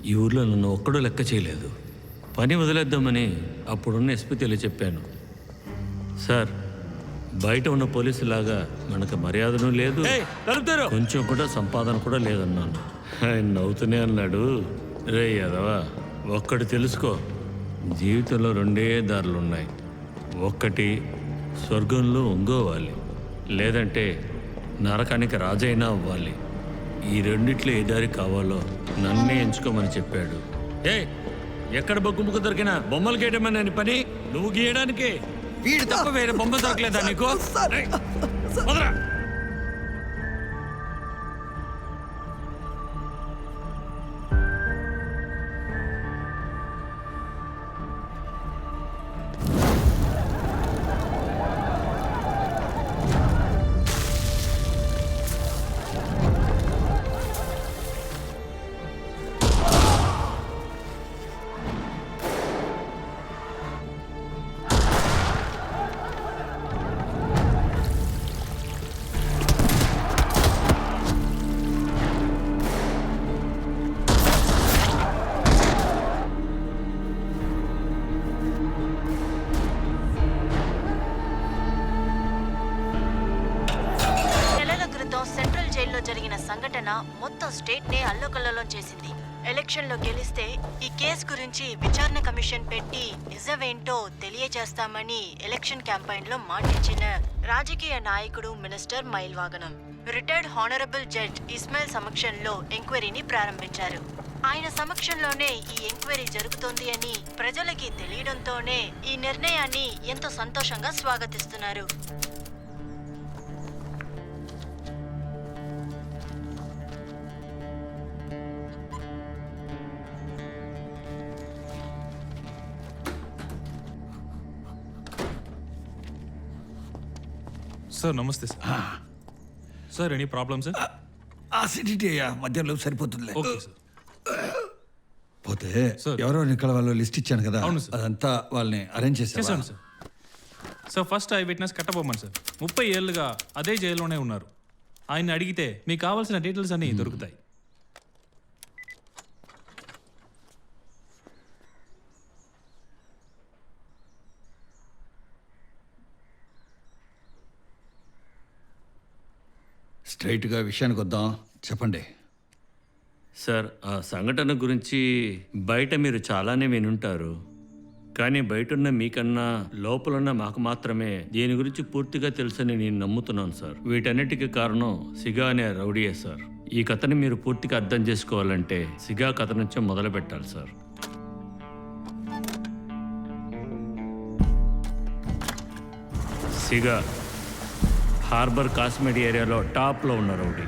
ఈ ఊర్లో నన్ను ఒక్కడూ లెక్క చేయలేదు. పని వదిలేద్దామని అప్పుడున్న ఎస్పీ తెలియచెప్పాను. సార్, బయట ఉన్న పోలీసులాగా మనకు మర్యాదను లేదు, కొంచెం కూడా సంపాదన కూడా లేదన్నాను. ఆయన నవ్వుతూనే అన్నాడు, రే యాదవా, ఒక్కటి తెలుసుకో, జీవితంలో రెండే దారులు ఉన్నాయి. ఒక్కటి స్వర్గంలో ఒంగోవాలి, లేదంటే నరకానికి రాజైనా అవ్వాలి. ఈ రెండిట్లో ఏ దారి కావాలో నన్నే ఎంచుకోమని చెప్పాడు. ఎక్కడ బొగ్గుముక్క దొరికినా బొమ్మలు గీయడమని పని, నువ్వు గీయడానికి వీడు తప్ప వేరే బొమ్మ దొరకలేదా నీకు? వదరా. సెంట్రల్ జైల్లో జరిగిన సంఘటన మొత్తం స్టేట్ నే అల్లకల్లోలం చేసింది. ఎలక్షన్ లో గెలిస్తే ఈ కేసు గురించి విచారణ కమిషన్ పెట్టి నిజమేంటో తెలియజేస్తామని ఎలక్షన్ క్యాంపెయిన్ లో మాటిచ్చిన రాజకీయ నాయకుడు మినిస్టర్ మైల్ వాగనం రిటైర్డ్ హానరబుల్ జడ్జ్ ఇస్మాయిల్ సమక్షంలో ఎంక్వైరీని ప్రారంభించారు. ఆయన సమక్షంలోనే ఈ ఎంక్వైరీ జరుగుతోంది అని ప్రజలకి తెలియడంతోనే ఈ నిర్ణయాన్ని ఎంతో సంతోషంగా స్వాగతిస్తున్నారు. సార్ నమస్తే sir. Sir any problem sir? Acidity అయ్యా, మధ్యలో సరిపోతుందిలే. Okay sir. పోతే ఎవరో ఇక్కడ వాళ్ళు లిస్ట్ ఇచ్చాను కదా, అదంతా వాళ్ళని అరేంజ్ చేశాను sir. Sir first eyewitness కట్టబొమ్మను సార్ 30 ఏళ్ళుగా అదే జైల్లోనే ఉన్నారు. ఆయన్ని అడిగితే మీకు కావాల్సిన డీటెయిల్స్ అన్ని దొరుకుతాయి. స్ట్రైట్గా విషయానికి వద్దాం, చెప్పండి. సార్, ఆ సంఘటన గురించి బయట మీరు చాలానే వినుంటారు, కానీ బయటున్న మీకన్నా లోపలున్న మాకు మాత్రమే దీని గురించి పూర్తిగా తెలుసని నేను నమ్ముతున్నాను సార్. వీటన్నిటికీ కారణం సిగా అనే రౌడీయే సార్. ఈ కథని మీరు పూర్తిగా అర్థం చేసుకోవాలంటే సిగా కథ నుంచే మొదలు పెట్టాలి సార్. సిగా హార్బర్ కాస్మెట్ ఏరియాలో టాప్లో ఉన్న రౌడీ.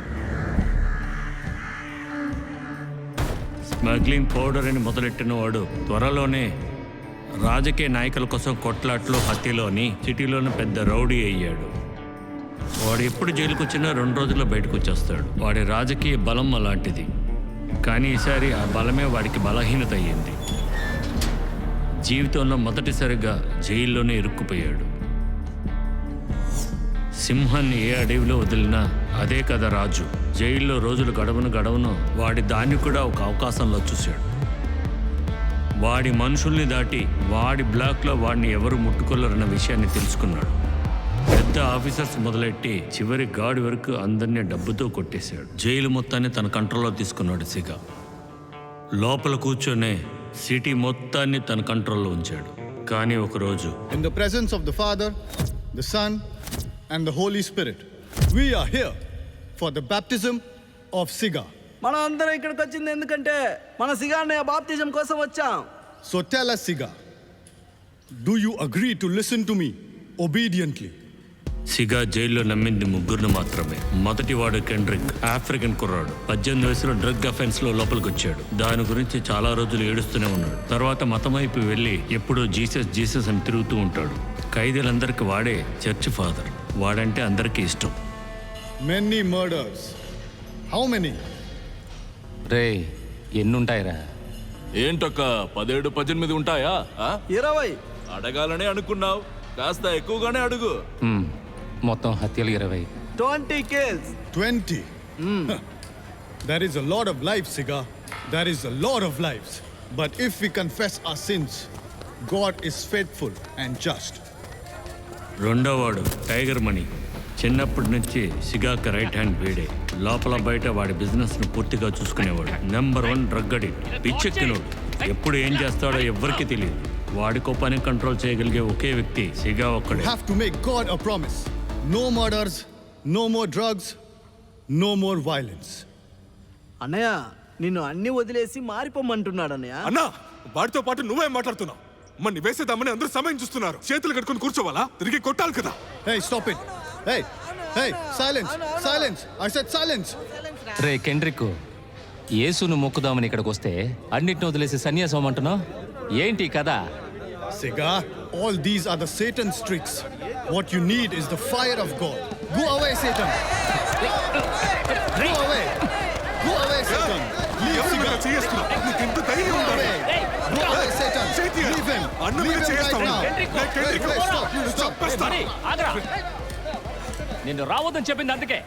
స్మగ్లింగ్ పౌడర్ అని మొదలెట్టిన వాడు త్వరలోనే రాజకీయ నాయకుల కోసం కొట్లాట్లు, హత్యలోని సిటీలోని పెద్ద రౌడీ అయ్యాడు. వాడు ఎప్పుడు జైలుకు వచ్చినా 2 రోజుల్లో బయటకు వచ్చేస్తాడు. వాడి రాజకీయ బలం అలాంటిది, కానీ ఈసారి ఆ బలమే వాడికి బలహీనత అయ్యింది. జీవితంలో మొదటిసారిగా జైల్లోనే ఇరుక్కుపోయాడు. సింహాన్ని ఏ అడవిలో వదిలినా అదే కదా రాజు. జైల్లో రోజులు గడవను వాడి దాన్ని కూడా ఒక అవకాశంలో చూశాడు. వాడి మనుషుల్ని దాటి వాడి బ్లాక్లో వాడిని ఎవరు ముట్టుకోలేరన్న విషయాన్ని తెలుసుకున్నాడు. పెద్ద ఆఫీసర్స్ మొదలెట్టి చివరి గాడి వరకు అందరినీ డబ్బుతో కొట్టేశాడు. జైలు మొత్తాన్ని తన కంట్రోల్లో తీసుకున్నాడు సిగా. లోపల కూర్చొనే సిటీ మొత్తాన్ని తన కంట్రోల్లో ఉంచాడు. కానీ ఒకరోజు In the presence of the Father, the Son and the Holy Spirit, we are here for the baptism of Siga. మనం అందరం ఇక్కడికి వచ్చింది ఎందుకంటే మన సిగా అన్నయ్య బాప్తిజం కోసం వచ్చాం. So tell us, Siga, do you agree to listen to me obediently? సిగా జైల్లో నమ్మింది 3 మాత్రమే. మొదటివాడు కెండ్రిక్, ఆఫ్రికన్ కుర్రాడు. 18 వయసులో డ్రగ్ అఫెన్స్ లో లోపలికి వచ్చాడు. దాని గురించి చాలా రోజులు ఏడుస్తూనే ఉన్నాడు. తర్వాత మతం వైపు వెళ్ళి ఎప్పుడూ జీసస్ జీసస్ అని తిరుగుతూ ఉంటాడు. ఖైదీలందరికీ వాడే చర్చ్ ఫాదర్. వాడంటే అందరికీ ఇష్టం. Many murders. How many? రే ఎన్నుంటాయిరా? ఏంటక్క 17, 18 ఉంటాయా? 20. అడగాలనే అనుకున్నావు, కాస్త ఎక్కువగానే అడుగు. మొత్తం హత్యలు 20. 20 kills. 20. That is a lot of life, Siga. there is a lot of lives. But if we confess our sins, God is faithful and just. రెండోవాడు టైగర్ మనీ. చిన్నప్పటి నుంచి సిగాక రైట్ హ్యాండ్ వీడే. లోపల బయట వాడి బిజినెస్ను పూర్తిగా చూసుకునేవాడు. నెంబర్ 1 డ్రగ్ అడిక్ట్, పిచ్చెక్కినోడు. ఎప్పుడు ఏం చేస్తాడో ఎవ్వరికీ తెలియదు. వాడి కోపాన్ని కంట్రోల్ చేయగలిగే ఒకే వ్యక్తి సిగా ఒక్కడే. You have to make God a promise. No murders, no more drugs, no more violence. అన్నయ్య నిన్ను అన్ని వదిలేసి మారిపోమంటున్నాడు అన్నయ్య. అన్నా వాడితో పాటు నువ్వేం మాట్లాడుతున్నావు? మన్ని వేసేద్దామని అందరూ సమయం చూస్తున్నారు. చేతులు కట్టుకుని కూర్చోవాలా? తిరిగి కొట్టాలి కదా. Hey, stop it. Hey, silence, silence. I said silence. రే కెండ్రిక్, యేసును మొక్కుదామని ఇక్కడికి వస్తే అన్నిటిని వదిలేసి సన్యాసం అంటున్నావు ఏంటి కదా? Siga, all these are the Satan's tricks. What you need is the fire of God. Go away, Satan. Go away. Go away, Satan. Leave ఎవరు ఇలా Siga. చేస్తున్నావు? నీకు ఎంత ధైర్యం Go ఉందా? away. Go away, Satan. చేతి Leave him. అన్నం Leave మీద him right చేస్తావు. now. Wait, stop. Stop. చంపేస్తాను. నిన్ను రావద్దని చెప్పింది అందుకే.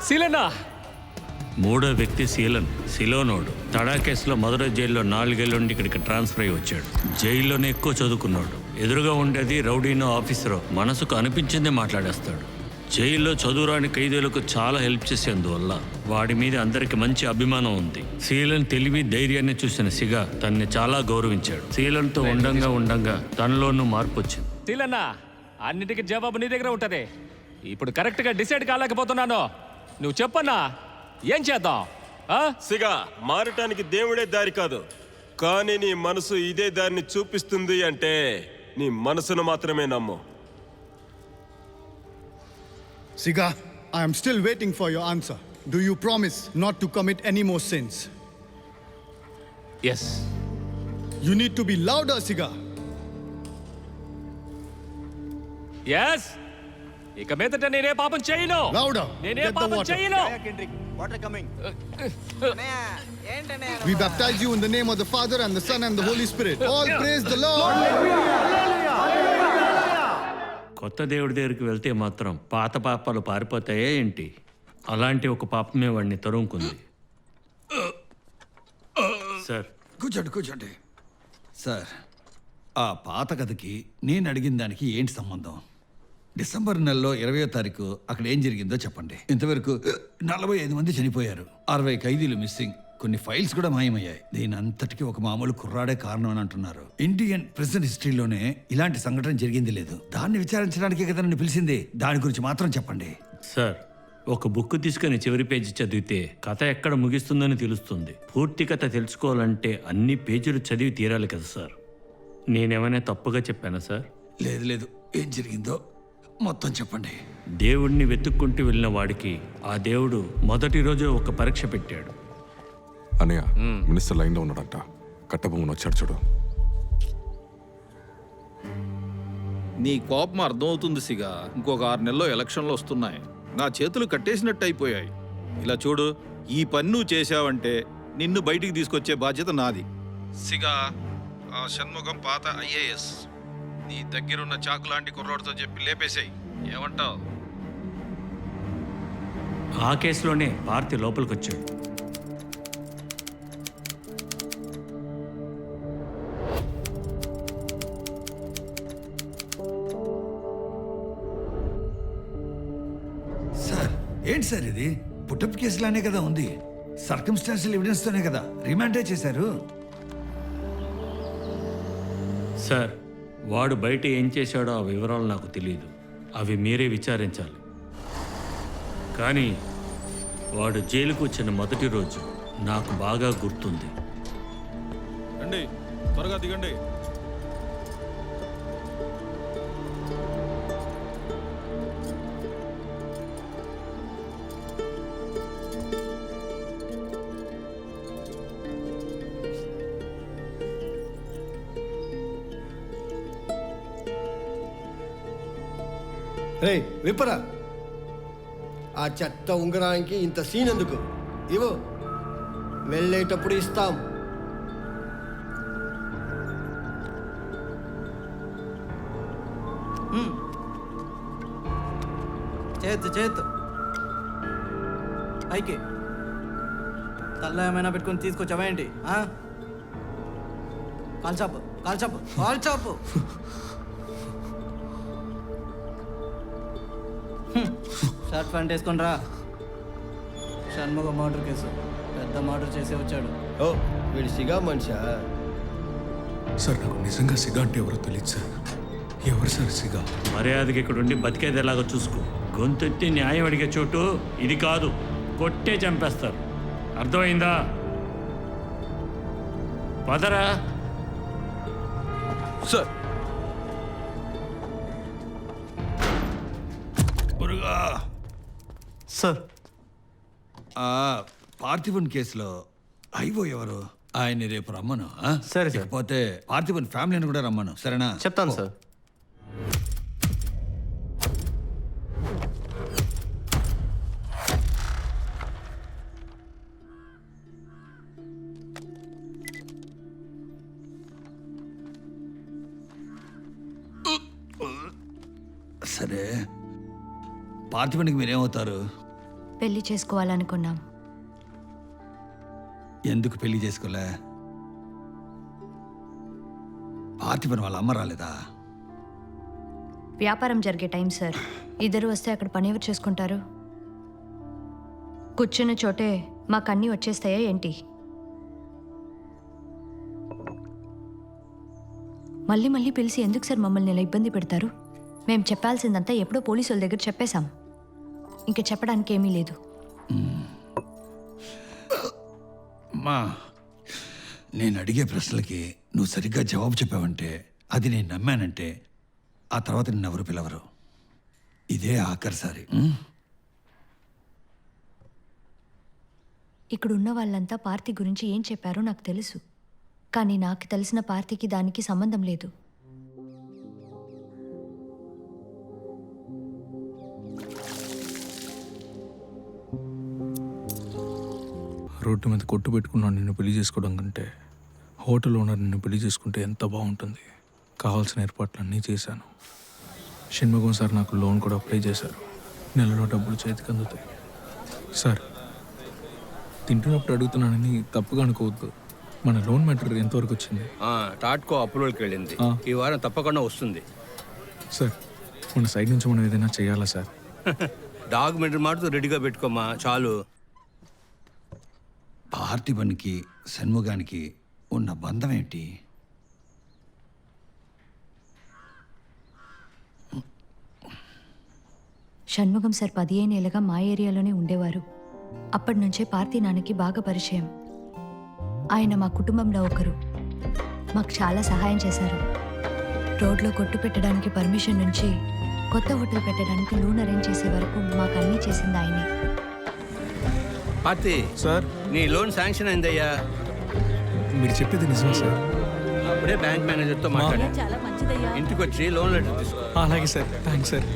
శీలన్నా, మూడో వ్యక్తి సిలోనోడు. తడా కేసులో మధురై జైల్లో 4 ఏళ్ళుండి ఇక్కడికి ట్రాన్స్ఫర్ అయ్యి వచ్చాడు. జైల్లోనే ఎక్కువ చదువుకున్నాడు. ఎదురుగా ఉండేది రౌడీనో ఆఫీసరో మనసుకు అనిపించిందే మాట్లాడేస్తాడు. జైల్లో చదువురాని ఖైదీలకు చాలా హెల్ప్ చేసేందువల్ల వాడి మీద అందరికి మంచి అభిమానం ఉంది. శీలన్ తెలివి ధైర్యాన్ని చూసిన సిగా తన్ని చాలా గౌరవించాడు. శీలన్తో ఉండంగా తనలోనూ మార్పు వచ్చింది. శీలన్నా, అన్నిటికీ జవాబు నీ దగ్గర ఉంటది. ఇప్పుడు కరెక్ట్గా డిసైడ్ కాలేకపోతున్నాను. నువ్వు చెప్పన్నా, ఏం చేద్దాం? సిగా, మారటానికి దేవుడే దారి కాదు, కానీ నీ మనసు ఇదే దారిని చూపిస్తుంది అంటే నీ మనసును మాత్రమే నమ్ము. Siga, I am still waiting for your answer. Do you promise not to commit any more sins? Yes. You need to be louder, Siga. Yes. ఇక మీదట నేనే పాపం చేయను. Louder. నేనే Get the పాపం water. చేయను. We baptize you in the name of the Father and the Son and the Holy Spirit. All praise the Lord. కొత్త దేవుడి దగ్గరికి వెళ్తే మాత్రం పాత పాపాలు పారిపోతాయే ఏంటి? అలాంటి ఒక పాపమే వాడిని తరుముకుంది. సార్, కూర్చోండి సార్. ఆ పాత కథకి నేను అడిగిన దానికి ఏంటి సంబంధం? డిసెంబర్ నెలలో 20వ తారీఖు అక్కడ ఏం జరిగిందో చెప్పండి. ఇంతవరకు 45 మంది చనిపోయారు. 60 ఖైదీలు మిస్సింగ్. కొన్ని ఫైల్స్ కూడా మాయమయ్యాయి. దీని అంతటికీ ఒక మామూలు కుర్రాడే కారణం అని అంటున్నారు. ఇండియన్ ప్రెసిడెంట్ హిస్టరీలోనే ఇలాంటి సంఘటన జరిగింది లేదు. దాన్ని విచారించడానికే కదా నన్ను పిలిచింది. దాని గురించి మాత్రం చెప్పండి. సార్, ఒక బుక్ తీసుకొని చివరి పేజీ చదివితే కథ ఎక్కడ ముగిస్తుందని తెలుస్తుంది. పూర్తి కథ తెలుసుకోవాలంటే అన్ని పేజీలు చదివి తీరాలి కదా సార్. నేనేమైనా తప్పుగా చెప్పానా సార్? లేదు, ఏం జరిగిందో మొత్తం చెప్పండి. దేవుడిని వెతుక్కుంటూ వెళ్ళిన వాడికి ఆ దేవుడు మొదటి రోజు ఒక పరీక్ష పెట్టాడు. అన్నయ్య, మినిస్టర్ లైన్లో ఉన్నాడంట. కట్టబొమ్మను వచ్చాడు చూడు. నీ కోపం అర్థమవుతుంది సిగా. ఇంకొక 6 నెలల్లో ఎలక్షన్లు వస్తున్నాయి. నా చేతులు కట్టేసినట్టు అయిపోయాయి. ఇలా చూడు, ఈ పని నువ్వు చేశావంటే నిన్ను బయటికి తీసుకొచ్చే బాధ్యత నాది. సిగా, ఆ షణ్ముఖం పాత ఐఏఎస్. నీ దగ్గరున్న చాకు లాంటి కుర్రోడితో చెప్పి లేపేశాయి. ఏమంటావు? ఆ కేసులోనే భారతి లోపలికి వచ్చాడు. సార్, ఏంటి సార్ ఇది? పుట్టప్ కేసులానే కదా ఉంది. సర్కమ్స్టాన్షియల్ ఎవిడెన్స్ తోనే కదా రిమాండే చేశారు. సార్, వాడు బయట ఏం చేశాడో ఆ వివరాలు నాకు తెలియదు. అవి మీరే విచారించాలి. కానీ వాడు జైలుకు వచ్చిన మొదటి రోజు నాకు బాగా గుర్తుంది. రండి, త్వరగా దిగండి. రే విప్పరా, ఆ చెత్త ఉంగరానికి ఇంత సీన్ ఎందుకు? ఇవ్వు, వెళ్ళేటప్పుడు ఇస్తాం. చేత్తు పైకి తల్ల ఏమైనా పెట్టుకొని తీసుకొచ్చావా ఏంటి? కాల్చాపు షర్ట్ ప్యాంట్ వేసుకొని రా. షణ్ముఖ మర్డర్ కేసు పెద్ద మర్డర్ చేసి వచ్చాడు. ఓ వీడి సిగా మనిషా? సార్ నాకు నిజంగా సిగా అంటే ఎవరో తెలియదు సార్. ఎవరు సార్ సిగా? మర్యాదకి ఇక్కడ ఉండి బతికేది ఎలాగో చూసుకో. గొంతెత్తి న్యాయం అడిగే చోటు ఇది కాదు. కొట్టే చంపేస్తారు. అర్థమైందా? పదరా. సార్ మురుగా సార్ పార్థివన్ కేసులో ఐవో ఎవరు? ఆయన్ని రేపు రమ్మను. సరే సార్. లేకపోతే పార్థివన్ ఫ్యామిలీని కూడా రమ్మను. సరేనా? చెప్తాను సార్. సరే, పార్థివన్కి మీరేమవుతారు? పెళ్లి చేసుకోవాలనుకున్నాం. ఎందుకు పెళ్లి చేసుకోలే? పార్థివన్ వాళ్ళ అమ్మ రాలేదా? వ్యాపారం జరిగే టైం సార్. ఇద్దరు వస్తే అక్కడ పని ఎవరు చేసుకుంటారు? కూర్చున్న చోటే మాకన్నీ వచ్చేస్తాయా ఏంటి? మళ్ళీ మళ్ళీ పిలిచి ఎందుకు సార్ మమ్మల్ని ఇలా ఇబ్బంది పెడతారు? మేము చెప్పాల్సిందంతా ఎప్పుడో పోలీసుల దగ్గర చెప్పేశాం. ఇంక చెప్పడానికి ఏమీ లేదు. అమ్మా, నేను అడిగే ప్రశ్నలకి నువ్వు సరిగ్గా జవాబు చెప్పావంటే, అది నేను నమ్మానంటే, ఆ తర్వాత నిన్నెవరు పిలవరు. ఇదే ఆఖరిసారి. ఇక్కడ ఉన్న వాళ్ళంతా పార్టీ గురించి ఏం చెప్పారో నాకు తెలుసు. కానీ నాకు తెలిసిన పార్టీకి దానికి సంబంధం లేదు. రోడ్డు మీద కొట్టు పెట్టుకున్నాను నిన్ను పెళ్లి చేసుకోవడం కంటే హోటల్ ఓనర్ నిన్ను పెళ్లి చేసుకుంటే ఎంత బాగుంటుంది. కావాల్సిన ఏర్పాట్లన్నీ చేశాను. షణ్ముఖం సార్ నాకు లోన్ కూడా అప్లై చేశారు. నెలలో డబ్బులు చేతికి అందుతాయి. సార్, తింటున్నప్పుడు అడుగుతున్నానని తప్పుగా అనుకోవద్దు. మన లోన్ మ్యాటర్ ఎంతవరకు వచ్చింది? టాట్కో అప్రూవల్కి వెళ్ళింది. ఈ వారం తప్పకుండా వస్తుంది. సార్, మన సైడ్ నుంచి మనం ఏదైనా చేయాలా సార్? డాక్యుమెంటరీ మాటతో రెడీగా పెట్టుకోమా చాలు. పార్థివన్కి షణ్ముగానికి ఉన్న బంధం ఏంటి? షణ్ముఖం సార్ 15 ఏళ్ళగా మా ఏరియాలోనే ఉండేవారు. అప్పటి నుంచే పార్టీ నాన్నకి బాగా పరిచయం. ఆయన మా కుటుంబంలో ఒకరు. మాకు చాలా సహాయం చేశారు. రోడ్లో కొట్టు పెట్టడానికి పర్మిషన్ నుంచి కొత్త హోటల్ పెట్టడానికి లోన్ అరేంజ్ చేసే వరకు మాకు అన్నీ చేసింది ఆయనే. పార్టీ సార్, నీ లోన్ శాంక్షన్ అయిందయ్యా. మీరు చెప్పేది నిజమే సార్. అప్పుడే బ్యాంక్ మేనేజర్తో మాట్లాడా. ఇంటికి వచ్చి లోన్ లెటర్ తీసుకో. అలాగే సార్, థ్యాంక్స్ సార్.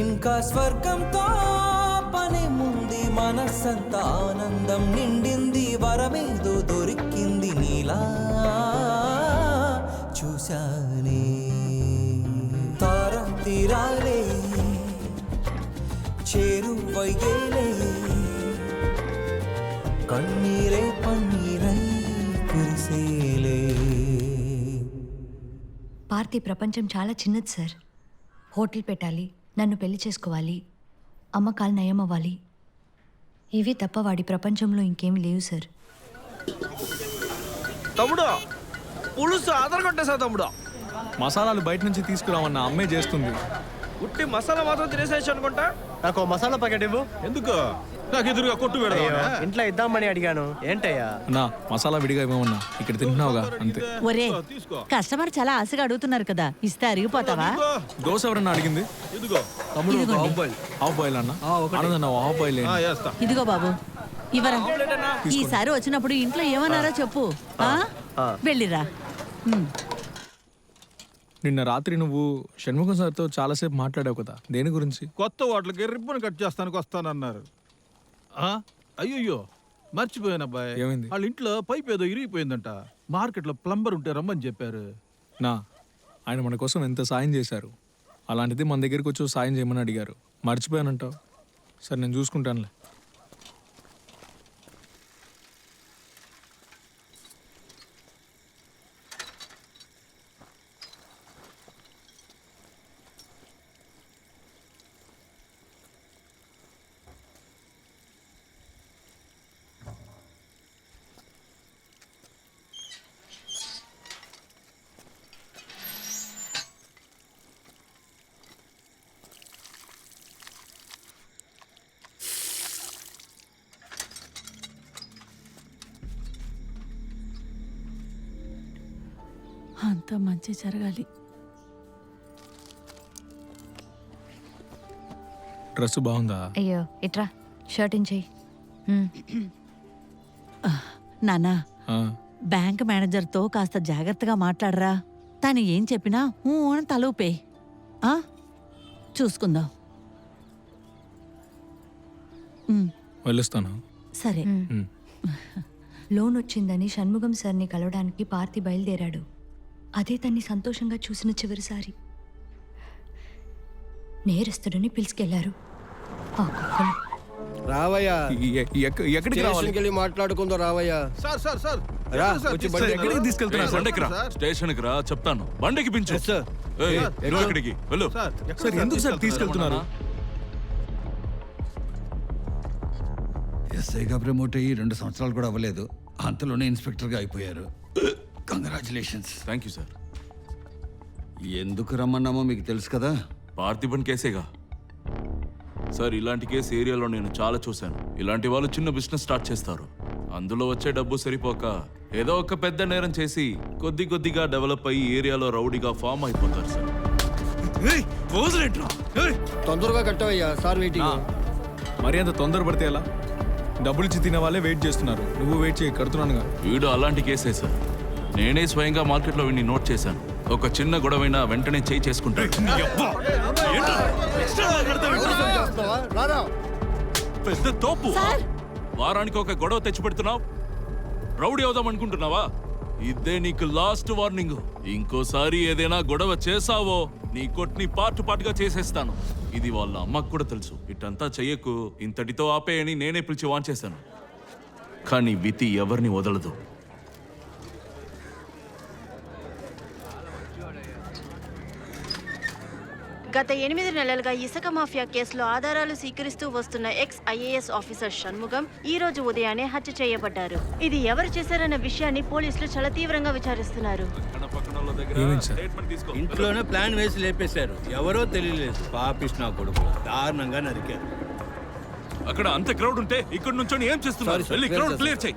ఇంకా స్వర్గంతో పని ముందు మనసంతా ఆనందం నిండింది. వరమేదో దొరికింది నీలా చూశానే. తార తీరాలే చేరువయ్యేలే కన్నీరే పన్నీరై కురిసేలే. పార్టీ ప్రపంచం చాలా చిన్నది సార్. హోటల్ పెట్టాలి, నన్ను పెళ్లి చేసుకోవాలి, అమ్మకాలు నయం అవ్వాలి, ఇవి తప్ప వాడి ప్రపంచంలో ఇంకేమీ లేవు సార్. తమ్ముడు, పులుసు ఆదరగొట్టేసా తమ్ముడు. మసాలాలు బయట నుంచి తీసుకురామన్న అమ్మే చేస్తుంది. ఉట్టి మసాలా మాత్రం తినేసేసి అనుకుంటా. నాకు మసాలా ప్యాకెట్ ఇవ్వు. ఎందుకు? నాకు ఎదురుగా కొట్టు పెడదా? ఇంట్లో ఇద్దామని అడిగాను. ఏంటయ్యా? అన్నా, మసాలా విడిగా ఇవ్వమన్నా. ఇక్కడ తింటున్నావుగా, అంతే. ఒరే, కస్టమర్ చాలా ఆశగా అడుగుతున్నారు కదా, ఇస్తే అరిగిపోతావా? దోశ ఎవరన్నా అడిగింది? ఇదిగో తమ్ముడు, ఇదిగోండి. హాఫ్ బాయిల్ అన్న. ఆనందన్న హాఫ్ బాయిల్ ఏంటి? ఇదిగో బాబు, ఇవరా. ఈసారి వచ్చినప్పుడు ఇంట్లో ఏమన్నారో చెప్పు. వెళ్ళిరా. నిన్న రాత్రి నువ్వు షణ్ముఖం సార్తో చాలాసేపు మాట్లాడావు కదా, దేని గురించి? కొత్త వాటికి రిబ్బన్ కట్ చేస్తానికి వస్తానన్నారు. అయ్యో మర్చిపోయాను అబ్బాయి. ఏమైంది? వాళ్ళ ఇంట్లో పైప్ ఏదో ఇరిగిపోయిందంట. మార్కెట్లో ప్లంబర్ ఉంటే రమ్మని చెప్పారు. ఆయన మన కోసం ఎంత సాయం చేశారు. అలాంటిది మన దగ్గరికి వచ్చి సాయం చేయమని అడిగారు. మర్చిపోయానంటావు? సరే నేను చూసుకుంటానులే. అంతా మంచి జరగాలి. డ్రెస్ బాగుందా? అయ్యో ఇట్రా, షర్ట్ చెయ్యి. నానా, బ్యాంక్ మేనేజర్తో కాస్త జాగ్రత్తగా మాట్లాడరా. తను ఏం చెప్పినా అని తలూపే. చూసుకుందాం. వెళ్ళొస్తాను. సరే. లోన్ వచ్చిందని షణ్ముగం సార్ని కలవడానికి పార్తి బయలుదేరాడు. అదే తన్ని సంతోషంగా చూసిన చివరిసారి. నేరస్తుడిని పిలుచుకెళ్లారు ఆ కుక్కలు. రావయ్యా, ఎక్కడికి రావాలి? వెళ్ళి మాట్లాడుకుందాం. రావయ్యా. సార్ సార్ సార్ రా, వచ్చి బండి ఎక్కడికి తీసుకెళ్తున్నారు? బండికి రా, స్టేషన్కి రా, చెప్తాను. బండికి పించు. ఎక్కడికి వెళ్ళు. సార్ ఎందుకు సార్ తీసుకెళ్తున్నారు? ఎస్ఐగా ప్రమోట్ అయ్యి 2 సంవత్సరాలు కూడా అవ్వలేదు, అంతలోనే ఇన్స్పెక్టర్గా అయిపోయారు. కంగ్రాచులేషన్స్. Thank you sir. ఎందుకు రమ్మన్నామో మీకు తెలుసు కదా? పార్థిబన్ కేసేగా సార్. ఇలాంటి కేసు ఏరియాలో నేను చాలా చూశాను. ఇలాంటి వాళ్ళు చిన్న బిజినెస్ స్టార్ట్ చేస్తారు. అందులో వచ్చే డబ్బు సరిపోక ఏదో ఒక పెద్ద నేరం చేసి కొద్ది కొద్దిగా డెవలప్ అయ్యి ఏరియాలో రౌడీగా ఫామ్ అయిపోతారు సార్. తొందరగా కట్టవయ్యా, సార్ వెయిటింగ్. మరి అంత తొందరపడితే ఎలా? డబ్బులు ఇచ్చి తినే వాళ్ళే వెయిట్ చేస్తున్నారు. నువ్వు వెయిట్ చేయి, కడుతున్నానుగా. వీడు అలాంటి కేసే సార్. నేనే స్వయంగా మార్కెట్లో వీడిని నోట్ చేశాను. ఒక చిన్న గొడవైనా వెంటనే చేయి చేసుకుంటాడు. పెద్ద తోపు. వారానికి ఒక గొడవ తెచ్చి పెడుతున్నావు. రౌడీ అవుదాం అనుకుంటున్నావా? ఇదే నీకు లాస్ట్ వార్నింగ్. ఇంకోసారి ఏదైనా గొడవ చేసావో నీ కొట్ని పార్ట్ పార్ట్గా చేసేస్తాను. ఇది వాళ్ళ అమ్మకు కూడా తెలుసు. ఇట్టంతా చెయ్యకు, ఇంతటితో ఆపేయని నేనే పిలిచి వాన్ చేశాను. కానీ వితి ఎవరిని వదలదు. గత 8 నెలలుగా ఇసుక మాఫియా కేసులో ఆధారాలు స్వీకరిస్తూ వస్తున్న ఎక్స్ ఐఏఎస్ ఆఫీసర్ షణ్ముగం ఈ రోజు ఉదయాన్నే హత్య చేయబడ్డారు. ఇది ఎవరు చేశారన్న విషయాన్ని పోలీసులు చాలా తీవ్రంగా విచారిస్తున్నారు. ఇంట్లోనే ప్లాన్ వేసి లేపేశారు. ఎవరో తెలియలేదు. పాపిస్ట్ నా కొడుకు దారుణంగా నరికారు. అక్కడ అంత క్రౌడ్ ఉంటే ఇక్కడ నుంచి ఏం చేస్తున్నారు? వెళ్ళి క్రౌడ్ క్లియర్ చేయి.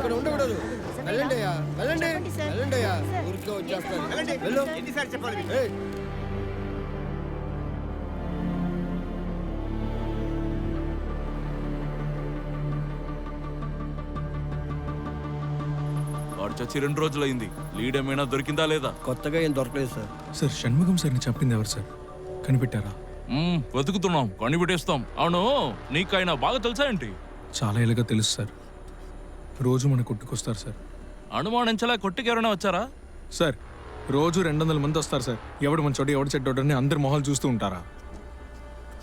ఇక్కడ ఉండకూడదు. వెళ్ళండి అయ్యా, వెళ్ళండి, వెళ్ళండి అయ్యా, ఊరికే వచ్చేస్తారు. వాడు చచ్చి 2 రోజులైంది. లీడ్ ఏమైనా దొరికిందా లేదా? కొత్తగా ఏం దొరకలేదు సార్. సార్ షణ్ముగం సార్ని చెప్పింది ఎవరు సార్? కనిపెట్టారా? వెతుకుతున్నాం, కనిపెట్టేస్తాం. అవును, నీకు ఆయన బాగా తెలుసా ఏంటి? చాలా ఏళ్ళగా తెలుసు సార్. రోజు మన కొట్టుకొస్తారు సార్. అనుమానించలా కొట్టుకు ఎవరైనా వచ్చారా? సార్ రోజు 200 మంది వస్తారు సార్. ఎవడు మంచోడు ఎవడు చెడ్డోడని అందరు మొహాలు చూస్తూ ఉంటారా?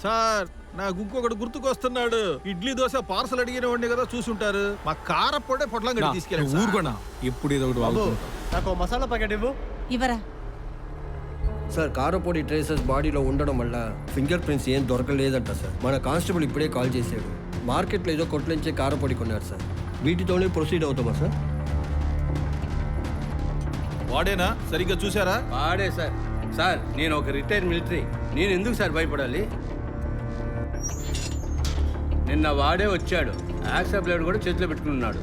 సార్ నాకు ఇంకొకటి గుర్తుకొస్తున్నాడు. ఇడ్లీ దోశ పార్సల్ అడిగిన వాడిని కదా చూసుంటారు. మా కారపొడే పొట్లంగడి తీసుకెళ్ళి ఊరుకోనా ఎప్పుడు ఏదో ఒకటి వాగుతుంటావు. నాకు మసాలా ప్యాకెట్ ఇవ్వు. ఇవరా. సార్ కారపొడి ట్రేసెస్ బాడీలో ఉండడం వల్ల ఫింగర్ ప్రింట్స్ ఏం దొరకలేదంట సార్. మన కానిస్టేబుల్ ఇప్పుడే కాల్ చేశాడు. మార్కెట్లో ఏదో కొట్లించే కారపొడి కొన్నారు సార్. వీటితోనే ప్రొసీడ్ అవుతామా సార్? వాడేనా? సరిగ్గా చూసారా? వాడే సార్. సార్ నేను ఒక రిటైర్ మిలిటరీ. నేను ఎందుకు సార్ భయపడాలి? నిన్న వాడే వచ్చాడు. యాక్సా బ్లేడ్ కూడా చేతిలో పెట్టుకున్నాడు.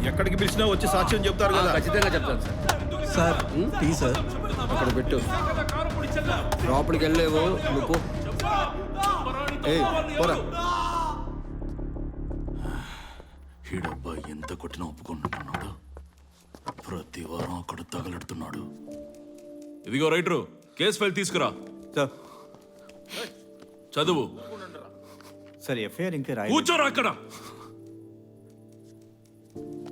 ఎక్కడికి పిలిచినా వచ్చి సాక్ష్యం చెప్తారు కదా. ఖచ్చితంగా చెప్తాను సార్. సార్ టీ సార్ అక్కడ పెట్టు. లోపలికి వెళ్ళలేవు నువ్వు. పోరా. ఈడబ్బా ఎంత కొట్టినా ఒప్పుకుంటున్నాడు. ప్రతి వారం అక్కడ తగలెడుతున్నాడు. ఇదిగో రైటరు, కేసు ఫైల్ తీసుకురా. చదువు. సార్ ఎఫ్ఐఆర్ ఇంకా కూర్చోరా అక్కడ.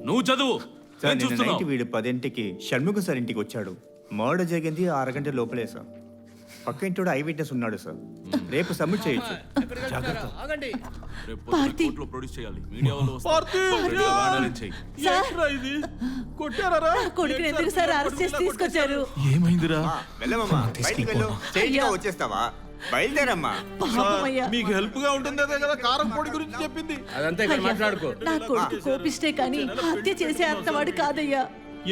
నువ్వు చదువు. సార్ ఏం నిన్న చూస్తున్నావు? నైట్ వీడు 10ంటికి షణ్ముఖం సార్ ఇంటికి వచ్చాడు. మర్డర్ జరిగింది 6 గంటల లోపలే సార్. పక్క ఇంటి ఐ విట్నెస్ ఉన్నాడు సార్. రేపు సబ్మిట్ చేయొచ్చు. రేపు పొద్దున్న కోర్టులో ప్రొడ్యూస్ చేయాలి. మీడియా వాళ్ళు వస్తారు. రెడీగా వాడాలని చెయ్యి. ఇది కొట్టారా? కొడుకుని ఎందుకు సార్ అరెస్ట్ చేసి తీసుకొచ్చారు? ఏమైందిరా? వెళ్ళమమ్మా, బయటికి వెళ్ళు. స్టేజ్గా వచ్చేస్తావా? బయలుదేరమ్మా. పాపమయ్యా. మీకు హెల్ప్ గా ఉంటుంది అదే కదా కారం పొడి గురించి చెప్పింది. అదంతా ఇక్కడ మాట్లాడుకో. నా కొడుకు కోపిస్తే కానీ హత్య చేసే అంతవాడు కాదయ్యా.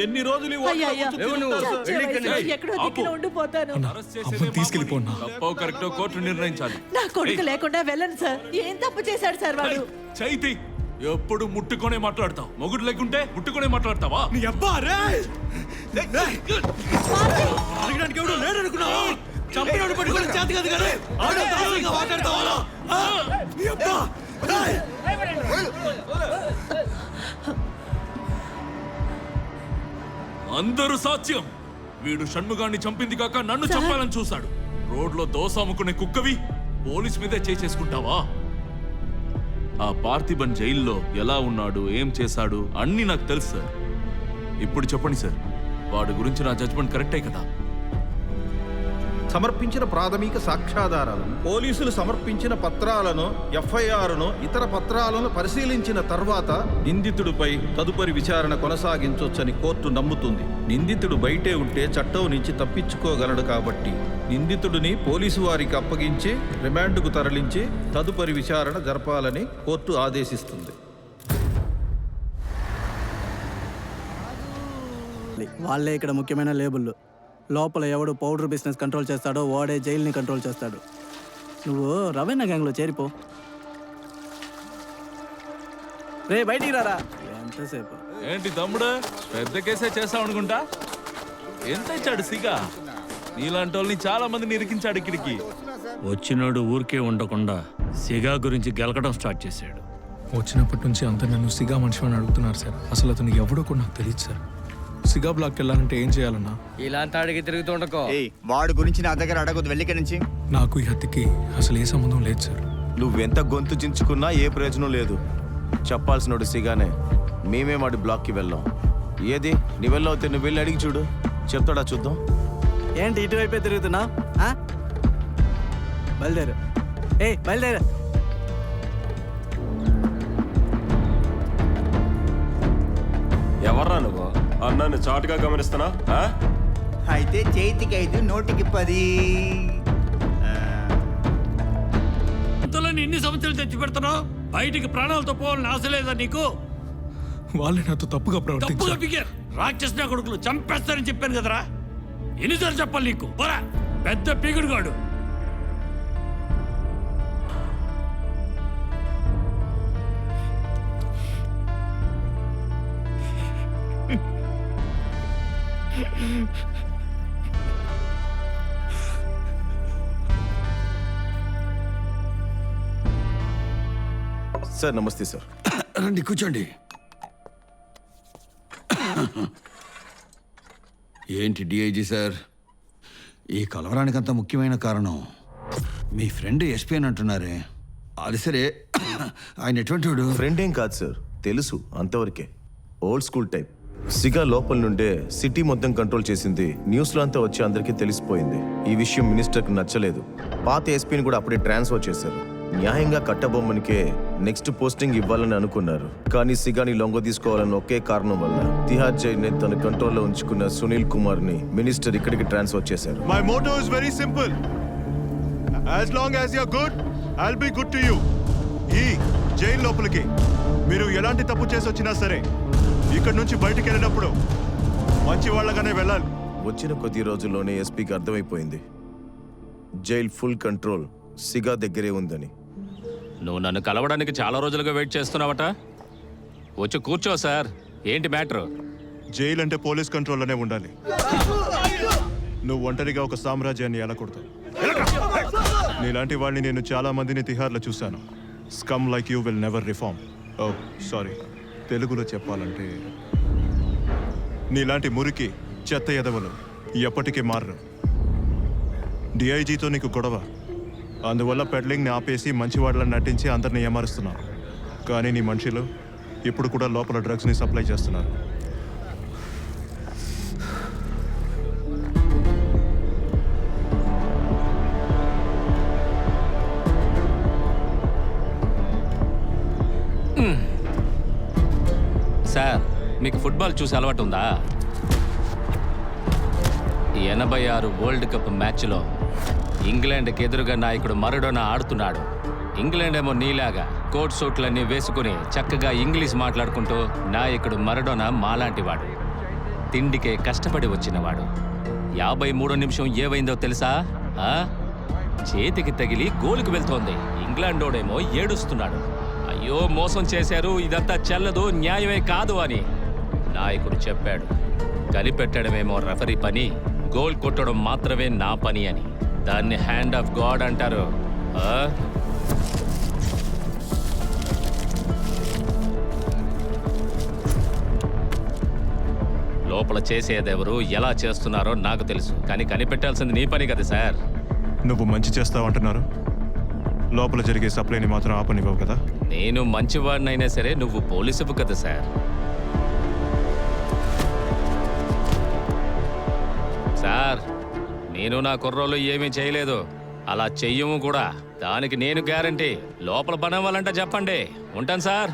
ఎన్ని రోజులు ఈ అయ్యా, వాటిలో అయ్యా. కూర్చుని ఉంటారు సార్? చచ్చే వయసులో ఎక్కడో దిక్కున ఉండిపోతాను. అరెస్ట్ చేసేదే తీసుకెళ్ళిపోన్నా. తప్పో కరెక్టో కోర్టు నిర్ణయించాలి. నా కొడుకు లేకుండా వెళ్ళను సార్. ఏం తప్పు చేశాడు సార్ వాడు? చైతి, ఎప్పుడు ముట్టుకొనే మాట్లాడతావు. మొగుడు లేకుంటే ముట్టుకొనే మాట్లాడతావా? నీ అబ్బా రే అడగడానికి ఎవడు లేడు అనుకున్నావా? చంపినోడు పట్టుకొని చేతి కాదు కదా ఆడగా మాట్లాడతావా? నీ అబ్బా అందరూ సాక్ష్యం. వీడు షణ్ముగాన్ని చంపింది కాక నన్ను చంపాలని చూశాడు. రోడ్లో దోశ అమ్ముకునే కుక్కవి పోలీస్ మీదే చేసుకుంటావా? ఆ పార్థిబన్ జైల్లో ఎలా ఉన్నాడు, ఏం చేశాడు అన్నీ నాకు తెలుసు సార్. ఇప్పుడు చెప్పండి సార్, వాడి గురించి నా జడ్జ్మెంట్ కరెక్టే కదా? సమర్పించిన ప్రాథమిక సాక్ష్యాధారాలను, పోలీసులు సమర్పించిన పత్రాలను, ఎఫ్ఐఆర్ను, ఇతర పత్రాలను పరిశీలించిన తర్వాత నిందితుడిపై తదుపరి విచారణ కొనసాగించొచ్చని కోర్టు నమ్ముతుంది. నిందితుడు బయటే ఉంటే చట్టం నుంచి తప్పించుకోగలడు కాబట్టి నిందితుడిని పోలీసు వారికి అప్పగించి రిమాండ్కు తరలించి తదుపరి విచారణ జరపాలని కోర్టు ఆదేశిస్తుంది. వాళ్ళే ఇక్కడ ముఖ్యమైన లేబుల్. లోపల ఎవడు పౌడర్ బిజినెస్ కంట్రోల్ చేస్తాడో వాడే జైల్ని కంట్రోల్ చేస్తాడు. నువ్వు రవీణ గ్యాంగ్లో చేరిపో. రే బయటికి రారా. ఎంతసేపు ఏంటి తమ్ముడు, పెద్ద కేసే చేస్తావు అనుకుంటా? ఎంత ఇచ్చాడు సిగా? నీలాంటి వాళ్ళని చాలా మందిని ఇరికించాడు ఇక్కడికి. వచ్చినోడు ఊరికే ఉండకుండా సిగా గురించి గెలకడం స్టార్ట్ చేశాడు. వచ్చినప్పటి నుంచి అంతా నన్ను సిగా మనిషి అని అడుగుతున్నారు సార్. అసలు అతను ఎవడో కూడా నాకు తెలియదు సార్. సిగా బ్లాక్కి వెళ్ళాలంటే ఏం చేయాలన్నా? ఇలాంటి అడిగి తిరుగుతుండకో. వాడు గురించి నా దగ్గర అడగొద్దు, వెళ్ళిక నుంచి. నాకు ఈ హత్యకి అసలు ఏ సంబంధం లేదు సార్. నువ్వెంత గొంతు చించుకున్నా ఏ ప్రయోజనం లేదు. చెప్పాల్సినోడు సిగానే. మేమే వాడి బ్లాక్కి వెళ్ళాం. ఏది నీ వెళ్ళవుతే నువ్వు వెళ్ళి అడిగి చూడు, చెప్తాడా చూద్దాం. ఏంటి ఇటువైపే తిరుగుతున్నా? బయలుదేరు. బయలుదేరు. ఎవర్రా నువ్వు? అన్నాన్ని చాటుగా గమనిస్తున్నా? అయితే చేతికి 5 నోటికి 10. ఇంతలో ఎన్ని సమస్యలు తెచ్చి పెడుతున్నావు? బయటికి ప్రాణాలతో పోవాలని ఆశ లేదా నీకు? వాళ్ళే నాతో తప్పుగా తప్పుగా ప్రవర్తించారు. ఫిగర్ రాక్షసిన కొడుకులు చంపేస్తారని చెప్పాను కదరా. ఎన్నిసార్లు చెప్పాలి నీకు? పోరా, పెద్ద పీకుడు గాడు. సార్ నమస్తే సార్. రండి కూర్చోండి. ఏంటి డిఐజీ సార్, ఈ కలవరానికి అంత ముఖ్యమైన కారణం మీ ఫ్రెండ్ ఎస్పీ అని అంటున్నారే, అది సరే ఆయన ఎటువంటి వాడు? ఫ్రెండ్ ఏం కాదు సార్, తెలుసు అంతవరకే. Old school type. సిగా లోపల నుండే సిటీ మొత్తం కంట్రోల్ చేసింది. న్యూస్లో అంతా వచ్చి అందరికీ తెలిసిపోయింది. ఈ విషయం మినిస్టర్కి నచ్చలేదు. పాత ఎస్పీని కూడా అప్పుడే ట్రాన్స్ఫర్ చేశారు. న్యాయంగా కట్టబొమ్మనికే నెక్స్ట్ పోస్టింగ్ ఇవ్వాలని అనుకున్నారు. కానీ సిగాని లొంగ తీసుకోవాలని ఒకే కారణం వల్ల తిహార్ జైల్ని తన కంట్రోల్లో ఉంచుకున్న సునీల్ కుమార్ ని మినిస్టర్ ఇక్కడికి ట్రాన్స్ఫర్ చేశారు. My motto is very simple. As long as you're good, I'll be good to you. ఈ జైలు లోపలికి మీరు ఎలాంటి తప్పు చేసి వచ్చినా సరే ఇక్కడ నుంచి బయటికి వెళ్ళినప్పుడు మంచి వాళ్ళగానే వెళ్ళాలి. వచ్చిన కొద్ది రోజుల్లోనే ఎస్పీకి అర్థమైపోయింది జైల్ ఫుల్ కంట్రోల్ సిగా దగ్గరే ఉందని. నువ్వు నన్ను కలవడానికి చాలా రోజులుగా వెయిట్ చేస్తున్నావట. వచ్చి కూర్చో సార్. ఏంటి మ్యాటర్? జైలు అంటే పోలీస్ కంట్రోల్లోనే ఉండాలి. నువ్వు ఒంటరిగా ఒక సామ్రాజ్యాన్ని ఎలకూడదు. నీలాంటి వాళ్ళని నేను చాలా మందిని తిహార్లో చూశాను. Scum like you will never reform. Oh sorry, తెలుగులో చెప్పాలంటే నీలాంటి మురికి చెత్త ఎదవలు ఎప్పటికీ మారరు. డిఐజీతో నీకు గొడవ, అందువల్ల పెడ్లింగ్ని ఆపేసి మంచివాళ్ళని నటించి అందరిని ఏమారుస్తున్నారు. కానీ నీ మనుషులు ఇప్పుడు కూడా లోపల డ్రగ్స్ని సప్లై చేస్తున్నారు. సార్, మీకు ఫుట్బాల్ చూసి అలవాటు ఉందా? 86 వరల్డ్ కప్ మ్యాచ్లో ఇంగ్లాండ్కి ఎదురుగా నాయకుడు మరడోనా ఆడుతున్నాడు. ఇంగ్లాండ్ ఏమో నీలాగా కోట్ సూట్లన్నీ వేసుకుని చక్కగా ఇంగ్లీష్ మాట్లాడుకుంటూ, నాయకుడు మరడోనా మాలాంటివాడు, తిండికే కష్టపడి వచ్చినవాడు. 53వ నిమిషం ఏమైందో తెలుసా? చేతికి తగిలి గోలుకు వెళ్తోంది. ఇంగ్లాండోడేమో ఏడుస్తున్నాడు. అయ్యో మోసం చేశారు, ఇదంతా చెల్లదు, న్యాయమే కాదు అని నాయకుడు చెప్పాడు. కనిపెట్టడమేమో రెఫరీ పని, గోల్ కొట్టడం మాత్రమే నా పని అని. దాన్ని హ్యాండ్ ఆఫ్ గాడ్ అంటారు. లోపల చేసేదెవరు, ఎలా చేస్తున్నారో నాకు తెలుసు, కానీ కనిపెట్టాల్సింది నీ పని కదా సార్. నువ్వు మంచి చేస్తావంటున్నారు, లోపల జరిగే సప్లైని మాత్రం ఆపనివ్వవు కదా? నేను మంచివాడినైనా సరే నువ్వు పోలీసువు కదా సార్. సార్, నేను నా కుర్రోళ్ళు ఏమీ చేయలేదు, అలా చెయ్యము కూడా. దానికి నేను గ్యారంటీ. లోపల పని అవ్వాలంటే చెప్పండి. ఉంటాను సార్.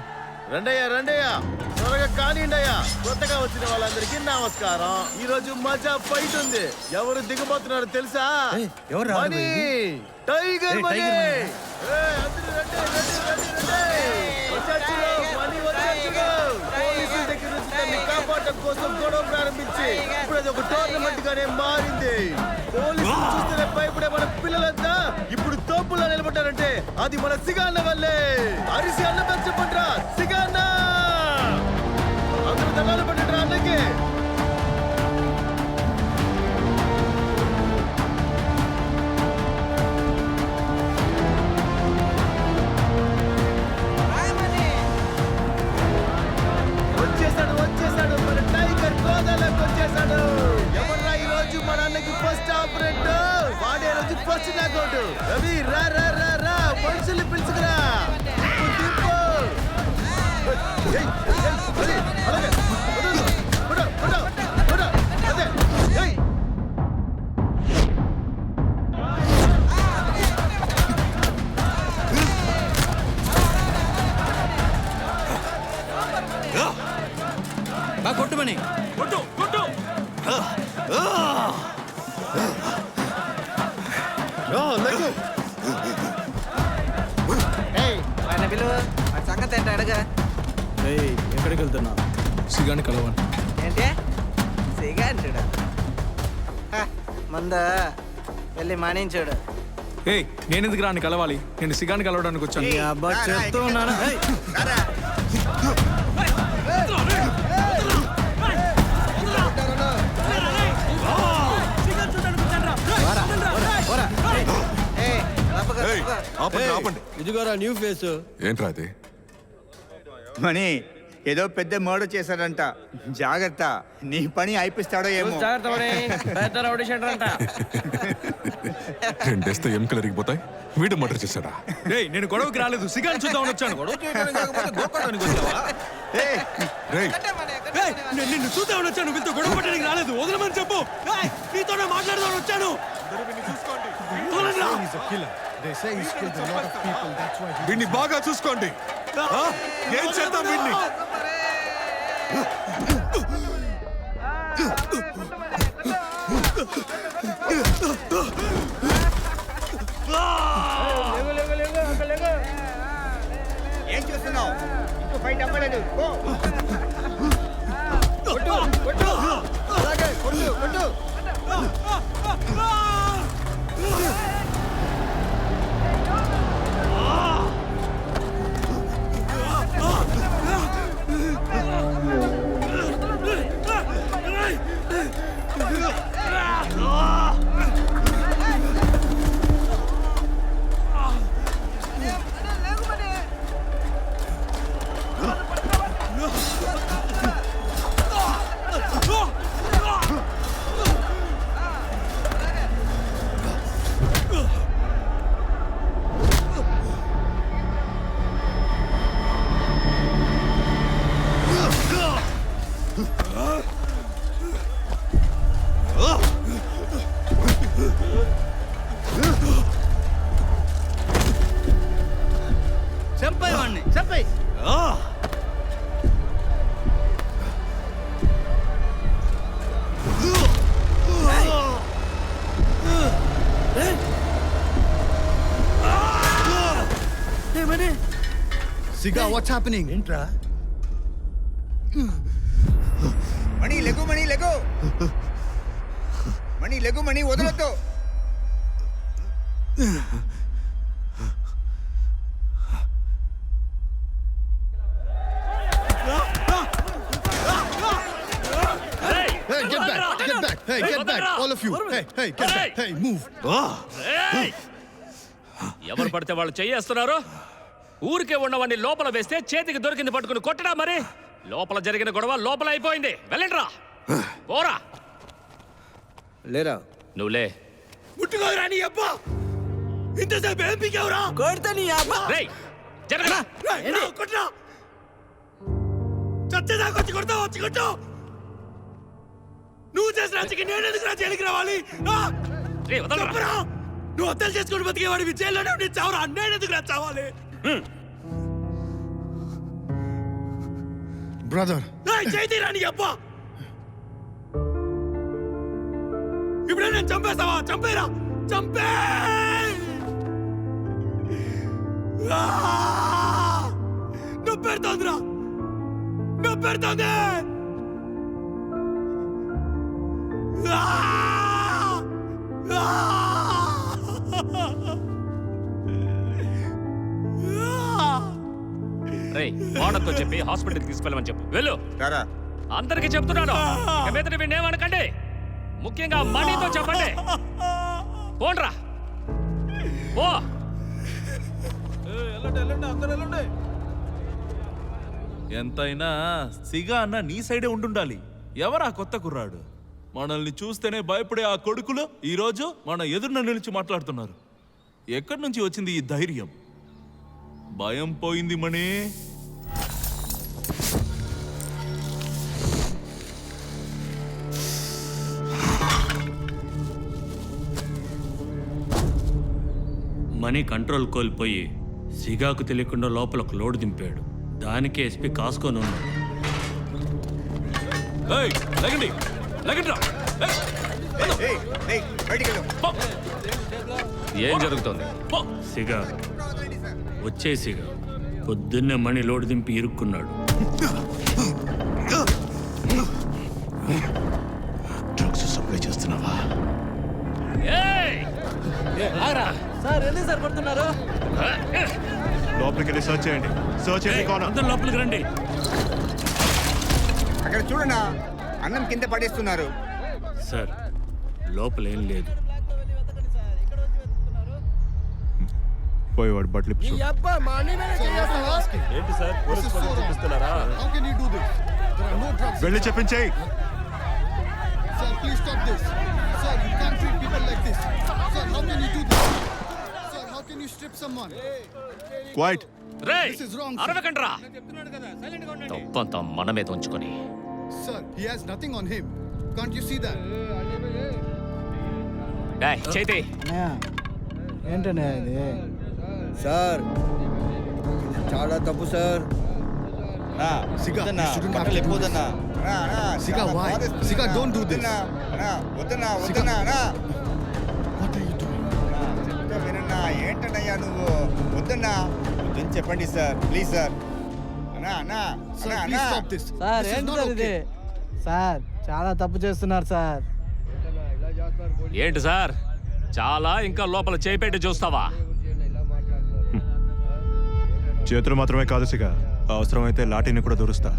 రండయ్యా త్వరగా కానిండయ్యా. కొత్తగా వచ్చిన వాళ్ళందరికీ నమస్కారం. ఈ రోజు మజా ఫైట్ ఉంది. ఎవరు దిగబోతున్నారు తెలుసా? Money, tiger money. అందరూ రండి. మనీ వచ్చాడు. పోలీసుల దగ్గర నుంచి దాన్ని కాపాడటం కోసం గొడవ ప్రారంభించి ఇప్పుడు అది ఒక టోర్నమెంట్ గానే మారింది. పోలీసులు చూస్తేనే భయపడే మన పిల్లలంతా ఇప్పుడు తోపులా నిలబడ్డారంటే అది మన సిగాన్న వల్లే. అరిసి అన్న చెప్పండిరా, సిగాన్న. అందరూ దళాలు పడ్డరా అన్నకి. వచ్చేసాడు మన టైగర్ గోదాలోకి వచ్చేసాడు. ఎవర్రా ఈ రోజు మన అన్నకి ఫస్ట్ ఆపరేట్? వాడే రోజు ఫస్ట్ నాకౌట్. రవి రా రా రా రా, మనుషుల్ని పిలుచుకురా. కొట్టు మని, కొట్టు. సంగతి ఏంటి అడగా? ఎక్కడికి వెళ్తున్నా? సిగాని కలవని. ఏంటి సిగాంటుడా? మంద వెళ్ళి మానించాడు. నేను ఎందుకు రాని కలవాలి? నేను సిగాని కలవడానికి వచ్చాను. అబ్బా చెప్తూ ఉన్నాను. ఇదిగోరా న్యూ ఫేస్. ఏంట్రా అది? మనీ ఏదో పెద్ద మర్డర్ చేశాడంట. జాగ్రత్త, నీ పని అయిపిస్తాడో ఏమో. రెండేస్తే ఎముకలు ఎరిగిపోతాయి. వీడు మర్డర్ చేశాడా? నేను గొడవకి రాలేదు, సిగాని చూద్దామని వచ్చాను. నిన్ను చూద్దామని వచ్చాను, వీళ్ళతో గొడవ పట్టడానికి రాలేదు. వదలమని చెప్పు. నీతోనే మాట్లాడదామని వచ్చాను. వీడిని బాగా చూసుకోండి. ఏం చేద్దాం వీడిని? ఏం చూస్తున్నావు? ఇంకో ఫైట్ అవ్వలేదు. చంపేయ్. Siga, what's happening? ఏంట్రా? మణి లెగు మణి లెగు మణి లెగు మణి వదలొద్దు. Hey, get back, get back. Hey, get back, all of you. Hey, get back. Hey, move. ఎవరు పడితే వాళ్ళు చెయ్యేస్తున్నారు. ఊరికే ఉన్నవాడిని లోపల వేస్తే చేతికి దొరికింది పట్టుకుని కొట్టడా మరి. లోపల జరిగిన గొడవ లోపల అయిపోయింది. వెళ్ళండిరా, పోరా. లేరా నువ్వులే. ముట్టుకోరా నీ అబ్బా. ఇంతసేపు ఏం పీకావురా? కొడతా నీ అబ్బా. రేయ్, జరగరా. కొట్టరా. చచ్చేదాకా వచ్చి కొడతావు, వచ్చి కొట్టు. నువ్వు చేసిన రాజుకి నేను ఎందుకు రాజు జైలుకి రావాలి? రేయ్, వదలరా. చెప్పరా. నువ్వు హత్యలు చేసుకుని బతికేవాడివి, జైల్లోనే ఉండి చావరా. నేను ఎందుకు రా చావాలి? Brother. చేతిరా నీ అబ్బా. ఇప్పుడే నేను చంపేస్తావా? చంపేరా, చంపే. నొప్పెడుతోందిరా, నొప్పెడుతోంది. రేయ్, వాడతో చెప్పి హాస్పిటల్కి తీసుకెళ్ళమని చెప్పు. వెళ్ళు. రారా. అందరికీ చెప్తున్నాను, ఇక మీదట వీణేమనకండి. ముఖ్యంగా మనీతో చెప్పండి. పోండ్రా, పో. ఎంతైనా సిగా అన్న నీ సైడే ఉండుండాలి. ఎవరా కొత్త కుర్రాడు? మనల్ని చూస్తేనే భయపడే ఆ కొడుకులు ఈరోజు మన ఎదురున నిలిచి మాట్లాడుతున్నారు. ఎక్కడి నుంచి వచ్చింది ఈ ధైర్యం? భయం పోయింది మణి. మనీ కంట్రోల్ కోల్పోయి సిగాకు తెలియకుండా లోపల ఒక లోడ్ దింపాడు. దానికి ఎస్పీ కాసుకొని ఉన్నాడు. ఏయ్, లగండి, లగండిరా. ఏం జరుగుతోంది? సిగా వచ్చేసిగా పొద్దున్నే మనీ లోడ్ దింపి ఇరుక్కున్నాడు. డ్రగ్స్ సప్లై చేస్తున్నావా? సార్ ఎందుకు సార్ పడుతున్నారు? లోపలికి వెళ్ళి సర్చ్ చేయండి. సర్చ్ చేయండి. అందరూ లోపలికి రండి. అక్కడ చూడనా, అన్నం కింద పడేస్తున్నారు. సార్, లోపల ఏం లేదు. పోయేవాడు బట్టలు ఈ అబ్బా మా అన్ని మీద చేస్తున్నావా? ఏంటి సార్, పోలీస్ వాళ్ళు చూపిస్తున్నారా? How can you do this? There are no drugs. వెళ్ళి చెప్పించేయి. Sir, please stop this. Sir, you can't treat people like this. Sir, how can you do this? Sir, how can you strip someone? Quiet. రేయ్, This is wrong, sir. అరవకండ్రా. తప్పంతా మన మీద ఉంచుకొని. Sir, he has nothing on him. Can't you see that? ఏయ్, చేతి. ఏంటనే ఇది? సార్ చాలా తప్పు sir. Siga, you shouldn't have to do this. Siga, why? Siga, don't do this. వద్దన్నా, Siga. వద్దన్నా. What are you doing? చెప్తా వినన్నా. ఏంటన్నయ్యా నువ్వు? వద్దన్నా, వద్దని చెప్పండి సార్, ప్లీజ్ సార్. అన్నా అన్నా Sir, అన్నా please అన్నా. stop this. Sir This is ఏంటి not సార్ ఇది? okay. సార్ చాలా తప్పు చేస్తున్నారు సార్. ఏంటి సార్, చాలా ఇంకా లోపల చేయి పెట్టి చూస్తావా? చేతులు మాత్రమే కాదు సిగా, అవసరమైతే లాఠీని కూడా దూరుస్తా.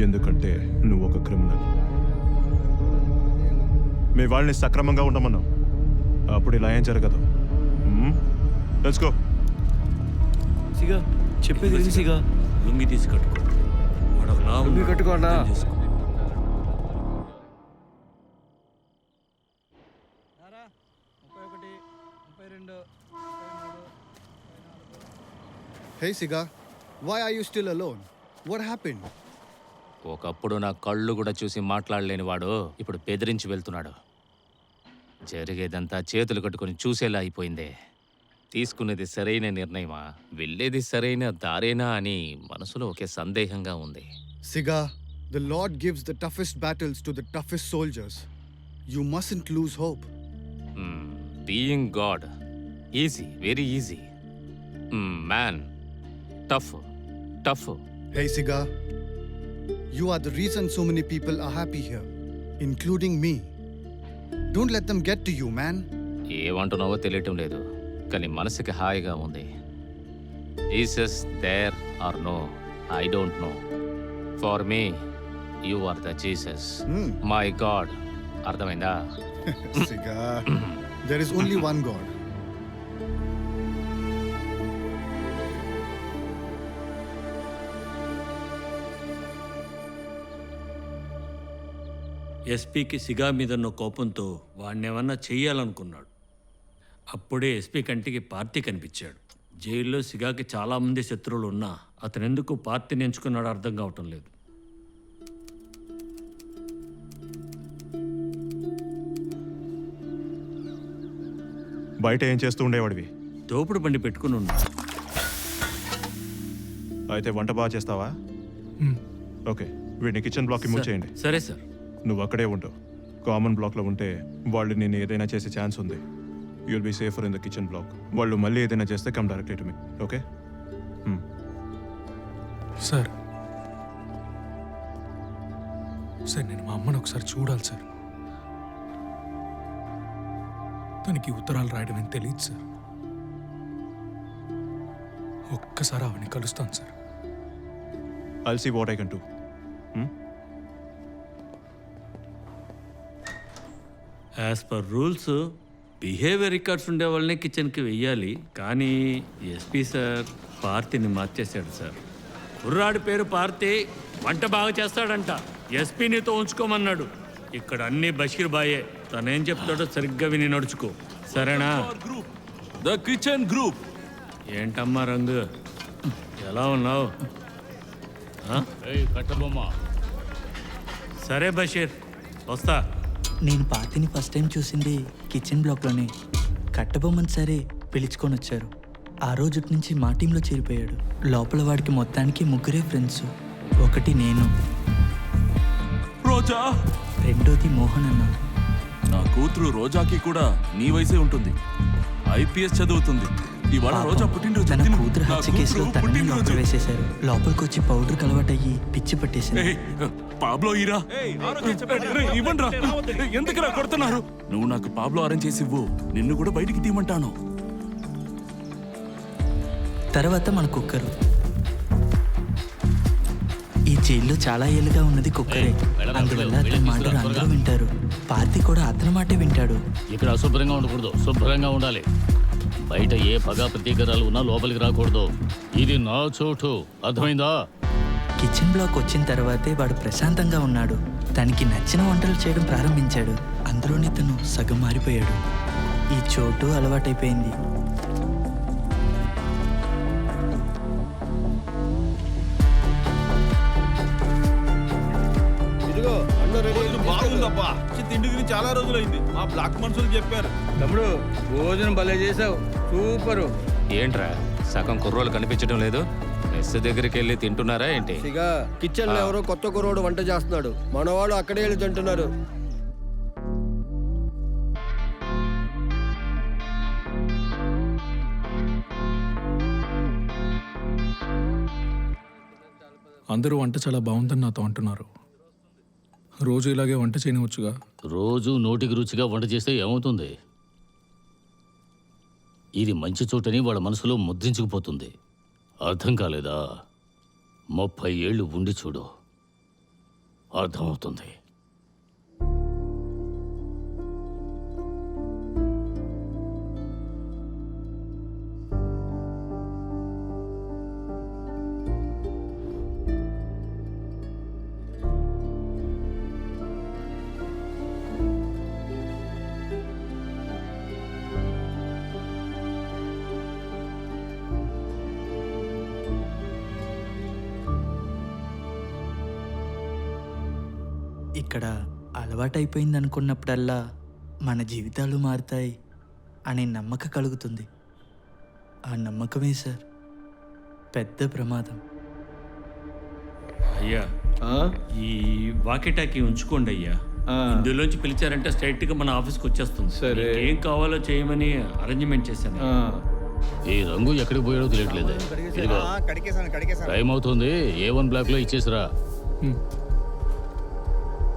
ఎందుకంటే నువ్వు ఒక క్రిమినల్. మీ వాళ్ళని సక్రమంగా ఉండమన్నావు, అప్పుడు ఇలా ఏం జరగదు. Let's go. సిగా చెప్పేది సిగా. లుంగి తీసి కట్టుకో. Lungi కట్టుకోండా? Hey, Siga, why are you still alone? What happened? ఒకప్పుడు నా కళ్ళు కూడా చూసి మాట్లాడలేని వాడు ఇప్పుడు బెదిరించి వెళ్తున్నాడు. జరిగేదంతా చేతులు కట్టుకొని చూసేలా అయిపోయింది. తీసుకునేది సరైన నిర్ణయమా, వెళ్ళేది సరైన దారేనా అని మనసులో ఒకే సందేహంగా ఉంది. Siga, the Lord gives the toughest battles to the toughest soldiers. You mustn't lose hope. Being God easy, very easy. Man tough, tough. Hey Siga, you are the reason so many people are happy here, including me. Don't let them get to you, man. ఏమంటున్నావో తెలియటం లేదు, కానీ మనసుకి హాయిగా ఉంది. Jesus there are no, I don't know. For me you are the Jesus, my God. అర్థమైందా? Siga, there is only one God. ఎస్పీకి సిగా మీదన్న కోపంతో వాడినేమన్నా చెయ్యాలనుకున్నాడు. అప్పుడే ఎస్పీ కంటికి పార్టీ కనిపించాడు. జైల్లో సిగాకి చాలామంది శత్రువులు ఉన్నా అతనెందుకు పార్టీని ఎంచుకున్నాడో అర్థం కావటం లేదు. బయట ఏం చేస్తూ ఉండేవాడివి? తోపుడు బండి పెట్టుకుని ఉన్నాడు. అయితే వంట బాగా చేస్తావా? ఓకే, వీడిని కిచెన్ బ్లాక్కి మూవ్ చేయండి. సరే సార్. నువ్వు అక్కడే ఉంటావు. కామన్ బ్లాక్లో ఉంటే వాళ్ళు నేను ఏదైనా చేసే ఛాన్స్ ఉంది. You'll be safer in the kitchen block. వాళ్ళు మళ్ళీ ఏదైనా చేస్తే come directly to me. Okay sir, sir నేను మా అమ్మని ఒకసారి చూడాలి సార్. తనకి ఉత్తరాలు రాయడం అని తెలియదు సార్. ఒక్కసారి అవన్నీ కలుస్తాను sir. I'll see what I can do. As per rules behaviour records ఉండే వాళ్ళనే కిచెన్కి వెయ్యాలి. కానీ ఎస్పీ సార్ పార్టీని మార్చేశాడు సార్. కుర్రాడి పేరు పార్టీ, వంట బాగా చేస్తాడంట. ఎస్పీ నీతో ఉంచుకోమన్నాడు. ఇక్కడ అన్ని బషీర్ బాయే. తనేం చెప్తాడో సరిగ్గా విని నడుచుకో, సరేనా? The kitchen group. ఏంటమ్మా రంగు, ఎలా ఉన్నావు? సరే బషీర్, వస్తా. నేను పార్టీని ఫస్ట్ టైం చూసింది కిచెన్ బ్లాక్లోనే. కట్టబొమ్మని సరే పిలుచుకొని వచ్చారు. ఆ రోజు నుంచి మా టీంలో చేరిపోయాడు. లోపల వాడికి మొత్తానికి ముగ్గురే ఫ్రెండ్స్. ఒకటి నేను, రోజా, రెండోది మోహన్ అన్న. నా కూతురు రోజాకి కూడా నీ వయసే ఉంటుంది. ఐపీఎస్ చదువుతుంది. ఇవాళ రోజా పుట్టినరోజు. తన కూతురు హత్య కేసులో తనని లోపల వేసేశారు. లోపలికి వచ్చి పౌడర్ కలవాటయ్యి పిచ్చి పట్టేసింది. పాబ్లో ఇరా, ఇవ్వండిరా. ఎందుకురా కొడుతున్నారు? నువ్వు నాకు పాబ్లో అరేంజ్ చేసి ఇవ్వు, నిన్ను కూడా బయటికి తీయమంటాను. తర్వాత మన కుక్కరు. ఈ జైల్లో చాలా ఏళ్ళుగా ఉన్నది కుక్కరే. అందువల్ల అతని మాటలు అందరూ వింటారు. పార్టీ కూడా అతని మాటే వింటాడు. ఇక్కడ అశుభ్రంగా ఉండకూడదు, శుభ్రంగా ఉండాలి. బయట ఏ పగ ప్రతీకారాలు ఉన్నా లోపలికి రాకూడదు. ఇది నా చోటు, అర్థమైందా? కిచెన్ బ్లాక్ వచ్చిన తర్వాతే వాడు ప్రశాంతంగా ఉన్నాడు. తనకి నచ్చిన వంటలు చేయడం ప్రారంభించాడు. అందులోనే తను సగం మారిపోయాడు. ఈ చోటు అలవాటైపోయింది. బాగుందబ్బా, తిండి గురించి చాలా రోజులైంది. మా బ్లాక్ మనుషులు చెప్పారు. తమ్ముడు, భోజనం భలే చేసావు, సూపరు. ఏంట్రా సగం కుర్రోలు కనిపించడం లేదు? మెస్ దగ్గరికి వెళ్ళి తింటున్నారా ఏంటి? సిగా, కిచెన్ లో ఎవరో కొత్త కుర్రోడు వంట చేస్తున్నాడు. మనవాళ్ళు అక్కడే వెళ్ళి తింటున్నారు. అందరూ వంట చాలా బాగుందని నాతో అంటున్నారు. రోజు ఇలాగే వంట చేయవచ్చుగా? రోజు నోటికి రుచిగా వంట చేస్తే ఏమవుతుంది? ఇది మంచి చోటని వాళ్ళ మనసులో ముద్రించుకుపోతుంది. అర్థం కాలేదా? 30 ఏళ్ళు ఉండి చూడు, అర్థమవుతుంది. ఇక్కడ అలవాటైపోయింది అనుకున్నప్పుడల్లా మన జీవితాలు మారుతాయి అనే నమ్మకం కలుగుతుంది. ఆ నమ్మకమే సార్ పెద్ద ప్రమాదం. అయ్యా ఈ వాకిటాకి ఉంచుకోండి అయ్యా. ఇందులోంచి పిలిచారంటే స్ట్రైట్ గా మన ఆఫీస్కి వచ్చేస్తుంది. సరే. ఏం కావాలో చేయమని అరేంజ్మెంట్ చేశాను. ఈ రంగు ఎక్కడికి పోయాడో తెలియట్లేదు. ఇదిగో టైం అవుతుంది. A1 బ్లాక్ లో ఇచ్చేసిరా.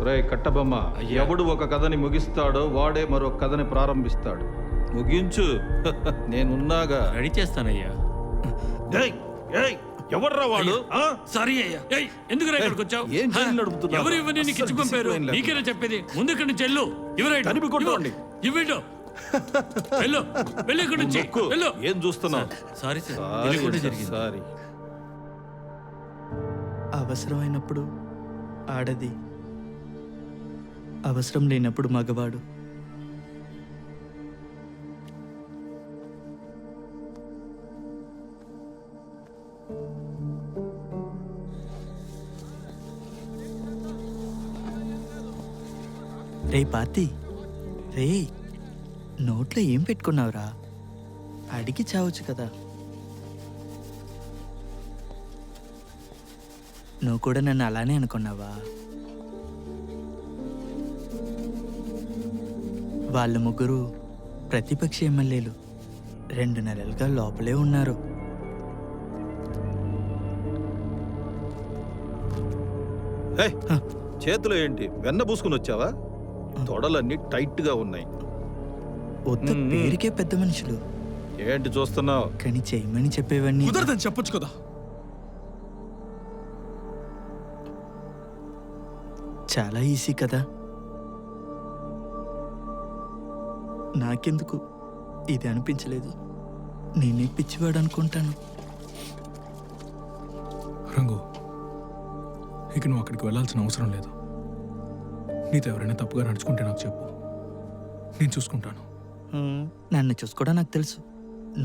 రే కట్టబొమ్మ, ఎవడు ఒక కథని ముగిస్తాడో వాడే మరో కథని ప్రారంభిస్తాడు. ముగించు. నేనున్నాగా. రెడీ చేస్తానయ్యా. ఎవర్రా వాడు? సారీ అయ్యా. ఎందుకు ఇక్కడికి వచ్చావు? ఏం జైలు నడుపుతున్నావు? ఎవరు ఇవన్నీ నీకు ఇచ్చి పంపారు? discipline లేకుండా. నీకేనా చెప్పేది? ముందు ఇక్కడి నుంచి వెళ్ళు. ఇవ్వండి. వెళ్ళు. వెళ్ళి ఇక్కడి నుంచి వెళ్ళు. ఏం చూస్తున్నావు? సారీ సార్, తెలియకుండా జరిగింది. సారీ. అవసరమైనప్పుడు ఆడది, అవసరం లేనప్పుడు మగవాడు. రే పార్తి, రే నోట్లో ఏం పెట్టుకున్నావురా? అడిగి చావచ్చు కదా. నువ్వు కూడా నన్ను అలానే అనుకున్నావా? వాళ్ళు ముగ్గురు ప్రతిపక్ష ఎమ్మెల్యేలు 2 నెలలుగా లోపలే ఉన్నారు. చేతులు ఏంటి వెన్న పూసుకుని వచ్చావా? తొడలన్నీ టైట్ గా ఉన్నాయి. వద్దు, పేరుకే పెద్ద మనుషులు. ఏంటి చూస్తున్నావు? కానీ చేయమని చెప్పేవన్నీ కుదరదని చెప్పొచ్చు కదా. చాలా ఈజీ కదా. నాకెందుకు ఇది అనిపించలేదు. నేనే పిచ్చివాడు అనుకుంటాను. రంగు, ఇక నువ్వు అక్కడికి వెళ్ళాల్సిన అవసరం లేదు. నీతో ఎవరైనా తప్పుగా నడుచుకుంటే నాకు చెప్పు, నేను చూసుకుంటాను. నన్ను చూసుకోవడం నాకు తెలుసు.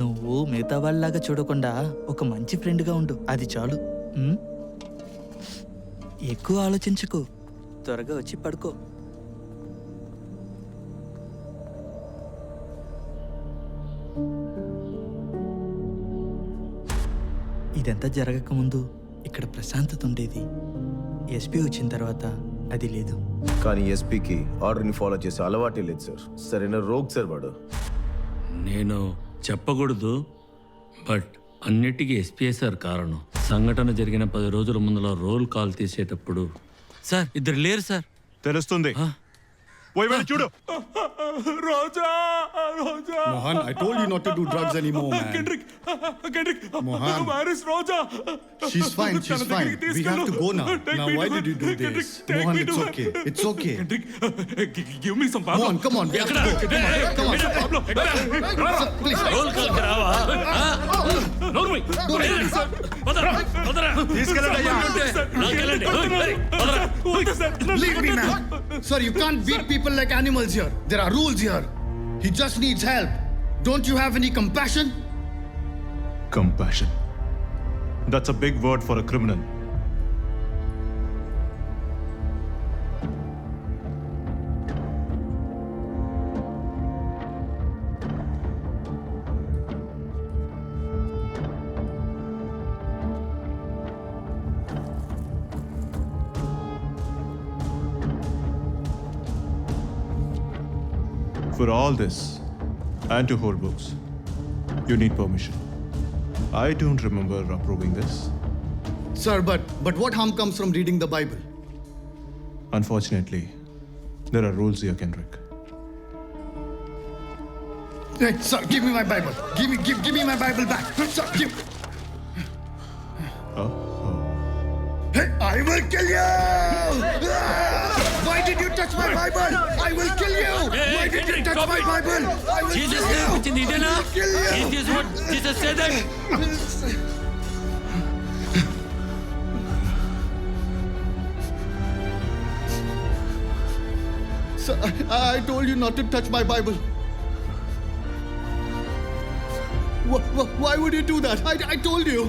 నువ్వు మిగతా వాళ్ళలాగా చూడకుండా ఒక మంచి ఫ్రెండ్గా ఉండు, అది చాలు. ఎక్కువ ఆలోచించుకో, త్వరగా వచ్చి పడుకో. ఇదంతా జరగకముందు ఇక్కడ ప్రశాంతత ఉండేది. ఎస్పీ వచ్చిన తర్వాత అది లేదు. కానీ ఎస్పీకి ఆర్డర్ని ఫాలో చేసే అలవాటే లేదు సార్. సరైన రోగ్ సార్ వాడు. నేను చెప్పకూడదు, బట్ అన్నిటికీ ఎస్పీ సార్ కారణం. సంఘటన జరిగిన 10 రోజుల ముందులో రోల్ కాల్ తీసేటప్పుడు సార్ ఇద్దరు లేరు సార్. తెలుస్తుంది. పోయి వెళ్ళి చూడు. రోజా. Mohan, I told you not to do drugs anymore, man. Kendrick, Mohan. where is Roja? She's fine. We have to go now. Now, why did you do this? Mohan, it's okay. It's okay. Kendrick, give me some Pablo. Mohan, come on. We have to go. Come on. Pablo, Sir, please. Roll call రావా? Leave me, man. Sir, you can't beat people like animals here. There are rules here. He just needs help. Don't you have any compassion? Compassion. That's a big word for a criminal. For all this, and to hold books, you need permission. I don't remember approving this. Sir, but what harm comes from reading the Bible? Unfortunately, there are rules here, Kendrick. Hey, sir, give me my Bible. Give me my Bible back. Sir, give. Hey, I will kill you! Why did you touch my Bible? I will kill you! Why did you touch my Bible? I will kill you! I will kill you! Is what Jesus said that? Sir, I told you not to touch my Bible. Why would you do that? I told you.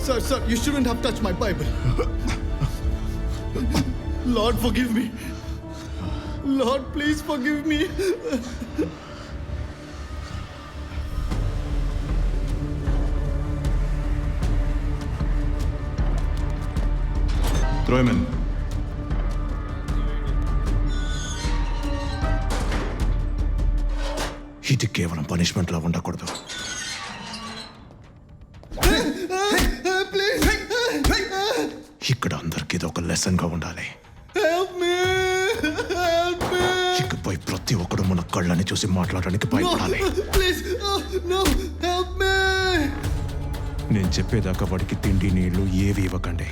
Sir, you shouldn't have touched my Bible. Lord, forgive me. Lord, please forgive me. Throw him in. ఇది కేవలం punishment లా ఉండకూడదు. ఇక్కడ అందరికి ఇది ఒక lesson గా ఉండాలి. ఇకపై ప్రతి ఒక్కడు మన కళ్ళని చూసి మాట్లాడడానికి భయపడాలి. నేను చెప్పేదాకా వాడికి తిండి నీళ్లు ఏవి ఇవ్వకండి.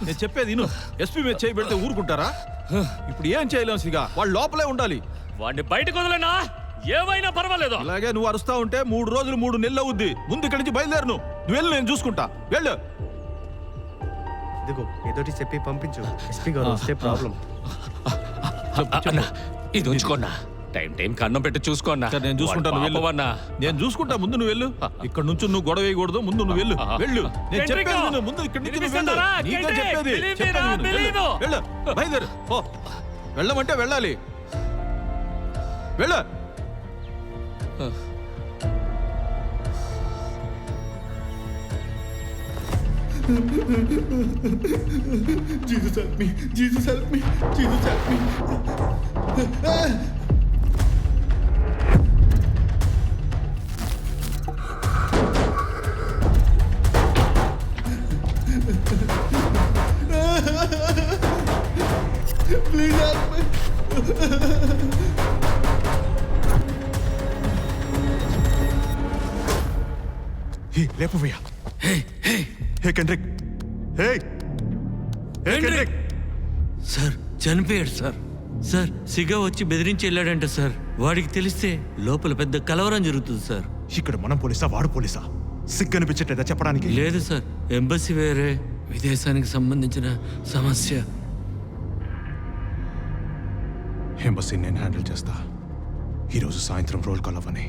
నేను చెప్పేది విను. ఎస్పీ మీద చేయి పెడితే ఊరుకుంటారా? ఇప్పుడు ఏం చేయలేం సిగా, వాళ్ళు లోపలే ఉండాలి. వాడిని బయటకు వదలనా? ఏమైనా పర్వాలేదు. ఇలాగే నువ్వు అరుస్తా ఉంటే 3 రోజులు 3 నెలలు అవుద్ది. ముందు ఇక్కడి నుంచి బయలుదేరు. నువ్వు వెళ్ళు, నేను చూసుకుంటా. వెళ్ళు. ఇదిగో ఏదోటి చెప్పి పంపించు. ఎస్పీ గారు వస్తే ప్రాబ్లం. ఇది ఉంచుకోన్నా. టైం కన్నం పెట్టి చూసుకోన్నా. నేను చూసుకుంటాను. నేను చూసుకుంటా. ముందు నువ్వు వెళ్ళు. ఇక్కడ నుంచి నువ్వు గొడవ వేయకూడదు. ముందు నువ్వు వెళ్ళు. వెళ్ళు. నేను చెప్పేది విను. ముందు ఇక్కడి నుంచి నువ్వు వెళ్ళు. నీకే చెప్పేది. వెళ్ళు. బయలుదేరు. ఓ వెళ్ళమంటే వెళ్ళాలి. వెళ్ళు. Jesus help me. Jesus help me. Jesus help me. Please help me. లేపవయ్యా. Hey Kendrick. Hey Kendrick. Sir చనిపోయాడు సార్. సార్ సిగా వచ్చి బెదిరించి వెళ్ళాడంట సార్. వాడికి తెలిస్తే లోపల పెద్ద కలవరం జరుగుతుంది సార్. ఇక్కడ మనం పోలీసా వాడు పోలీసా? సిగ్గనిపించట్లేదా చెప్పడానికి? లేదు సార్, ఎంబసీ వేరే, విదేశానికి సంబంధించిన సమస్య. ఎంబసీ నేను హ్యాండిల్ చేస్తా. ఈరోజు సాయంత్రం రోల్ కాల్ అవ్వని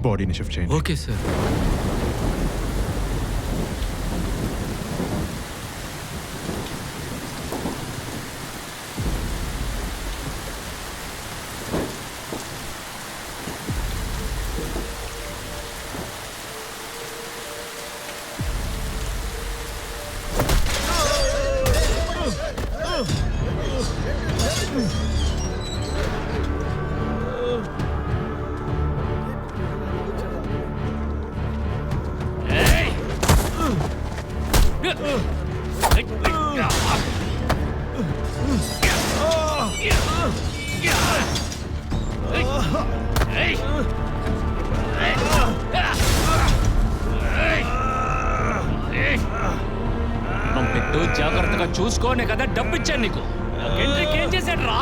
బాడీని షిఫ్ట్ చేయండి. Okay sir. పెట్టు, జాగ్రత్తగా చూసుకోనే కదా డబ్బిచ్చాను నీకు. ఏం చేశాడు రా?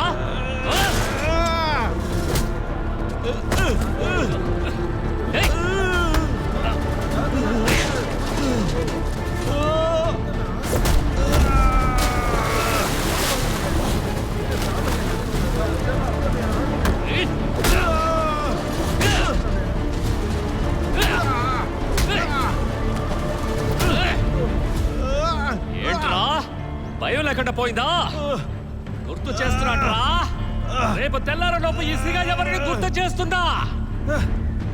ఏంట్రా భయం లేకుండా పోయిందా? గుర్తు చేస్తున్నాడ్రా. రేపు తెల్లారలోపు ఈ సిగా ఎవరిని గుర్తు చేస్తుందా?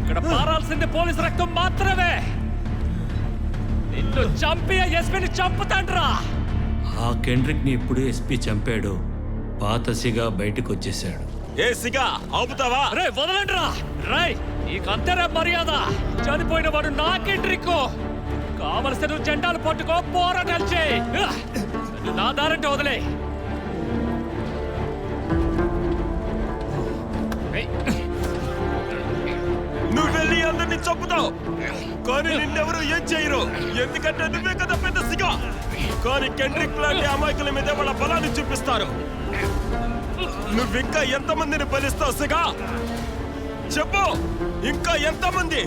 ఇక్కడ పారాల్సింది పోలీసు రక్తం మాత్రమే. నిన్ను చంపి ఎస్పీని చంపుతాండ్రా. ఆ కెండ్రిక్ ని ఇప్పుడు ఎస్పీ చంపాడు. పాత సిగా బయటకు వచ్చేసాడు. ఏ సిగా ఆపుతావా? రే వదలండ్రా. రై నీకంతరే మర్యాద. చనిపోయిన వాడు నాకెండ్రిక్కు. కావలసిన నువ్వు జెండాలు పట్టుకో, పోరాటాలు చేయి. నా దారంటే వదిలే. నువ్వు వెళ్ళి అందరినీ చంపుతావు, కానీ నిన్నెవరు ఏం చేయరు. ఎందుకంటే నువ్వే కదా పెద్ద సిగా. కానీ కెండ్రిక్ లాంటి అమాయకుల మీద వాళ్ళ బలాన్ని చూపిస్తారు. నువ్వింకా ఎంతమందిని బలిస్తావు సిగా? చెప్పు, ఇంకా ఎంతమంది?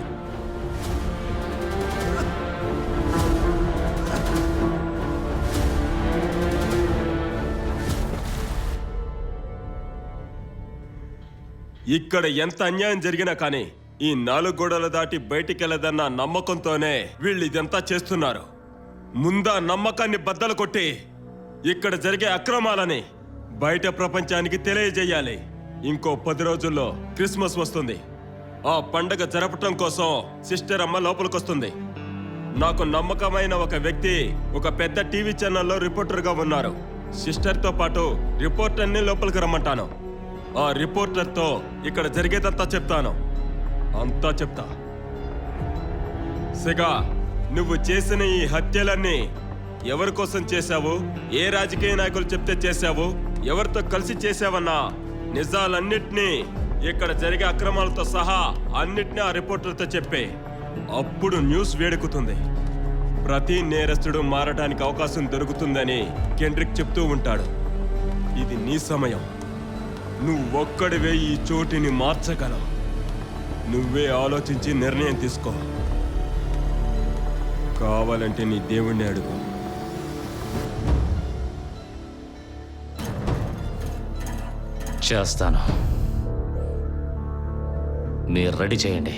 ఇక్కడ ఎంత అన్యాయం జరిగినా కానీ ఈ 4 గోడలు దాటి బయటికెళ్ళదన్న నమ్మకంతోనే వీళ్ళు ఇదంతా చేస్తున్నారు. ముందా నమ్మకాన్ని బద్దలు కొట్టి ఇక్కడ జరిగే అక్రమాలని బయట ప్రపంచానికి తెలియజేయాలి. ఇంకో 10 రోజుల్లో క్రిస్మస్ వస్తుంది. ఆ పండగ జరపటం కోసం సిస్టర్ అమ్మ లోపలికొస్తుంది. నాకు నమ్మకమైన ఒక వ్యక్తి ఒక పెద్ద టీవీ ఛానల్లో రిపోర్టర్గా ఉన్నారు. సిస్టర్తో పాటు రిపోర్టర్ని లోపలికి రమ్మంటాను. ఆ రిపోర్టర్తో ఇక్కడ జరిగేదంతా చెప్తాను. అంతా చెప్తా. సిగా, నువ్వు చేసిన ఈ హత్యలన్నీ ఎవరి కోసం చేశావు, ఏ రాజకీయ నాయకులు చెప్తే చేశావు, ఎవరితో కలిసి చేశావన్నా నిజాలన్నిటినీ, ఇక్కడ జరిగే అక్రమాలతో సహా అన్నిటినీ ఆ రిపోర్టర్తో చెప్పే. అప్పుడు న్యూస్ వేడెక్కుతుంది. ప్రతి నేరస్తుడు మారడానికి అవకాశం దొరుకుతుందని కెండ్రిక్ చెప్తూ ఉంటాడు. ఇది నీ సమయం. నువ్వొక్కడివే ఈ చోటిని మార్చగలవు. నువ్వే ఆలోచించి నిర్ణయం తీసుకో. కావాలంటే నీ దేవుణ్ణి అడుగు. చేస్తాను. మీరు రెడీ చేయండి.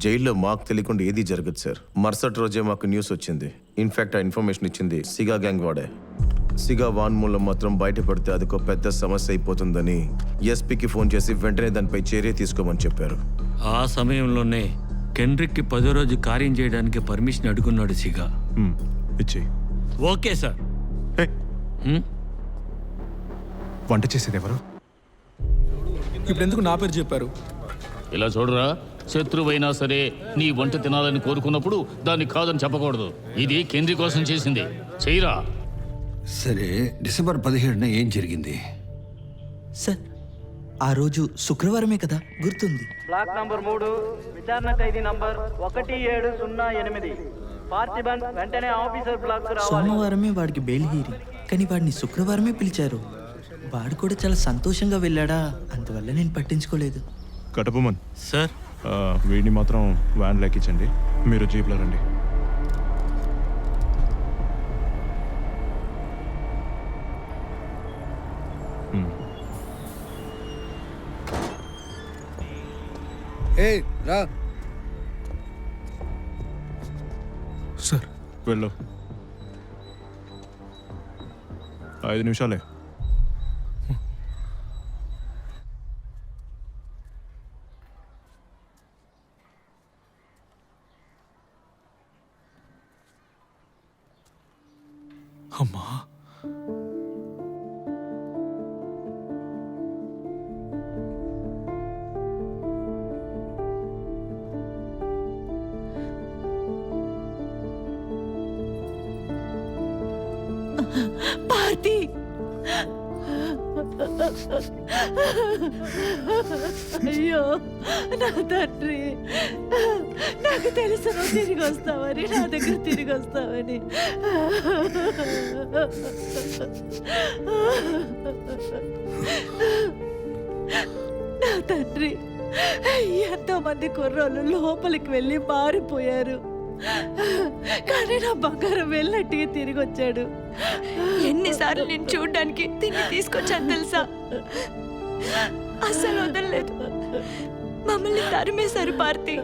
జైల్లో మాకు తెలియకుండా ఏది జరగదు సార్. మరుసటి రోజే మాకు న్యూస్ వచ్చింది. ఇన్ఫాక్ట్ ఆ ఇన్ఫర్మేషన్ ఇచ్చింది సిగా గ్యాంగ్ వాడే. సిగా వాన్మూలం మాత్రం బయటపడితే అదొక పెద్ద సమస్య అయిపోతుందని ఎస్పీకి ఫోన్ చేసి వెంటనే దానిపై చర్య తీసుకోమని చెప్పారు. ఆ సమయంలోనే కెండ్రిక్కి 10వ రోజు కార్యం చేయడానికి పర్మిషన్ అడుగున్నాడు సిగా. ఇచ్చి ఓకే సార్. వంట చేసేది ఎవరు? ఇప్పుడు ఎందుకు నా పేరు చెప్పారు? ఇలా చూడరా, శత్రువైనా సరే నీ వంట తినాలని కోరుకున్నప్పుడు దాన్ని కాదని చెప్పకూడదు. ఇది కెండ్రి కోసం చేసింది. చెయ్యరా. సరే, డిసెంబర్ 17న ఏం జరిగింది? సార్, ఆ రోజు శుక్రవారమే కదా, గుర్తుంది. బ్లాక్ నంబర్ 3, విచారణ ఖైదీ నంబర్ 1708. పార్థిబన్ వెంటనే ఆఫీసర్ బ్లాక్ రావాలి. సోమవారమే వాడికి బెయిల్ హీరింగ్, కానీ వాడిని శుక్రవారమే పిలిచారు. వాడు కూడా చాలా సంతోషంగా వెళ్ళాడా, అందువల్ల నేను పట్టించుకోలేదు. కటపమన్ సార్, వీడిని మాత్రం వ్యాన్ లెక్కించండి. మీరు జీప్లో రండి. రా సార్, వెళ్ళు. 5 నిమిషాలే. అమ్మా, పార్తి, అయ్యో నా తండ్రి, నాకు తెలుసు నువ్వు తిరిగి వస్తావని, నా దగ్గర తిరిగి వస్తావని. నా తండ్రి, ఎంతో మంది కుర్రోళ్ళు లోపలికి వెళ్ళి మారిపోయారు, కానీ నా బంగారం వెళ్ళట్టుగా తిరిగి వచ్చాడు. ఎన్నిసార్లు నేను చూడడానికి తిరిగి తీసుకొచ్చాను తెలుసా? అస్సలు వదలలేదు. మమ్మల్ని తరిమేశారు పార్తి.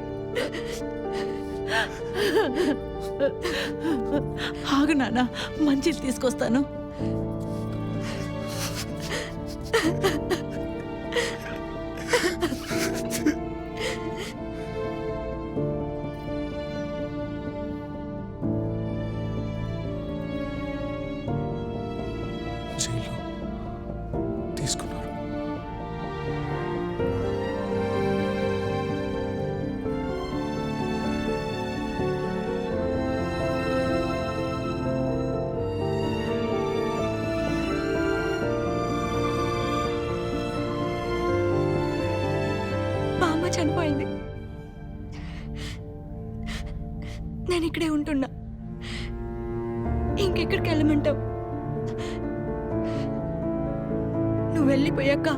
ఆగు నాన్న, మంచిది తీసుకొస్తాను. జైలు తీసుకున్నారు. బామ్మ చనిపోయింది. నేను ఇక్కడే ఉంటున్నా. ఇంకెక్కడికి వెళ్ళమంటావు? నువ్వు వెళ్ళిపోయాక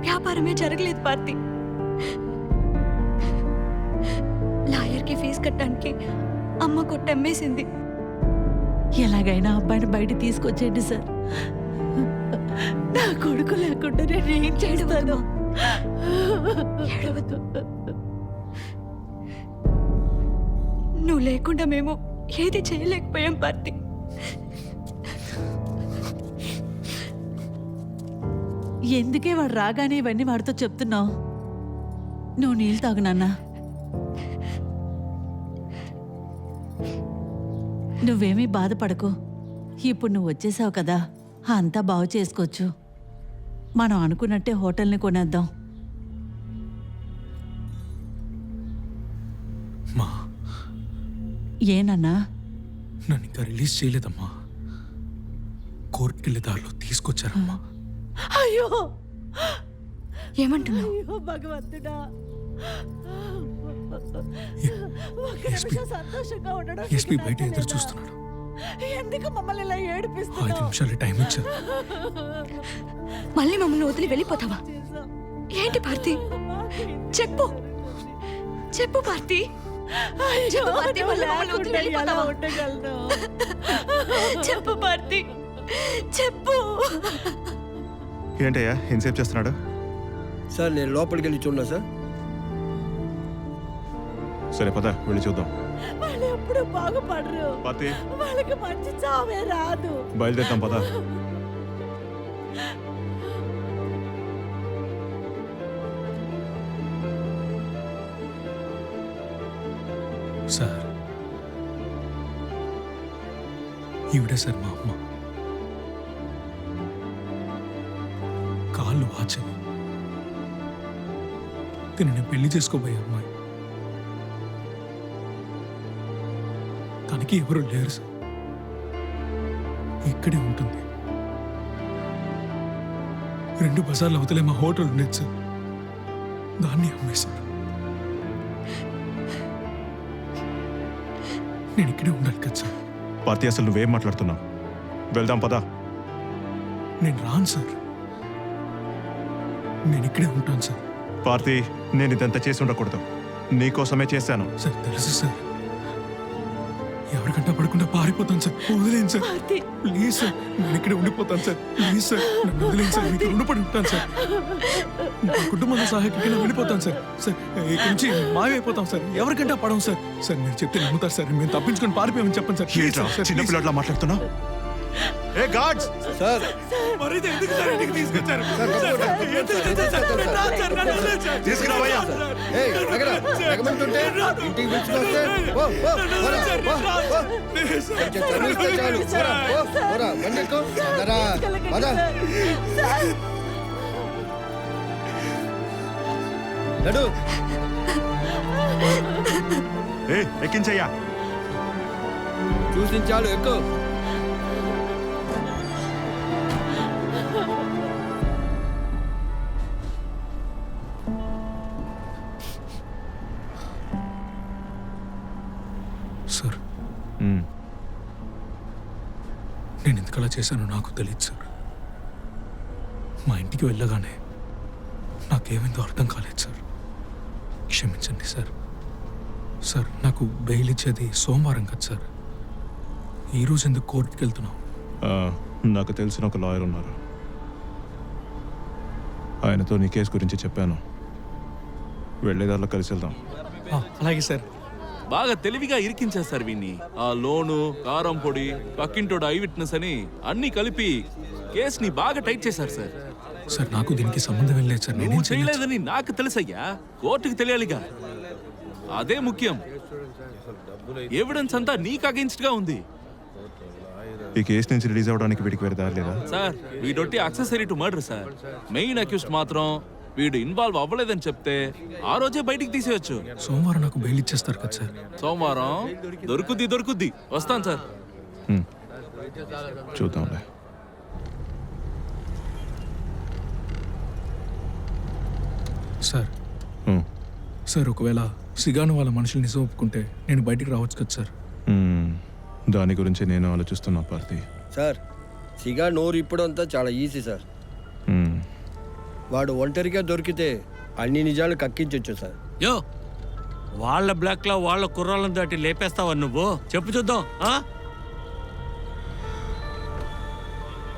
వ్యాపారమే జరగలేదు పార్తి. లాయర్కి ఫీజు కట్టడానికి అమ్మ కొట్టమ్మేసింది. ఎలాగైనా అబ్బాయిని బయట తీసుకొచ్చేయండి సార్. నా కొడుకు లేకుండా నేను ఏం చేస్తాను? నువ్వు లేకుండా మేము ఏది చేయలేకపోయాం పార్తి. ఎందుకే వాడు రాగానే ఇవన్నీ వాడితో చెప్తున్నావు? నువ్వు నీళ్ళు తాగు నాన్నా. నువ్వేమీ బాధపడకు. ఇప్పుడు నువ్వు వచ్చేసావు కదా, అంతా బాగు చేసుకోవచ్చు. మనం అనుకున్నట్టే హోటల్ని కొనేద్దాం. మా ఏనన్నా? నన్ను ఇంకా రిలీజ్ చేయలేదమ్మా. కోర్టుకి వెళ్ళే దారిలో తీసుకొచ్చారమ్మా. అయ్యో ఏమంటున్నావు? అయ్యో భగవంతుడా, ఒక్క ఎస్పీ నిమిషం సంతోషంగా ఉండడం ఎస్పీ బయట ఎదురు చూస్తున్నాడు. ఎందుకు మమ్మల్ని ఇలా 5 ఏడిపిస్తున్నావు? నిమిషాలు టైం ఇచ్చారు. మళ్ళీ మమ్మల్ని వదిలి వెళ్ళిపోతావా? ఏంటి పార్తి? చెప్పు చెప్పు పార్తి. అయ్యో, చెప్పు పార్తి, నువ్వు మళ్ళీ మమ్మల్ని వదిలి లేకుండా ఎలా వెళ్ళిపోతావా? ఉండగలను? చెప్పు పార్తి, చెప్పు. ఏంటయ్యా ఎంతసేపు చేస్తున్నాడు? సార్ నేను లోపలికి వెళ్ళి చూడనా సార్? సరే పద వెళ్ళి చూద్దాం. వాళ్ళు ఎప్పుడు బాగుపడరు. పార్తి వాళ్ళకి మంచి చావే రాదు. బయలుదేరుతాం పద. సార్ ఈవిడే సార్ మా అమ్మ. కాళ్ళు వాచని తిని నేను పెళ్లి చేసుకోబోయే అమ్మాయి. తనకి ఎవరు లేరు సార్. ఇక్కడే ఉంటుంది. 2 బజార్లు అవతలే మా హోటల్ ఉండేది సార్. దాన్ని అమ్మేశారు. నేను ఇక్కడే ఉండాలి కదా సార్. పార్టీ అసలు నువ్వేం మాట్లాడుతున్నావు? వెళ్దాం పదా. నేను రాను సార్. నేను ఇక్కడే ఉంటాను సార్. పార్టీ నేను ఇదంతా చేసి ఉండకూడదు. నీకోసమే చేశాను. సార్ తెలుసు సార్. ఎవరికంటా పడకుండా పారిపోతాను సార్. వదిలేను సార్. ప్లీజ్ సార్, నేను ఇక్కడే ఉండిపోతాను సార్. ప్లీజ్ సార్, నన్ను వదిలేను సార్. మీకు రుణపడి ఉంటాను సార్. మా కుటుంబంలో సహాయకుడికి వెళ్ళిపోతాను సార్. సార్ ఇక్కడి నుంచి మాయమైపోతాం సార్. ఎవరికంటా పడవు సార్. సార్ మీరు చెప్తే నమ్ముతారు సార్. మేము తప్పించుకొని పారిపోయామని చెప్పండి సార్. Please sir. చిన్నపిల్లట్లా మాట్లాడుతున్నావు? ఏ గార్డ్స్ సార్ మరి ఎందుకు సార్ ఇంటికి తీసుకొచ్చారు? తీసుకురావయ్యా. ఏయ్ రగరా రగమంటుంటే ఇంటికి పిలుచుకొస్తే ఓ ఓ పోరా ఓ కొంచెం చదివిస్తే చాలు. పోరా ఓ పోరా బండికో దరా పద. నడు ఏ ఎక్కించయ్యా. చూసించాలు ఎక్కువ. సార్ నేను ఎందుకలా చేశానో నాకు తెలియదు సార్. మా ఇంటికి వెళ్ళగానే నాకేమైందో అర్థం కాలేదు సార్. క్షమించండి సార్. సార్ నాకు బెయిల్ ఇచ్చేది సోమవారం కదా సార్. ఈరోజు ఎందుకు కోర్టుకి వెళ్తున్నాం? నాకు తెలిసిన ఒక లాయర్ ఉన్నారు. ఆయనతో నీ కేసు గురించి చెప్పాను. వెళ్ళేదారిలో కలిసి వెళ్దాం. అలాగే సార్. బాగా తెలివిగా ఇరికించేస్తారు వీణ్ణి. ఆ లోను, కారం పొడి, పక్కింటోడు ఐ విట్నెస్ అని అన్ని కలిపి కేసుని బాగా టైట్ చేశారు సార్. సార్ నాకు దీనికి సంబంధం లేదు సార్. నువ్వు చేయలేదని నాకు తెలుసయ్యా. కోర్టుకి తెలియాలిగా, అదే ముఖ్యం. ఎవిడెన్స్ అంతా నీకు అగెన్స్ట్ గా ఉంది ఈ కేసు నుంచి రిలీజ్ అవ్వడానికి వీడికి వేరే దారి లేదా? సార్. వీడొట్టి accessory to murder sir. Main accused మాత్రం వీడు ఇన్వాల్వ్ అవ్వలేదని చెప్తే ఆ రోజే బయటికి తీసేయచ్చు. సోమవారం నాకు బెయిల్ ఇచ్చేస్తారు కదా సార్. సోమవారం దొరుకుద్ది. వస్తాను సార్. చూద్దాంలే. సార్ సార్ ఒకవేళ సిగాను వాళ్ళ మనుషులు నిజం ఒప్పుకుంటే నేను బయటికి రావచ్చు కదా సార్. దాని గురించి నేను ఆలోచిస్తున్నా పార్టీ. సార్ సిగా నోరు ఇప్పుడంతా చాలా ఈజీ సార్. వాడు ఒంటరిగా దొరికితే అన్ని నిజాలు కక్కించొచ్చు సార్. యో వాళ్ళ బ్లాక్ లో వాళ్ళ కుర్రాళ్ళని దాటి లేపేస్తావా నువ్వు? చెప్పు చూద్దాం.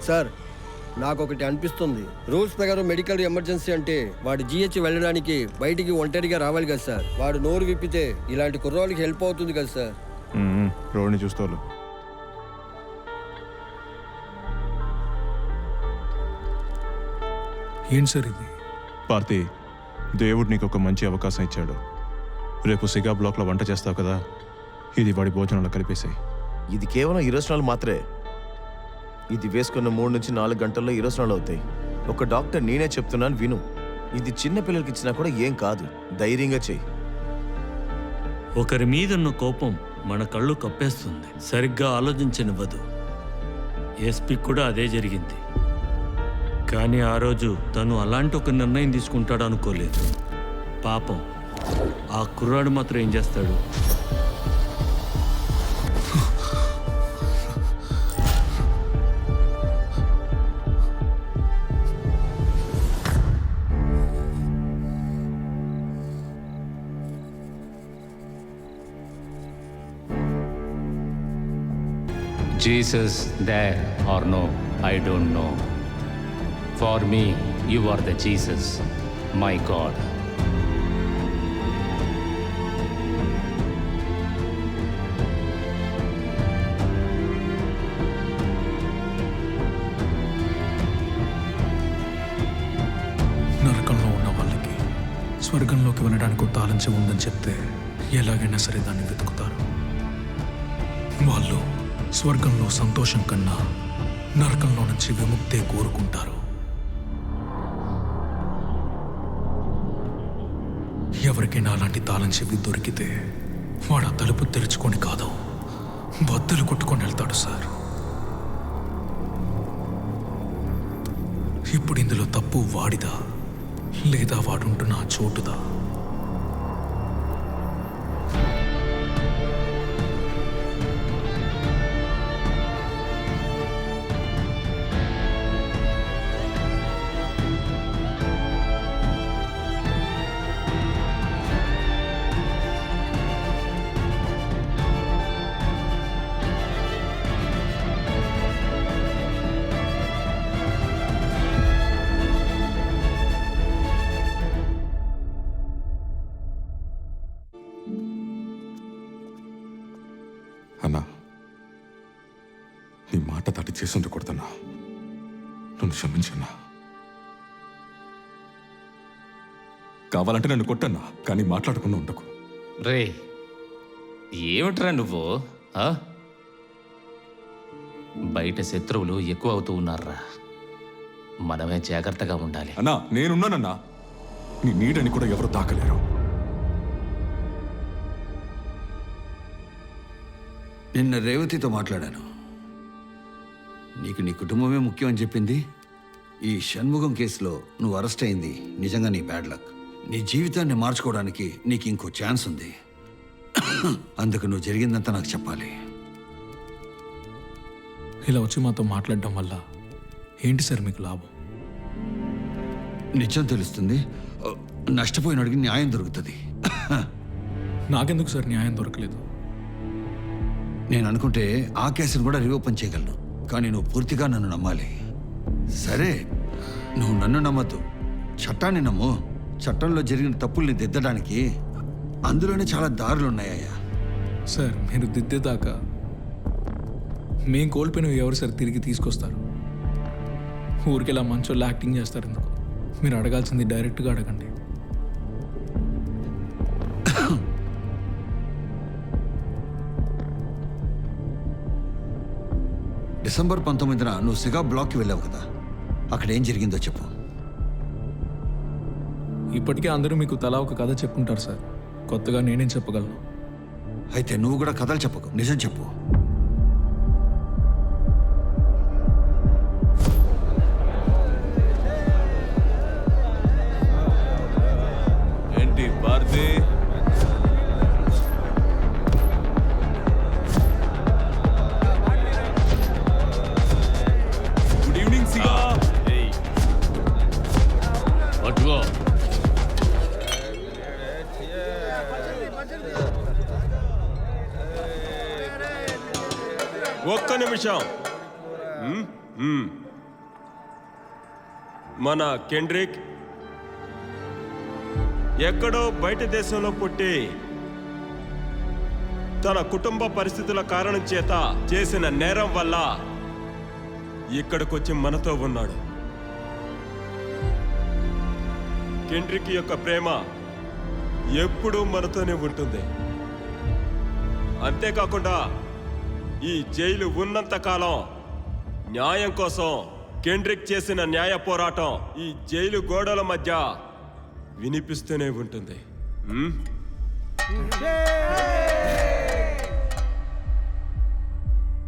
సార్ నాకొకటి అనిపిస్తుంది. రూల్స్ ప్రకారం మెడికల్ ఎమర్జెన్సీ అంటే వాడు GH వెళ్ళడానికి బయటికి ఒంటరిగా రావాలి కదా సార్. వాడు నోరు విప్పితే ఇలాంటి కుర్రాళ్ళకి హెల్ప్ అవుతుంది కదా సార్. రోడ్ని చూస్తోళ్ళు. ఏంటి సార్ ఇది? పార్తి, దేవుడు నీకు ఒక మంచి అవకాశం ఇచ్చాడు. రేపు సిగా బ్లాక్లో వంట చేస్తావు కదా, ఇది వాడి భోజనంలో కలిపేసాయి. ఇది కేవలం ఇరోజనాలు మాత్రమే. ఇది వేసుకున్న 3 నుంచి 4 గంటల్లో ఇరోజనాలు అవుతాయి. ఒక డాక్టర్ నేనే చెప్తున్నాను విను. ఇది చిన్న పిల్లలకి ఇచ్చినా కూడా ఏం కాదు. ధైర్యంగా చెయ్యి. ఒకరి మీదున్న కోపం మన కళ్ళు కప్పేస్తుంది, సరిగ్గా ఆలోచించనివ్వదు. ఎస్పీ కూడా అదే జరిగింది. కానీ ఆ రోజు తను అలాంటి ఒక నిర్ణయం తీసుకుంటాడు అనుకోలేదు. పాపం ఆ కుర్రాడు మాత్రం ఏం చేస్తాడు? Jesus, there or no, I don't know. For me, you are the Jesus, my God. నరకంలో ఉన్న వాళ్ళకి స్వర్గంలోకి వెళ్ళడానికి ఒక తాళం చెవి ఉందని చెప్తే ఎలాగైనా సరే దాన్ని వెతుకుతారు. వాళ్ళు స్వర్గంలో సంతోషం కన్నా నరకంలో నుంచి విముక్తే కోరుకుంటారు. ఎవరికైనా అలాంటి తాళం చెవి దొరికితే వాడు ఆ తలుపు తెరుచుకొని కాదు, బద్దలు కొట్టుకొని వెళ్తాడు సార్. ఇప్పుడు ఇందులో తప్పు వాడిదా లేదా వాడుంటున్న ఆ చోటుదా? అన్నా, నీ మాట దాటి చేసి ఉండకూడదన్నా. నన్ను క్షమించన్నా. కావాలంటే నన్ను కొట్టన్నా, కానీ మాట్లాడకుండా ఉండకు. రే, ఏమిట్రా నువ్వు? బయట శత్రువులు ఎక్కువ అవుతూ ఉన్నారా? మనమే జాగ్రత్తగా ఉండాలి. అన్నా, నేనున్నానన్నా. నీ నీడని కూడా ఎవరు తాకలేరు. నిన్న రేవతితో మాట్లాడాను. నీకు నీ కుటుంబమే ముఖ్యం అని చెప్పింది. ఈ షణ్ముఖం కేసులో నువ్వు అరెస్ట్ అయింది నిజంగా నీ బ్యాడ్ లక్. నీ జీవితాన్ని మార్చుకోవడానికి నీకు ఇంకో ఛాన్స్ ఉంది. అందుకు నువ్వు జరిగిందంతా నాకు చెప్పాలి. ఇలా వచ్చి మాతో మాట్లాడడం వల్ల ఏంటి సార్ మీకు లాభం? నిజం తెలుస్తుంది, నష్టపోయినడికి న్యాయం దొరుకుతుంది. నాకెందుకు సార్ న్యాయం దొరకలేదు? నేను అనుకుంటే ఆ కేసును కూడా రీఓపెన్ చేయగలను, కానీ నువ్వు పూర్తిగా నన్ను నమ్మాలి. సరే, నువ్వు నన్ను నమ్మద్దు, చట్టాన్ని నమ్ము. చట్టంలో జరిగిన తప్పుల్ని దిద్దడానికి అందులోనే చాలా దారులు ఉన్నాయ్యా. సార్, మీరు దిద్దేదాకా మేం కోల్పోయినవి ఎవరు సార్ తిరిగి తీసుకొస్తారు? ఊరికి ఇలా మంచోళ్ళు యాక్టింగ్ చేస్తారు ఎందుకు? మీరు అడగాల్సింది డైరెక్ట్గా అడగండి. డిసెంబర్ 19న నువ్వు సిగా బ్లాక్కి వెళ్ళావు కదా, అక్కడ ఏం జరిగిందో చెప్పు. ఇప్పటికే అందరూ మీకు తలా ఒక కథ చెప్పుంటారు సార్. కొత్తగా నేనేం చెప్పగలను? అయితే నువ్వు కూడా కథలు చెప్పకు, నిజం చెప్పు. ఏంటి భారతి? Good evening సిగా. పట్టుకో. ఒక్క నిమిషం. మన కెండ్రిక్ ఎక్కడో బయట దేశంలో పుట్టి తన కుటుంబ పరిస్థితుల కారణం చేత చేసిన నేరం వల్ల ఇక్కడికొచ్చి మనతో ఉన్నాడు. కెండ్రిక్ యొక్క ప్రేమ ఎప్పుడూ మనతోనే ఉంటుంది. అంతేకాకుండా ఈ జైలు ఉన్నంత కాలం న్యాయం కోసం కెండ్రిక్ చేసిన న్యాయ పోరాటం ఈ జైలు గోడల మధ్య వినిపిస్తూనే ఉంటుంది.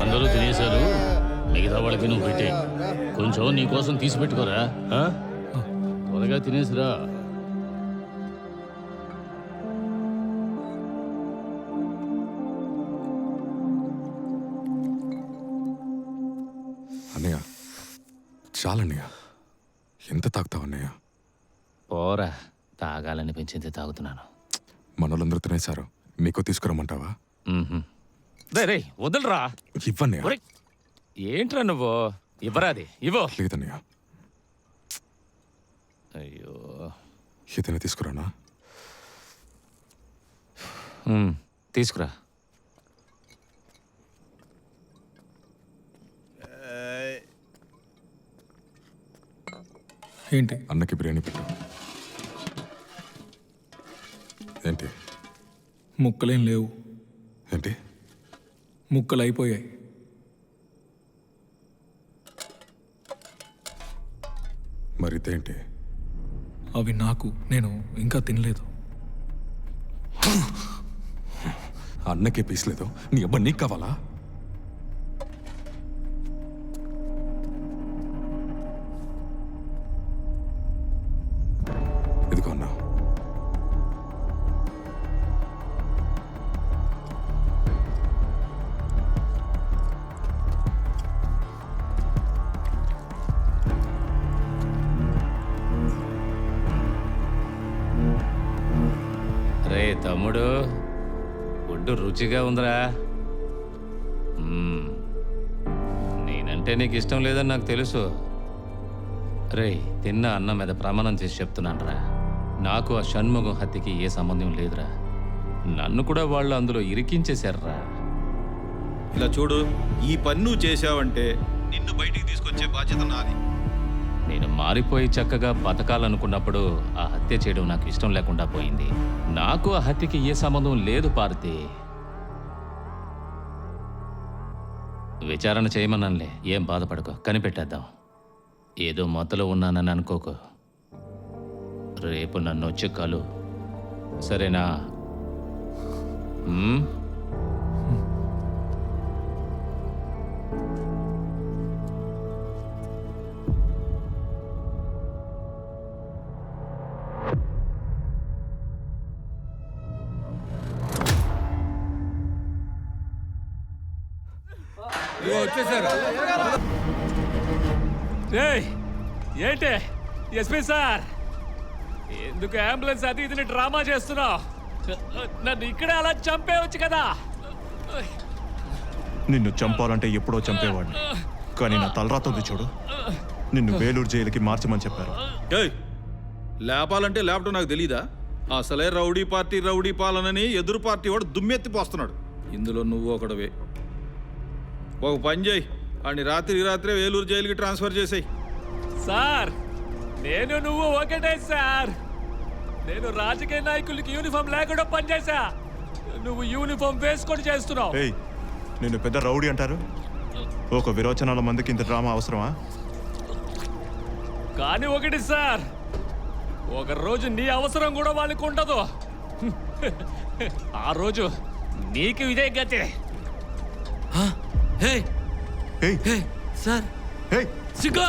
అందరూ తినేశారు, మిగతా వాళ్ళకి నువ్వు పెట్టే. కొంచెం నీకోసం తీసి పెట్టుకోరా. త్వరగా తినేసిరా. అన్నయ్య చాలన్నయ్య, ఎంత తాగుతావు అన్నయ్య? పోరా, తాగాలనిపించింది తాగుతున్నాను. మనోళ్ళందరూ తినేశారు, నీకో తీసుకురమ్మంటావా? రే వదలరా. ఇవ్వన్నయ్య. ఒరేయ్, ఏంట్రా నువ్వు? ఇవ్వరాది, ఇవ్వు. లేదన్నయ్య. అయ్యో, ఏదైనా తీసుకురానా? తీసుకురా. ఏంటి? అన్నకి బిర్యానీ పెట్టు. ఏంటి? ముక్కలేం లేవు. ఏంటి? ముక్కలు అయిపోయాయి. మరి ఇదేంటి? అవి నాకు, నేను ఇంకా తినలేదు. అన్నకే పీసలేదు, నీ అబ్బా నీకు కావాలా? ఇదిగో అన్నా. రే తమ్ముడు, ఫుడ్ రుచిగా ఉందిరా. నేనంటే నీకు ఇష్టం లేదని నాకు తెలుసు. రే, తిన్న అన్నం మీద ప్రమాణం చేసి చెప్తున్నానురా, నాకు ఆ షణ్ముఖం హత్యకి ఏ సంబంధం లేదురా. నన్ను కూడా వాళ్ళు అందులో ఇరికించేశారురా. ఇలా చూడు, ఈ పని నువ్వు చేశావంటే నిన్ను బయటికి తీసుకొచ్చే బాధ్యత నాది. నేను మారిపోయి చక్కగా బతకాలనుకున్నప్పుడు ఆ హత్య చేయడం నాకు ఇష్టం లేకుండా పోయింది. నాకు ఆ హత్యకి ఏ సంబంధం లేదు పార్తి. విచారణ చేయమన్నానులే, ఏం బాధపడకో, కనిపెట్టేద్దాం. ఏదో మొత్తలో ఉన్నానని అనుకోకు. రేపు నన్ను వచ్చి కలు, సరేనా? ఏంటి ఎస్పీ సార్, ఎందుకు అంబులెన్స్ అది ఇది డ్రామా చేస్తున్నావు? నన్ను ఇక్కడే అలా చంపేవచ్చు కదా. నిన్ను చంపాలంటే ఎప్పుడో చంపేవాడిని, కానీ నా తలరాతోంది చూడు. నిన్ను వేలూరు జైలుకి మార్చమని చెప్పారు. లేపాలంటే లేపటం నాకు తెలీదా? అసలే రౌడీ పాలనని ఎదురు పార్టీ వాడు దుమ్మెత్తిపోస్తున్నాడు. ఇందులో నువ్వు ఒకడవే. ఒక పని చేయి, అని రాత్రే వేలూరు జైలుకి ట్రాన్స్ఫర్ చేసేయి. సార్, నేను నువ్వు ఒకటే సార్. నేను రాజకీయ నాయకులకి యూనిఫామ్ లేకుండా పనిచేసా, నువ్వు యూనిఫామ్ వేసుకొని చేస్తున్నావు. ఏయ్, నిన్ను పెద్ద రౌడీ అంటారు. ఒక విరోచనాల మందికి ఇంత డ్రామా అవసరమా? కానీ ఒకటి సార్, ఒక రోజు నీ అవసరం కూడా వాళ్ళకి ఉండదు. ఆ రోజు నీకు ఇదే గతి. సార్, సిగా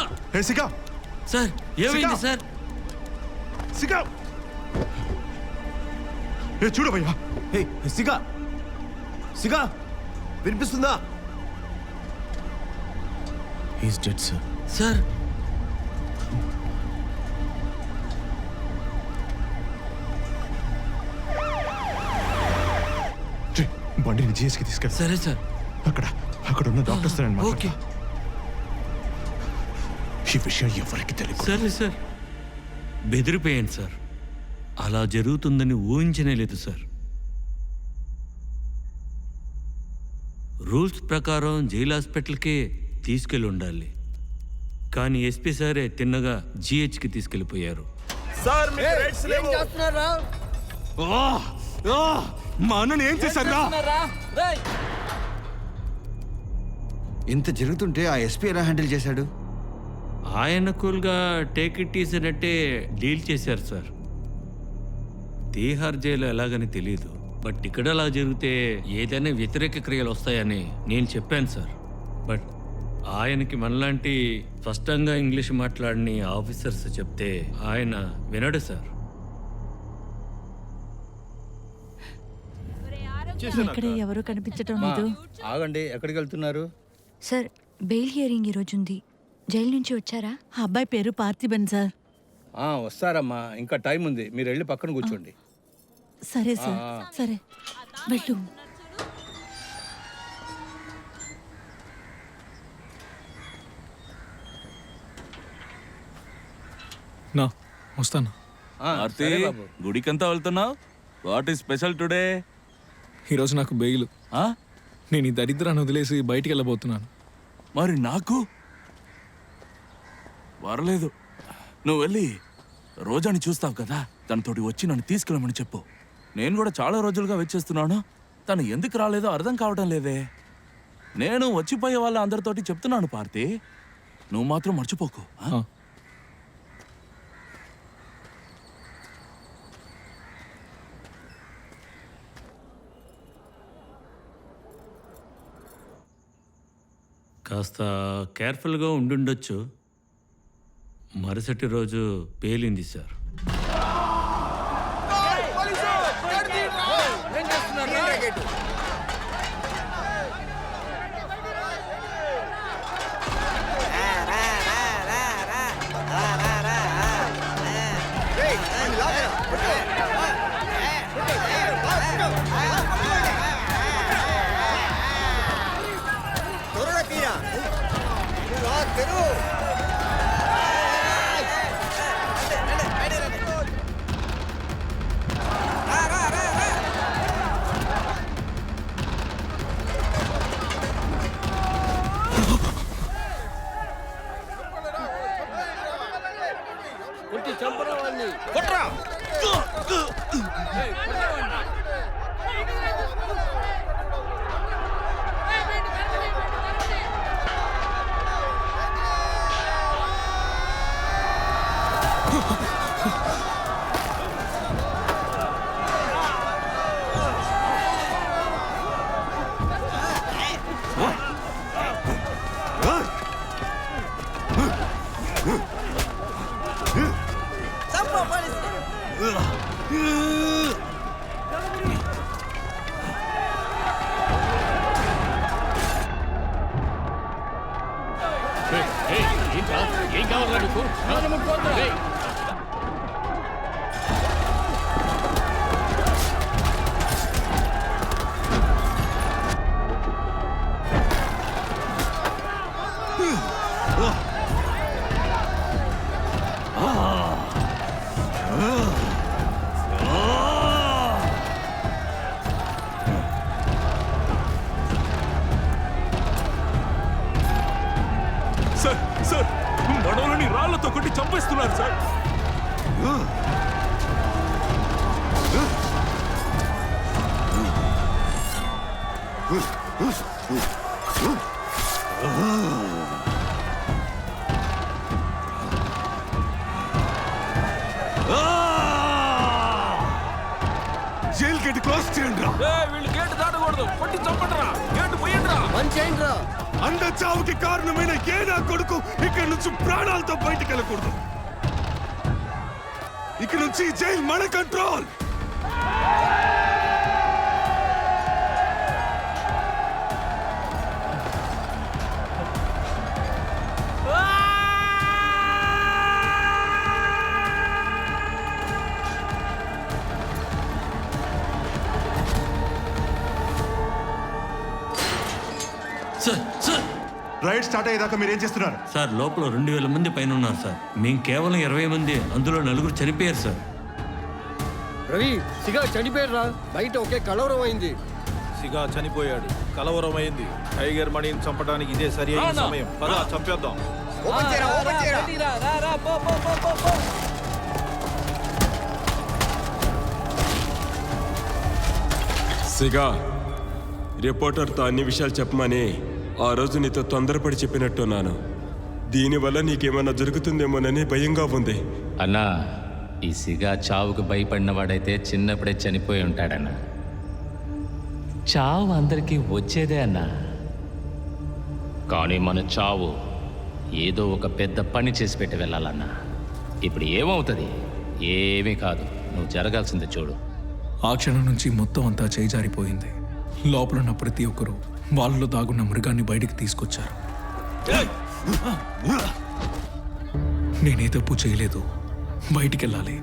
సార్, ఏమైంది సార్? సిగా, చూడవయ్యా. సిగా వినిపిస్తుందా? He's dead sir. సార్, బండిని జిఎస్కి తీసుకెళ్ళి. సరే సార్. అక్కడ ఉన్న డాక్టర్స్ ఓకే. ఈ విషయం ఎవరికి తెలియదు. సరే సార్. బెదిరిపోయాను సార్, అలా జరుగుతుందని ఊహించనే లేదు సార్. రూల్స్ ప్రకారం జైలు హాస్పిటల్కి తీసుకెళ్ళి ఉండాలి, కానీ ఎస్పీ సారే తిన్నగా జిహెచ్కి తీసుకెళ్ళిపోయారు. సార్ ఏం చేస్తున్నారా? మా అన్నని ఏం చేశారా? ఇంత జరుగుతుంటే ఆ ఎస్పీ ఎలా హ్యాండిల్ చేశాడు? ఆయన కూల్గా టేక్ ఇట్ ఈజ్ అన్నట్టే డీల్ చేశారు సార్. తీహార్ జైలు ఎలాగని తెలియదు, బట్ ఇక్కడ అలా జరిగితే ఏదైనా వ్యతిరేక క్రియలు వస్తాయని నేను చెప్పాను సార్. బట్ ఆయనకి మనలాంటి స్పష్టంగా ఇంగ్లీష్ మాట్లాడని ఆఫీసర్స్ చెప్తే ఆయన వినడు సార్. ఇక్కడ ఎవరు కనిపించటం లేదు. ఆగండి, ఎక్కడికి వెళ్తున్నారు? సార్, బెయిల్ హియరింగ్ ఈరోజు ఉంది. జైలు నుంచి వచ్చారా? ఆ అబ్బాయి పేరు పార్థిబన్ సార్. వస్తారమ్మా, ఇంకా టైం ఉంది. మీరు వెళ్ళి పక్కన కూర్చోండి. సరే సార్, సరే వెళ్ళు. నా వస్తాను. గుడికంతా వెళ్తున్నావు? What is special today? ఈరోజు నాకు బెయిల్. నేను ఈ దరిద్రాన్ని వదిలేసి బయటికి వెళ్ళబోతున్నాను. మరి నాకు పర్లేదు, నువ్వు వెళ్ళి రోజాని చూస్తావు కదా, తనతోటి వచ్చి నన్ను తీసుకెళ్ళమని చెప్పు. నేను కూడా చాలా రోజులుగా వచ్చేస్తున్నాను, తను ఎందుకు రాలేదో అర్థం కావడం లేదే. నేను వచ్చిపోయే వాళ్ళ అందరితోటి చెప్తున్నాను పార్తి, నువ్వు మాత్రం మర్చిపోకు. కాస్త కేర్ఫుల్గా ఉండుండొచ్చు. మరుసటి రోజు పేలింది సార్. ఏం కావాలా నీకు? సార్ సార్, మనోళ్ళని రాళ్లతో కొట్టి చంపేస్తున్నారు సార్. జైలు గేట్ క్లోజ్ చేయండి రా. వీళ్ళు గేట్ దాటకూడదు, కొట్టి చంపండి రా, గేట్ పోయండి రా. అంద చావుకి కారణమైన ఏ నా కొడుకు ఇక్కడ నుంచి ప్రాణాలతో బయటికి వెళ్ళకూడదు. ఇక్కడ నుంచి జైలు మన కంట్రోల్. రైడ్ స్టార్ట్ అయ్యేదాకా మీరు ఏం చేస్తున్నారు సార్? లోపల 2000 మంది పైన ఉన్నారు సార్. మేము కేవలం 20 మంది, అందులో 4 చనిపోయారు సార్. రవి, సిగా చనిపోయారా? బయట ఒకే కలవరం అయింది. సిగా చనిపోయాడు. కలవరమైంది. టైగర్ మణిని చంపడానికి ఇదే సరి అయిన సమయం. పద చంపేద్దాం. సిగా, రిపోర్టర్తో అన్ని విషయాలు చెప్పమని ఆ రోజు నీతో తొందరపడి చెప్పినట్టున్నాను. దీనివల్ల నీకేమైనా జరుగుతుందేమోనని భయంగా ఉంది. అన్నా, ఈ సిగా చావుకు భయపడిన వాడైతే చిన్నప్పుడే చనిపోయి ఉంటాడన్నా. చావు అందరికీ వచ్చేదే అన్నా. కానీ మన చావు ఏదో ఒక పెద్ద పని చేసి పెట్టి వెళ్ళాలన్నా. ఇప్పుడు ఏమవుతుంది? ఏమీ కాదు. నువ్వు జరగాల్సిందే చూడు. ఆ క్షణం నుంచి మొత్తం అంతా చేజారిపోయింది. లోపల ఉన్న ప్రతి ఒక్కరూ వాళ్ళలో దాగున్న మృగాన్ని బయటికి తీసుకొచ్చారు. నేనే తప్పు చేయలేదు. బయటికెళ్ళాలి,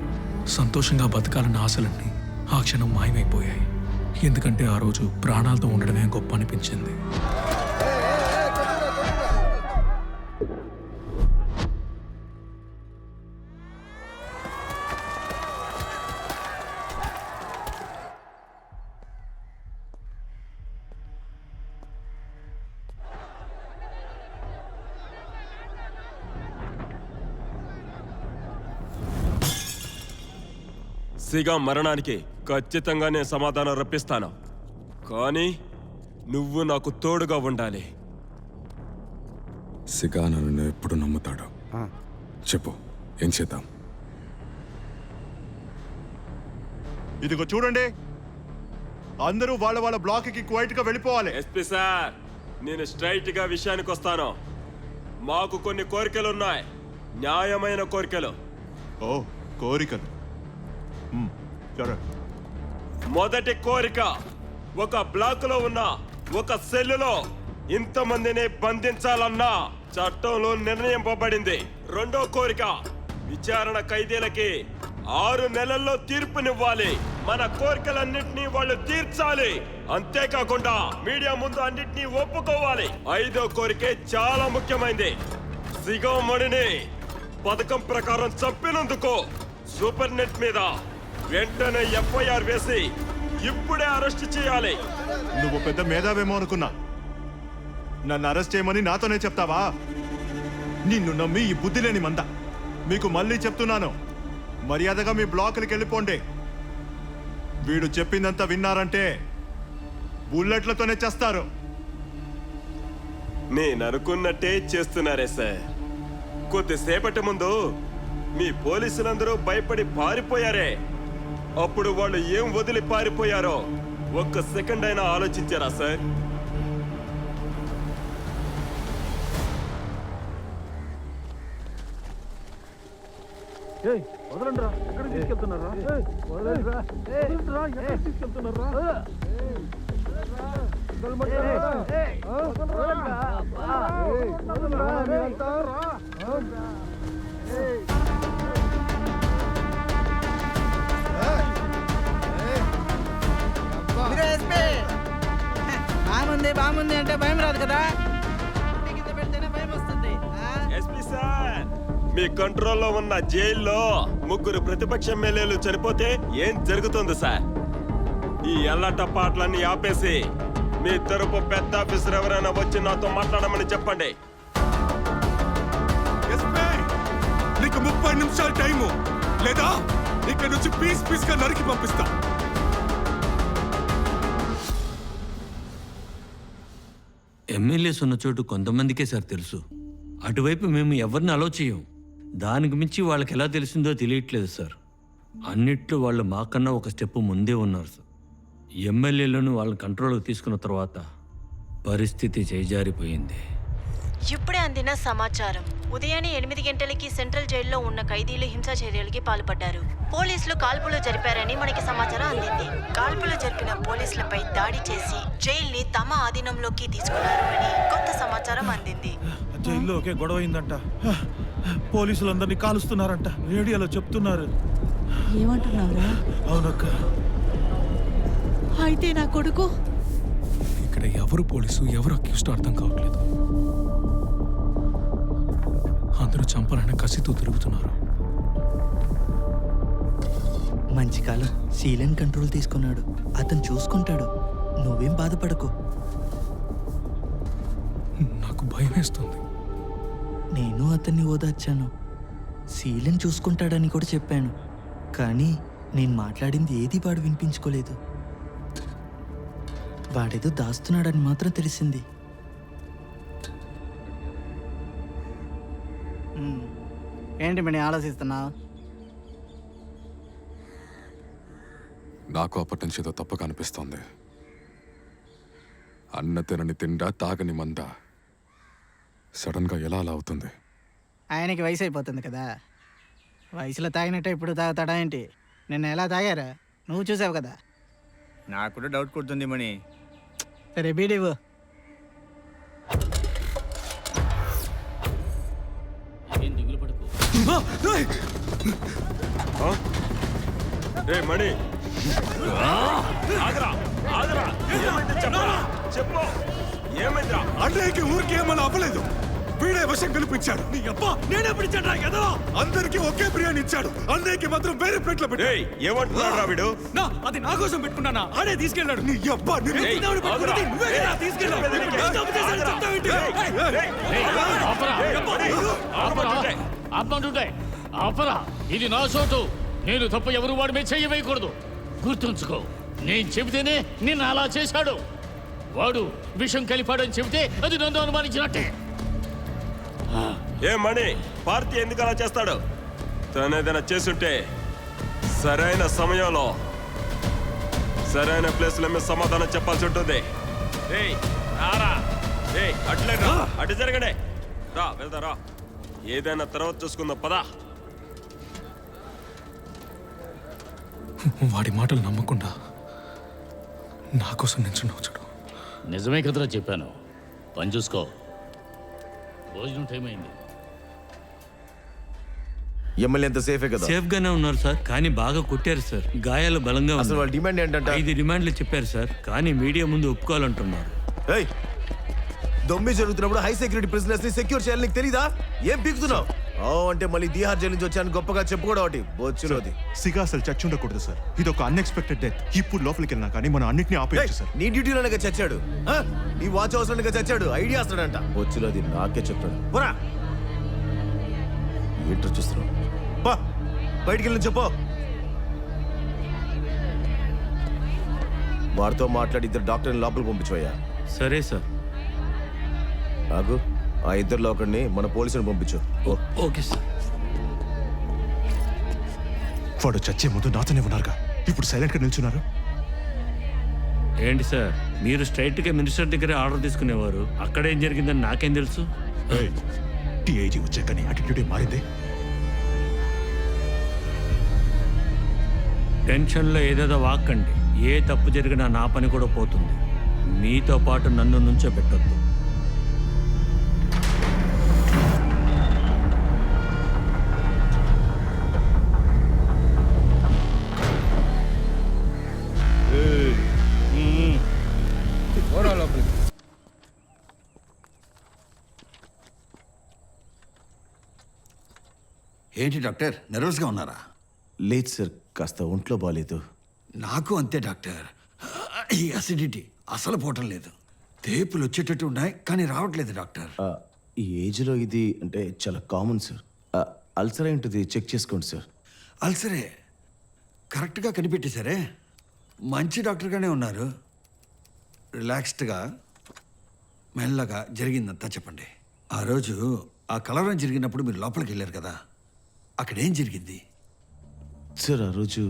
సంతోషంగా బతకాలన్న ఆశలన్నీ ఆ క్షణం మాయమైపోయాయి. ఎందుకంటే ఆ రోజు ప్రాణాలతో ఉండడమే గొప్ప అనిపించింది. సిగా మరణానికి ఖచ్చితంగా నేను సమాధానం రప్పిస్తాను. కానీ నువ్వు నాకు తోడుగా ఉండాలి. సిగా నన్ను ఎప్పుడు నమ్ముతాడు? చెప్పు, ఏం చేద్దాం? ఇదిగో చూడండి, అందరూ వాళ్ళ వాళ్ళ బ్లాక్కి క్వైట్గా వెళ్ళిపోవాలి. ఎస్పీ సార్, నేను స్ట్రైట్గా విషయానికి వస్తాను. మాకు కొన్ని కోరికలు ఉన్నాయి, న్యాయమైన కోరికలు. ఓ, కోరికలు. సరే. మొదటి కోరిక, ఒక బ్లాక్ లో ఉన్న ఒక సెల్లులో ఇంతమందిని బంధించాలన్న చట్టంలో నిర్ణయింపబడింది. రెండో కోరిక, విచారణ ఖైదీలకి 6 నెలల్లో తీర్పునివ్వాలి. మన కోరికలన్నింటినీ వాళ్ళు తీర్చాలి. అంతేకాకుండా మీడియా ముందు అన్నింటినీ ఒప్పుకోవాలి. 5వ కోరికే చాలా ముఖ్యమైనది. సిగోమణిని పథకం ప్రకారం చంపినందుకు సూపర్ నెట్ మీద వెంటనే ఎఫ్ఐఆర్ వేసి ఇప్పుడే అరెస్ట్ చేయాలి. నువ్వు పెద్ద మేధావేమో అనుకున్నా. నన్ను అరెస్ట్ చేయమని నాతోనే చెప్తావా? నిన్ను నమ్మి ఈ బుద్ధి లేని మంద. మీకు మళ్ళీ చెప్తున్నాను, మర్యాదగా మీ బ్లాకులకి వెళ్ళిపోండి. వీడు చెప్పిందంతా విన్నారంటే బుల్లెట్లతోనే చేస్తారు. నేను అనుకున్నట్టే చేస్తున్నారే సార్. కొద్దిసేపటి ముందు మీ పోలీసులందరూ భయపడి పారిపోయారే. అప్పుడు వాళ్ళు ఏం వదిలి పారిపోయారో ఒక్క సెకండ్ అయినా ఆలోచించారా సార్? వదలండి రా, ఎక్కడ తీసుకెళ్తున్నారా? బాగుంది అంటే భయం రాదు కదా. భయం వస్తుంది. ఎస్పీ సార్, మీ కంట్రోల్లో ఉన్న జైల్లో 3 ప్రతిపక్ష ఎమ్మెల్యేలు చనిపోతే ఏం జరుగుతుంది సార్? ఈ ఎల్లట పాటలన్నీ ఆపేసి మీ తరపు పెద్ద ఆఫీసర్ ఎవరైనా వచ్చి నాతో మాట్లాడమని చెప్పండి. నీకు 30 నిమిషాలు టైము, లేదా ఇక్కడ నుంచి పీస్ గా నరికి పంపిస్తా. ఎమ్మెల్యేస్ ఉన్న చోటు కొంతమందికే సార్ తెలుసు. అటువైపు మేము ఎవరిని అలో చేయం. దానికి మించి వాళ్ళకి ఎలా తెలిసిందో తెలియట్లేదు సార్. అన్నిట్లో వాళ్ళు మాకన్నా ఒక స్టెప్ ముందే ఉన్నారు సార్. ఎమ్మెల్యేలను వాళ్ళని కంట్రోల్కి తీసుకున్న తర్వాత పరిస్థితి చేజారిపోయింది. ఇప్పుడే అందిన సమాచారం. ఉదయాన్నే 8 గంటలకి సెంట్రల్ జైల్లో ఉన్న ఖైదీలు హింసా చర్యలకి పాల్పడ్డారు. పోలీసులు కాల్పులు జరిపారని మనకి సమాచారం అందింది. కాల్పులు జరిపిన పోలీసులపై దాడి చేసి జైల్ని తమ ఆధీనంలోకి తీసుకున్నారు అని కొత్త సమాచారం అందింది. జైల్లో ఒకే గొడవ అయిందంట. పోలీసులందరినీ కాలుస్తున్నారంట, రేడియోలో చెప్తున్నారు. ఏమంటున్నావురా? అవునక్క. అయితే నా కొడుకు ఇక్కడ ఎవరు పోలీసు, ఎవరు అక్యూస్డ్ అర్థం కావట్లేదు. అందరూ చంపాలని కసితో తిరుగుతున్నారు. మంచి కాలం శీలన్ కంట్రోల్ తీసుకున్నాడు. అతను చూసుకుంటాడు. నువ్వు నువ్వేం బాధపడకు. నాకు భయం వేస్తుంది. నేను అతన్ని ఓదార్చాను. శీలం చూసుకుంటాడని కూడా చెప్పాను. కానీ నేను మాట్లాడింది ఏది వాడు వినిపించుకోలేదు. వాడేదో దాస్తున్నాడని మాత్రం తెలిసింది. ఏంటి మణి ఆలోచిస్తున్నావు? నాకు అప్పటి నుంచి ఏదో తప్పగా అనిపిస్తోంది. అన్న తినని తిండా తాగని మంద సడన్గా ఎలా అలా అవుతుంది? ఆయనకి వయసు అయిపోతుంది కదా. వయసులో తాగినట్టే ఇప్పుడు తాగుతాడా ఏంటి? నిన్న ఎలా తాగారా నువ్వు చూసావు కదా. నాకు కూడా డౌట్ కొడుతుంది మణి. సరే బీడివు. ఏం దిగులు పడుకో. రే మణి, ఆగరా ఆగరా, ఏమైంది చెప్పరా, చెప్పు ఏమైందిరా? అన్నయ్యకి ఊరికి ఏమన్నా అవ్వలేదు. వీడే విషం కల్పించాడు. నీ అబ్బా నేనే పిలిచాడు ఎదో. అందరికి ఒకే బిర్యానీ ఇచ్చాడు, అన్నయ్యకి మాత్రం వేరే ప్లేట్లో పెట్టాడు. ఏమంటున్నాడు రా వీడు? అది నా కోసం పెట్టుకున్నానా? ఆడే తీసుకెళ్ళాడు. నీ అబ్బా ఆపరా, ఇది నా చోటు. నేను తప్ప ఎవరు వాడి మీద చెయ్యి వేయకూడదు. గుర్తుంచుకో, నేను చెబితేనే నిన్ను అలా చేశాడు. వాడు విషం కలిపాడని చెబితే అది నన్ను అనుమానించినట్టే. ఏ మణి, పార్టీ ఎందుకు అలా చేస్తాడు? తనేదైనా చేస్తుంటే సరైన సమయంలో సరైన ప్లేస్లో మీద సమాధానం చెప్పాల్సి ఉంటుంది. అట్లే రా, అటు జరగడే. రా వెళ్దా రా, ఏదైనా తర్వాత చూసుకుందాం పదా. వాడి మాటలు నమ్మకుండా నా కోసం నించున్నావు చూడు. నిజమే కదరా చెప్పాను. పని చూసుకో. భోజనం టైం అయింది. ఎమ్మెల్యే ఎంత సేఫే కదా? సేఫ్ గానే ఉన్నారు సార్, కానీ బాగా కొట్టారు సార్. గాయాలు బలంగా అసలు వాళ్ళ డిమాండ్ ఏంటంటే 5 డిమాండ్లు చెప్పారు సార్, కానీ మీడియా ముందు ఒప్పుకోవాలంటున్నారు. దొమ్మి జరుగుతున్నప్పుడు హై సెక్యూరిటీ ప్రిజనర్స్ ని సెక్యూర్ చేయాలని నీకు తెలీదా? ఏం పీకుతున్నావు? అంటే మళ్ళీ తీహార్ జైలు నుంచి వచ్చాను గొప్పగా చెప్పుకోవడం ఒకటి బొచ్చులోది. సిగా అసలు చచ్చి ఉండకూడదు సార్. ఇది ఒక అన్ఎక్స్పెక్టెడ్ డెత్. ఇప్పుడు లోపలికి వెళ్ళినా కానీ మనం అన్నింటినీ ఆపేయచ్చు సార్. నీ డ్యూటీలోనే చచ్చాడు. నీ వాచ్ హౌస్ లోనే చచ్చాడు. ఐడియా వస్తాడంట. బొచ్చులోది నాకే చెప్పాడు. పోరా, ఏంటో చూస్తున్నావు? బయటికి వెళ్ళి చెప్పు. వారితో మాట్లాడి 2 డాక్టర్ని లోపలికి పంపించోయ్యా. సరే సార్. నాకు ఆ 2లో ఒకడిని మన పోలీసుని పంపించు. Okay sir. వాడు చచ్చే ముందు నాతోనే ఉన్నారుగా, ఇప్పుడు సైలెంట్ గా నిల్చున్నారు. ఏంటి సార్, మీరు స్ట్రైట్ గా మినిస్టర్ దగ్గర ఆర్డర్ తీసుకునేవారు. అక్కడ ఏం జరిగిందని నాకేం తెలుసు? టీఐజీ వచ్చాక నీ యాటిట్యూడే మారింది. టెన్షన్లో ఏదేదో వాక్కండి. ఏ తప్పు జరిగినా నా పని కూడా పోతుంది. మీతో పాటు నన్ను నుంచో పెట్టొద్దు. ఏంటి డాక్టర్, నర్వస్గా ఉన్నారా? లేదు సార్, కాస్త ఒంట్లో బాగాలేదు. నాకు అంతే డాక్టర్. ఈ అసిడిటీ అసలు పోవటం లేదు. తేపులు వచ్చేటట్టు ఉన్నాయి కానీ రావట్లేదు డాక్టర్. ఈ ఏజ్లో ఇది అంటే చాలా కామన్ సార్. అల్సర్ అయి ఉంటుంది, చెక్ చేసుకోండి సార్. అల్సరే కరెక్ట్గా కనిపెట్టేశారే. మంచి డాక్టర్గానే ఉన్నారు. రిలాక్స్డ్గా మెల్లగా జరిగిందంతా చెప్పండి. ఆ రోజు ఆ కలవరం జరిగినప్పుడు మీరు లోపలికి వెళ్ళారు కదా, అక్కడ ఏం జరిగింది? సార్ ఆ రోజు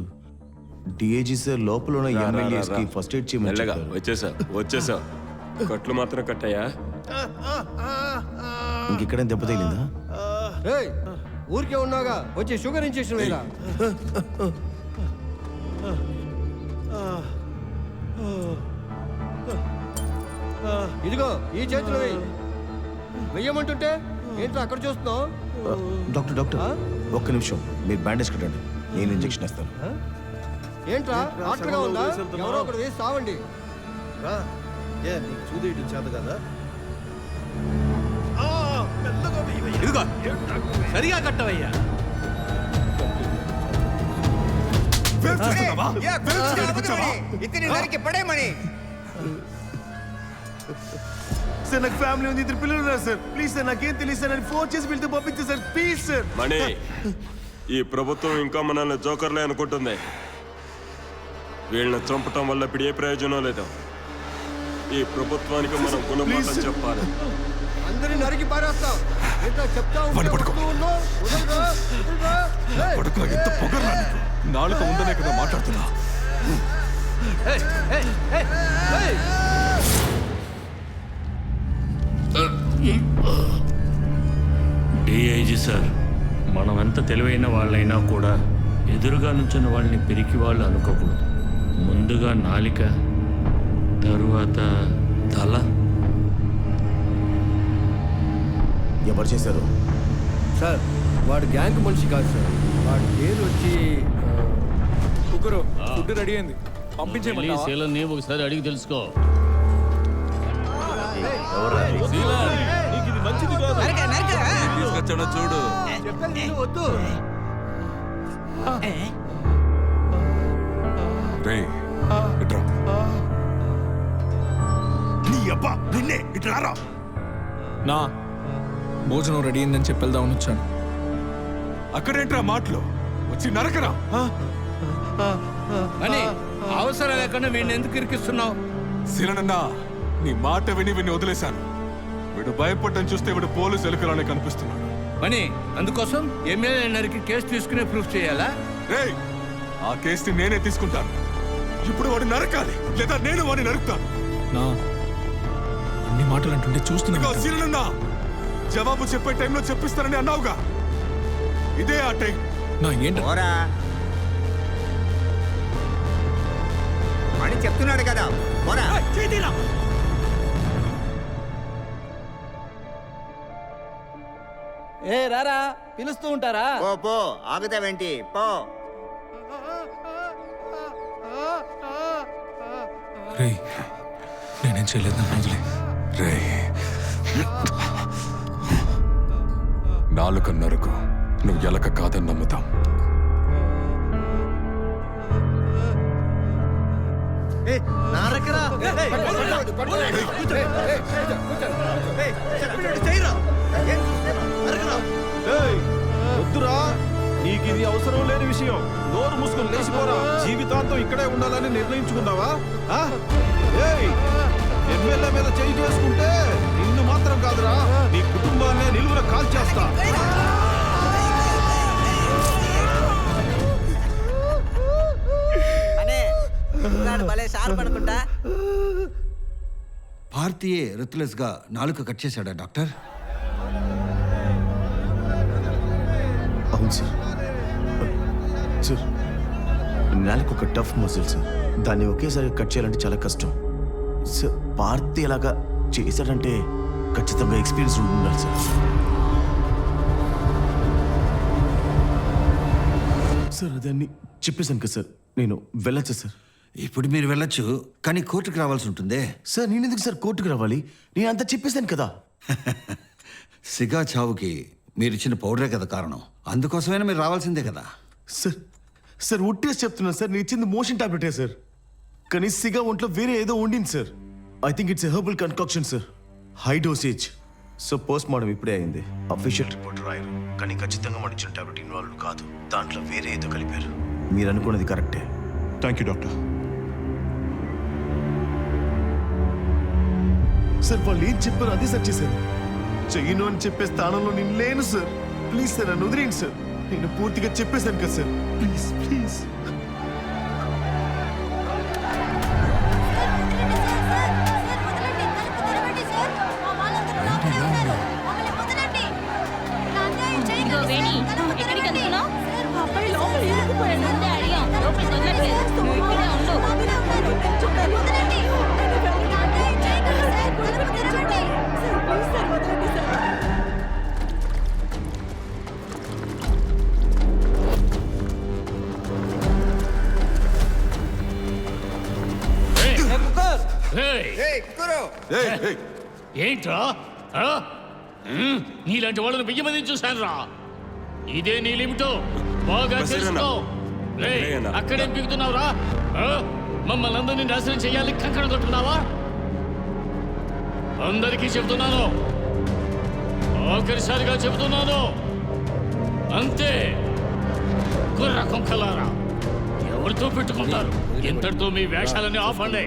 డిఐజీ సార్ లోపల ఉన్న ఎమ్మెల్యేస్కి ఫస్ట్ ఎయిడ్ చేయమని వచ్చేసా. కట్లు మాత్రం కట్టాయా? ఇంకెక్కడ దెబ్బ తగిలిందా? ఊరికే ఉన్నాగా, వచ్చి షుగర్ ఇంజెక్షన్ వేయరా. ఇదిగో ఈ చేతిలో వెయ్యమంటుంటే ఏంటో అక్కడ చూస్తున్నావు? డాక్టర్ ఒక్క నిమిషం, మీరు బ్యాండేజ్ కట్టండి, నేను ఇంజెక్షన్ వేస్తాను. ఏంట్రా డాక్టర్గా ఉందా? ఎవరో ఒకటి వేసి సావండి. నీకు చూదేయటం చేత కదా? ఇదిగో సరిగా కట్టవయ్యా. ఇతని దానికి పడేమని సార్ నాకు ఫ్యామిలీ ఉంది, 2 పిల్లలు ఉన్నారు సార్. ప్లీజ్ సార్ నాకేం తెలియదు సార్, అని ఫోన్ చేసి వెళ్తే పంపించే సార్, ప్లీజ్ సార్. మణి, ఈ ప్రభుత్వం ఇంకా మనల్ని జోకర్లే అనుకుంటుంది. వీళ్ళని చంపటం వల్ల ఇప్పుడు ఏ ప్రయోజనం లేదు. ఈ ప్రభుత్వానికి మనం గుణపాఠం చెప్పాలి. అందరిని నరికి పారేస్తాం. ఏంటో చెప్తా వాడిని పట్టుకో. ఉన్నావు. వదలరా, వదలరా. ఏయ్, పడుకో, ఎంత పొగరా నీకు? నాలుక ఉందనే కదా మాట్లాడుతున్నా. డిఐజీ సార్, మనం ఎంత తెలివైన వాళ్ళైనా కూడా ఎదురుగా నుంచిన వాళ్ళని పిరికి వాళ్ళు అనుకోకూడదు. ముందుగా నాలిక, తరువాత తల. ఎవరు చేశారు సార్ వాడు గ్యాంగ్ మనిషి కాదు సార్. వాడి పేరు వచ్చి కుక్కరు ఫుడ్ రెడీ అయింది, వెళ్ళి పంపించేయమంటావా? శీలని ఒకసారి అడిగి తెలుసుకో. తీసుకొచ్చాడో చూడు. చెప్పండి వద్దు. రేయ్, ఇట్రా. నీ అబ్బా నిన్నే ఇట్రారా. నా భోజనం రెడీ అయిందని చెప్పి వెళ్దామని వచ్చాను. అక్కడేంట్రా మాటలు, వచ్చి నరకరా. అని అవసరం లేకుండా వీడిని ఎందుకు ఇరికిస్తున్నావు? శిలనన్నా, నీ మాట విని వదిలేశాను. వీడు భయపడటం చూస్తే వీడు పోలీసు ఎలుకలోనే కనిపిస్తున్నాడు. అని అందుకోసం ఎమ్మెల్యే నరికి కేసు తీసుకునే ప్రూఫ్ చేయాలా? రేయ్, ఆ కేసుని నేనే తీసుకుంటాను. ఇప్పుడు వాడు నరకాలి, లేదా నేను వాడిని నరుకుతాను. నా అన్ని మాటలు అంటుంటే చూస్తున్నా. శిలనన్నా, జవాబు చెప్పే టైంలో చెప్పిస్తానని అన్నావుగా, ఇదే ఆ టైం. నా ఏంటి అని చెప్తున్నాడు కదా. ఏ రారా, పిలుస్తూ ఉంటారా? పో ఆగుతావేంటి, పో. రేయ్, నేనేం చేయలేదు, నన్ను వదిలే. రేయ్, నాలుక నరకు, నువ్వు ఎలక కాదని నమ్ముతాం. వద్దురా, నీకు ఇది అవసరం లేని విషయం. నోరు మూసుకొని లేచిపోరా. జీవితాంతం ఇక్కడే ఉండాలని నిర్ణయించుకున్నావా? ఎమ్మెల్యే మీద చేయి చేసుకుంటే నిన్ను మాత్రం కాదురా, నీ కుటుంబాన్నే నిలువున కాల్చేస్తా. భారతీయ రుత్లెస్ గా నాలుక కట్ చేశాడా డాక్టర్? అవును సార్. సార్, నాలుగు ఒక టఫ్ మజిల్ సార్. దాన్ని ఒకేసారి కట్ చేయాలంటే చాలా కష్టం సార్. పార్టీ ఎలాగా చేశాడంటే ఖచ్చితంగా ఎక్స్పీరియన్స్ ఉండాలి సార్. సార్ అదాన్ని చెప్పేశాను కదా సార్, నేను వెళ్ళొచ్చా సార్? ఇప్పుడు మీరు వెళ్ళొచ్చు, కానీ కోర్టుకు రావాల్సి ఉంటుందే. సార్ నేను ఎందుకు సార్ కోర్టుకు రావాలి? నేను అంతా చెప్పేశాను కదా. సిగా చావుకి మీరు ఇచ్చిన పౌడరే కదా కారణం. అందుకోసమైనా మీరు రావాల్సిందే కదా. సార్ సార్ ఒట్టేసి చెప్తున్నాను సార్, నేను ఇచ్చింది మోషన్ టాబ్లెటే సార్. కానీ సిగా ఒంట్లో వేరే ఏదో ఉండింది sir. I think it's a herbal concoction sir, high dosage. So post mortem ఇప్పుడే అయింది. అఫీషియల్ రిపోర్ట్ రాయరు, కానీ ఖచ్చితంగా మనం ఇచ్చిన టాబ్లెట్ ఇన్వాల్వ్ కాదు. దాంట్లో వేరే ఏదో కలిపారు. మీరు అనుకున్నది కరెక్టే. Thank you doctor. సార్ వాళ్ళు ఏం చెప్పారు అదే సార్ చేశారు. చెయ్యను అని చెప్పే స్థానంలో నేను లేను సార్. ప్లీజ్ సార్ నన్ను వదిలేండి సార్. నేను పూర్తిగా చెప్పేశాను కదా సార్. Please please. ఎక్కడికి వెళ్తున్నావు? అబ్బాయి లోపల ఇరుక్కుపోయాడు. ముందే అడిగాం, లోపల వదలట్లేదు. నువ్వు ఇక్కడే ఉండు. ఏంట్రా? ఆ? నీలాంటి వాళ్ళని 1000 మందిని చూశాను రా. ఇదే నీ లిమిటో బాగా తెలుసుకో. అక్కడేం పీకుతున్నావురా? మమ్మల్ని అందరినీ నాశనం చేయాలి కంకణం కట్టుకున్నావా? అందరికీ చెబుతున్నాను, ఆఖరిసారిగా చెబుతున్నాను, అంతే. గుర్ర కొంకలారా, ఎవరితో పెట్టుకుంటారు? ఇంతటితో మీ వేషాలన్నీ ఆపండి.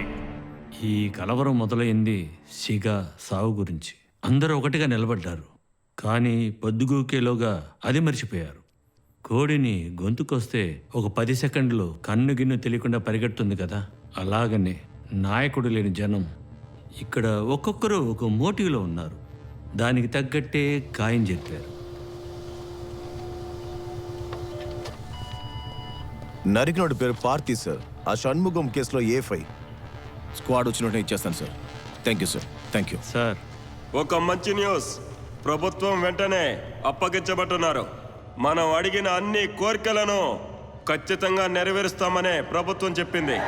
ఈ కలవరం మొదలైంది సిగా సావు గురించి. అందరూ ఒకటిగా నిలబడ్డారు, కానీ పొద్దుగూకేలోగా అది మర్చిపోయారు. కోడిని గొంతుకొస్తే ఒక 10 సెకండ్లు కన్ను గిన్ను తెలియకుండా పరిగెడుతుంది కదా, అలాగనే నాయకుడు లేని జనం ఇక్కడ ఒక్కొక్కరు ఒక మోటివ్లో ఉన్నారు. దానికి తగ్గట్టే ఖాయం చెప్పారు. నరికినోడి పేరు పార్థి సార్. ఆ షణ్ముఖం కేసులో A5 స్క్వాడ్ వచ్చినట్టు ఇచ్చేస్తాను sir. Thank you sir. Thank you sir. ఒక మంచి న్యూస్, ప్రభుత్వం వెంటనే అప్పగించబట్టున్నారు. మనం అడిగిన అన్ని కోరికలను ఖచ్చితంగా నెరవేరుస్తామనే ప్రభుత్వం చెప్పింది.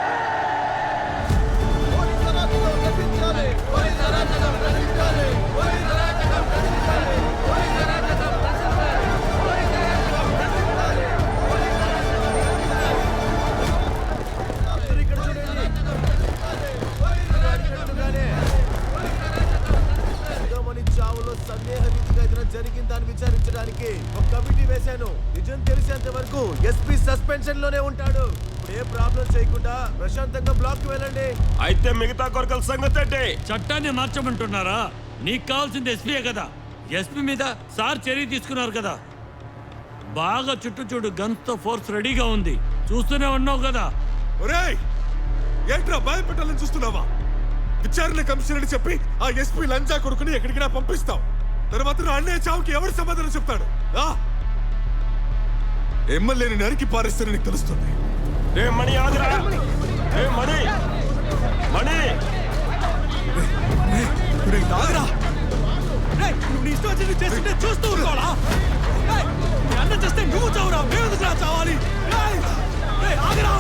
జరిగిందని విచారించడానికి ఒక కమిటీ వేశాను. నిజం తెలిసేంత వరకు ఎస్పీ సస్పెన్షన్ లోనే ఉంటాడు. ఇప్పుడు ఏ ప్రాబ్లం చేయకుండా ప్రశాంతంగా బ్లాక్ కి వెళ్ళండి. అయితే మిగతా కోరికల సంగతి ఏంటి? చట్టాన్ని మార్చమంటున్నారా? నీకు కావాల్సింది ఎస్పీయే కదా. ఎస్పీ మీద సార్ చర్య తీసుకున్నారు కదా. బాగా చుట్టూ చూడు, గన్స్ తో ఫోర్స్ రెడీగా ఉంది. చూస్తూనే ఉన్నావు కదా. ఒరేయ్, ఏంట్రా భయపెట్టాలని చూస్తున్నావా? విచారణ కమిషనర్ చెప్పి ఆ ఎస్పీ లంచా కొడుకుని ఎక్కడికైనా పంపిస్తావు. తర్వాత నా అన్నయ్య చావుకి ఎవరు సమాధానం చెప్తాడు? ఎమ్మెల్యేని నరికి పారేస్తారని నీకు తెలుస్తుంది. మణి ఆగరా, మణి మణి ఆగరా. నువ్వు ఇష్టం వచ్చింది చేస్తుంటే చూస్తూ ఉన్నావా? అన్న చేస్తే నువ్వు చావురా, మేము చావాలి. ఆగరా.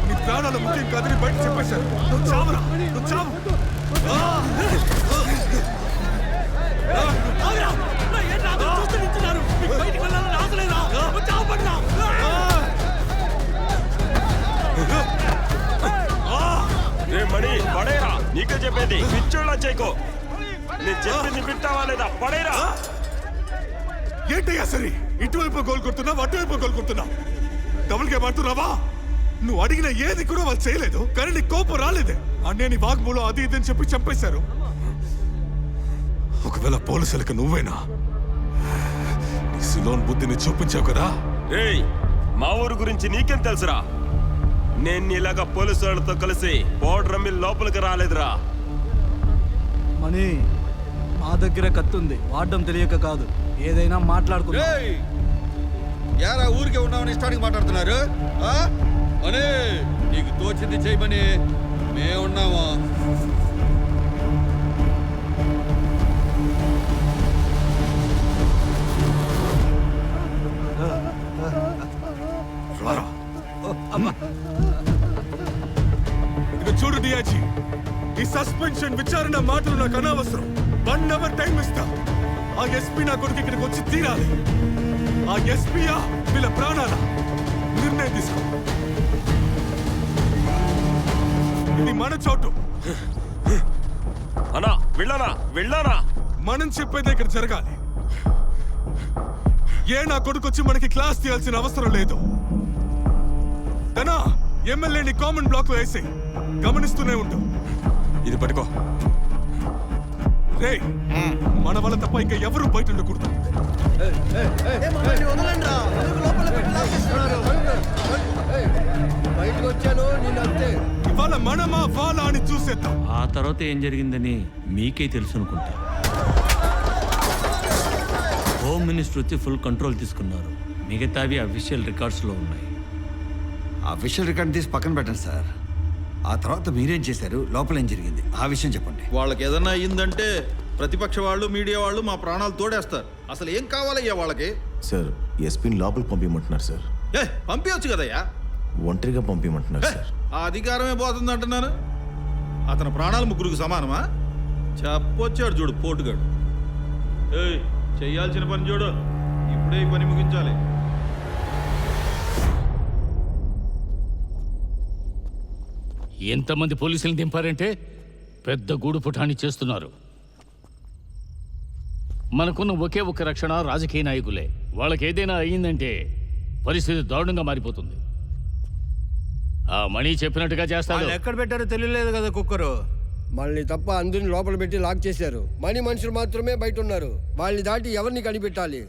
నీ ప్రాణాల ముఖ్యం కాదని బయట చెప్పేశారు. నువ్వు చావరా, నువ్వు చావు. బయటికి వెళ్ళాలని ఆశ లేదా? చావు పడినా. మణి పడేరా, నీకే చెప్పేది. పిచ్చోళ్ళ చేయకో. నేను చెప్పింది వింటావా లేదా? పడేరా. ఏంటయ్యా సరే, ఇటువైపు గోల్ కొడుతున్నావు, అటువైపు గోల్ కొడుతున్నావు. డబుల్ గా పడుతున్నావా? నువ్వు అడిగిన ఏది కూడా వాళ్ళు చేయలేదు, కానీ నీ కోపం రాలేదే. అన్నే నీ వాగ్మూలం అది ఇదని చెప్పి చంపేశారు. ఒకవేళ పోలీసులకు నువ్వేనా నీ సిలోన్ బుద్ధిని చూపించావు కదా? ఏయ్, మా ఊరు గురించి నీకేం తెలుసురా? నేను ఇలాగా పోలీసు వాళ్ళతో కలిసి పౌడర్ అమ్మి లోపలికి రాలేదురా. మనీ, మా దగ్గర కత్తుంది, వాడడం తెలియక కాదు. ఏదైనా మాట్లాడుకున్నా. యారా ఊరికే ఉన్నామని ఇష్టానికి మాట్లాడుతున్నారు? అనే నీకు తోచింది చేయమని మేమున్నామా? ఇక చూడు డిఐజీ, ఈ సస్పెన్షన్ విచారణ మాటలు నాకు అనవసరం. 1 hour టైం ఇస్తా. ఆ ఎస్పీ నా కొడుకు ఇక్కడికి వచ్చి తీరాలి. ఆ ఎస్పీయా వీళ్ళ ప్రాణాల నిర్ణయం తీసుకో. ఇది మన చోటు. అన్నా వెళ్ళానా వెళ్ళానా? మనం చెప్పేదే ఇక్కడ జరగాలి. ఏ నా కొడుకు వచ్చి మనకి క్లాస్ తీయాల్సిన అవసరం లేదు. తనా ఎమ్మెల్యేని కామన్ బ్లాక్ లో వేసి గమనిస్తూనే ఉండు. ఇది పట్టుకో. రే, మన వాళ్ళ తప్ప ఇంకా ఎవరు బయట ఉండకూడదు. బయటకు వచ్చాను నేను అంతే. ఇవాళ మనమా వాళ్ళ అని చూసేద్దాం. ఆ తర్వాత ఏం జరిగిందని మీకే తెలుసు అనుకుంటా. హోమ్ మినిస్టర్ వచ్చి ఫుల్ కంట్రోల్ తీసుకున్నారు. మిగతావి అఫీషియల్ రికార్డ్స్లో ఉన్నాయి. అఫీషియల్ రికార్డ్ తీసి పక్కన పెట్టండి సార్. ఆ తర్వాత మీరేం చేశారు, లోపల ఏం జరిగింది, ఆ విషయం చెప్పండి. వాళ్ళకి ఏదన్నా అయ్యిందంటే ప్రతిపక్ష వాళ్ళు, మీడియా వాళ్ళు మా ప్రాణాలు తోడేస్తారు. అసలు ఏం కావాలయ్యా వాళ్ళకి? సార్, ఎస్పీని లోపలికి పంపించమంటున్నారు సార్. పంపించచ్చు కదయ్యా. ఒంటరిగా పంపించమంటున్నారు సార్. ఆ అధికారమే పోతుంది అంటున్నాను. అతని ప్రాణాలు ముగ్గురికి సమానమా? చెప్పొచ్చాడు చూడు పోటుగాడు. ఏయ్, చెయ్యాల్సిన పని చూడు, ఇప్పుడే ఈ పని ముగించాలి. ఎంతమంది పోలీసులు దింపారంటే పెద్ద గూడు పుటాన్ని చేస్తున్నారు. మనకున్న ఒకే ఒక్క రక్షణ రాజకీయ నాయకులే. వాళ్ళకి ఏదైనా అయ్యిందంటే పరిస్థితి దారుణంగా మారిపోతుంది. ఆ మణి చెప్పినట్టుగా చేస్తాడు. ఎక్కడ పెట్టారో తెలియలేదు కదా కుక్కరు. వాళ్ళని తప్ప అందరిని లోపల పెట్టి లాక్ చేశారు. మనీ మనుషులు మాత్రమే బయట ఉన్నారు. వాళ్ళని దాటి ఎవరిని కనిపెట్టాలి?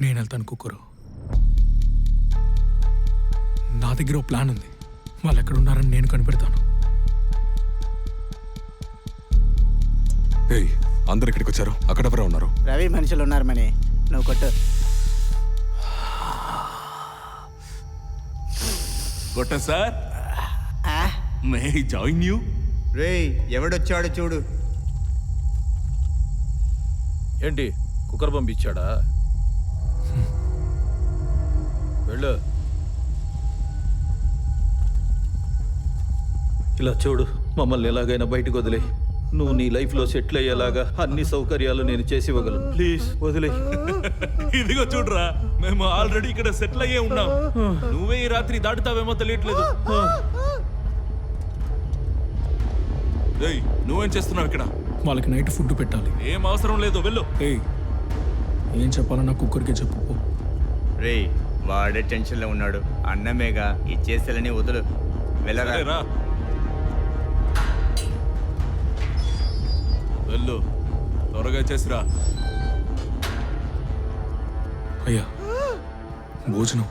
నేను వెళ్తాను కుక్కరు. నా దగ్గర ఓ ప్లాన్ ఉంది. వాళ్ళు ఎక్కడ ఉన్నారని నేను కనిపెడతాను. ఏయ్, అందరు ఇక్కడికి వచ్చారు. అక్కడెవరో ఉన్నారు. రవి మనుషులు ఉన్నారు మని, నువ్వు కొట్టు. కొట్ట సార్, మే జాయిన్ యూ. రేయ్, ఎవడొచ్చాడు చూడు. ఏంటి కుక్కర్ పంపించాడా? వెళ్ళు. ఇలా చూడు, మమ్మల్ని ఎలాగైనా బయటకు వదిలే. నువ్వు నీ లైఫ్లో సెటిల్ అయ్యేలాగా అన్ని సౌకర్యాలు నేను చేసి ఇవ్వగలను. ప్లీజ్ వదిలే. ఇదిగో చూడరా, మేము ఆల్రెడీ ఇక్కడ సెటిల్ అయ్యే ఉన్నాం. నువ్వే ఈ రాత్రి దాటుతావేమో తెలియట్లేదు. ఏయ్, నువ్వేం చేస్తున్నావు ఇక్కడ? వాళ్ళకి నైట్ ఫుడ్ పెట్టాలి. ఏం అవసరం లేదు, వెళ్ళు. ఏయ్, ఏం చెప్పాలన్నా కుక్కర్కే చెప్పు. రేయ్, వాడే టెన్షన్లో ఉన్నాడు. అన్నమేగా ఇచ్చేసేలని వదులు. వెళ్ళరా. వెళ్ళు, త్వరగా చేసిరా. అయ్యా, భోజనం.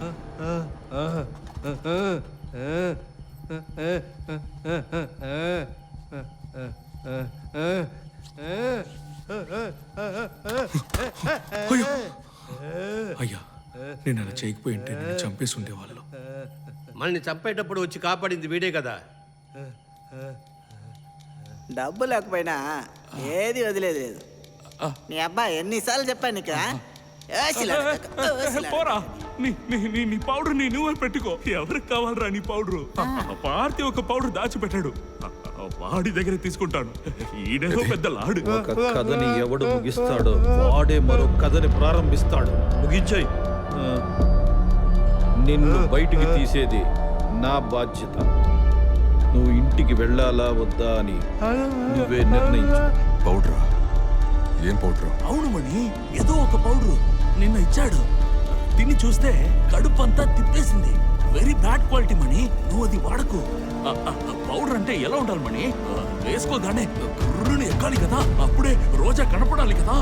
అయ్యో, అయ్యా, నేను అలా చేయకపోయి ఉంటే నేను చంపేసి ఉండేవాళ్ళు. మనల్ని చంపేటప్పుడు వచ్చి కాపాడింది వీడే కదా. డబ్బు లేకపోయినా ఏది వదిలేదు లేదు. నీ అబ్బా ఎన్నిసార్లు చెప్పాను నీకు? పోరా, నీ పౌడర్ నువ్వే పెట్టుకో. ఎవరికి కావాలరా నీ పౌడరు? పార్టీ ఒక పౌడర్ దాచిపెట్టాడు, వాడి దగ్గర తీసుకుంటాను. ఈడేదో పెద్ద లాడు. ఒక కథని ఎవడు ముగిస్తాడో వాడే మరో కథని ప్రారంభిస్తాడు. ముగించాయి. నిన్ను బయటికి తీసేది నా బాధ్యత. నువ్వు ఇంటికి వెళ్ళాలా వద్దా అని నువ్వే నిర్ణయించు. పౌడరా? ఏం పౌడరు? అవును మణి, ఏదో ఒక పౌడరు నిన్న ఇచ్చాడు. తిని చూస్తే కడుపు అంతా తిప్పేసింది. వెరీ బ్యాడ్ క్వాలిటీ మణి, నువ్వు అది వాడకు. పౌడర్ అంటే ఎలా ఉండాలి మణి? వేసుకోగానే గుర్రుని ఎక్కాలి కదా, అప్పుడే రోజా కనపడాలి కదా.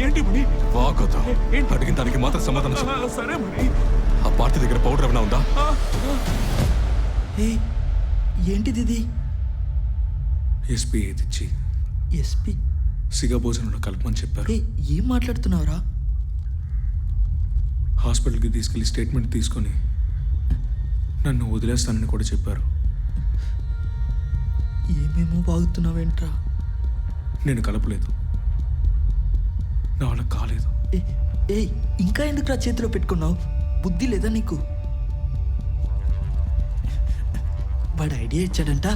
ఏంటి మణి? బాగోదా? అడిగిన దానికి మాత్రం సమాధానం చెప్పు. సరే మణి. ఆ పార్టీ దగ్గర పౌడర్ ఏమైనా ఉందా? ఏంటిది ఇది? ఎస్పీ ఏదిచ్చి ఎస్పీ సిగా భోజనంలో కలపమని చెప్పారు. ఏం మాట్లాడుతున్నావురా? హాస్పిటల్కి తీసుకెళ్లి స్టేట్మెంట్ తీసుకొని నన్ను వదిలేస్తానని కూడా చెప్పారు. ఏమేమో బాగుతున్నావేంట్రా? నేను కలపలేదు, నా వాళ్ళకి కాలేదు. ఏయ్, ఇంకా ఎందుకురా చేతిలో పెట్టుకున్నావు? బుద్ధి లేదా నీకు? వాడు ఐడియా ఇచ్చాడంట,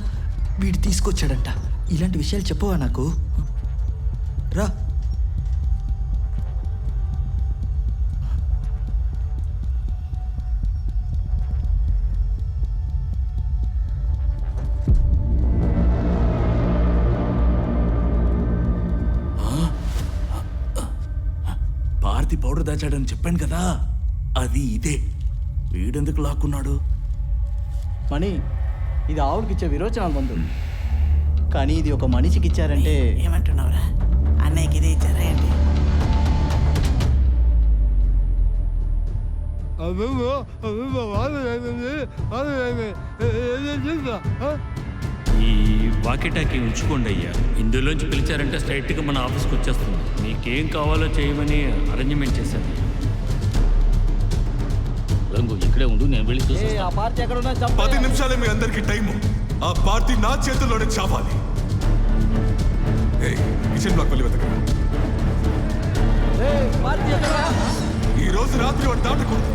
వీడు తీసుకొచ్చాడంట. ఇలాంటి విషయాలు చెప్పవా నాకు? రా. పార్టీ పౌడర్ దాచాడని చెప్పాను కదా, అది ఇదే. వీడెందుకు లాక్కున్నాడు? మణి, ఇది ఆవుడికి ఇచ్చే విరోచనాల మందు, కానీ ఇది ఒక మనిషికి ఇచ్చారంటే ఏమంటున్నావురా? అన్నయ్యకి ఇదే ఇచ్చారా ఏంటి? ఈ వాకిటాకి ఉంచుకోండి అయ్యా. ఇందులోంచి పిలిచారంటే స్ట్రైట్గా మన ఆఫీస్కి వచ్చేస్తుంది. మీకేం కావాలో చేయమని అరేంజ్మెంట్ చేశాను. రంగు ఇక్కడే ఉండు, నేను వెళ్ళి చూసి. ఆ పార్టీ ఎక్కడ ఉన్నా 10 నిమిషాలే మీ అందరికి టైము. ఆ పార్టీ నా చేతుల్లోనే చావాలి. కిచెన్ బ్లాక్ వెళ్ళి వెతకరా. ఈ రోజు రాత్రి వాడు దాటకూడదు.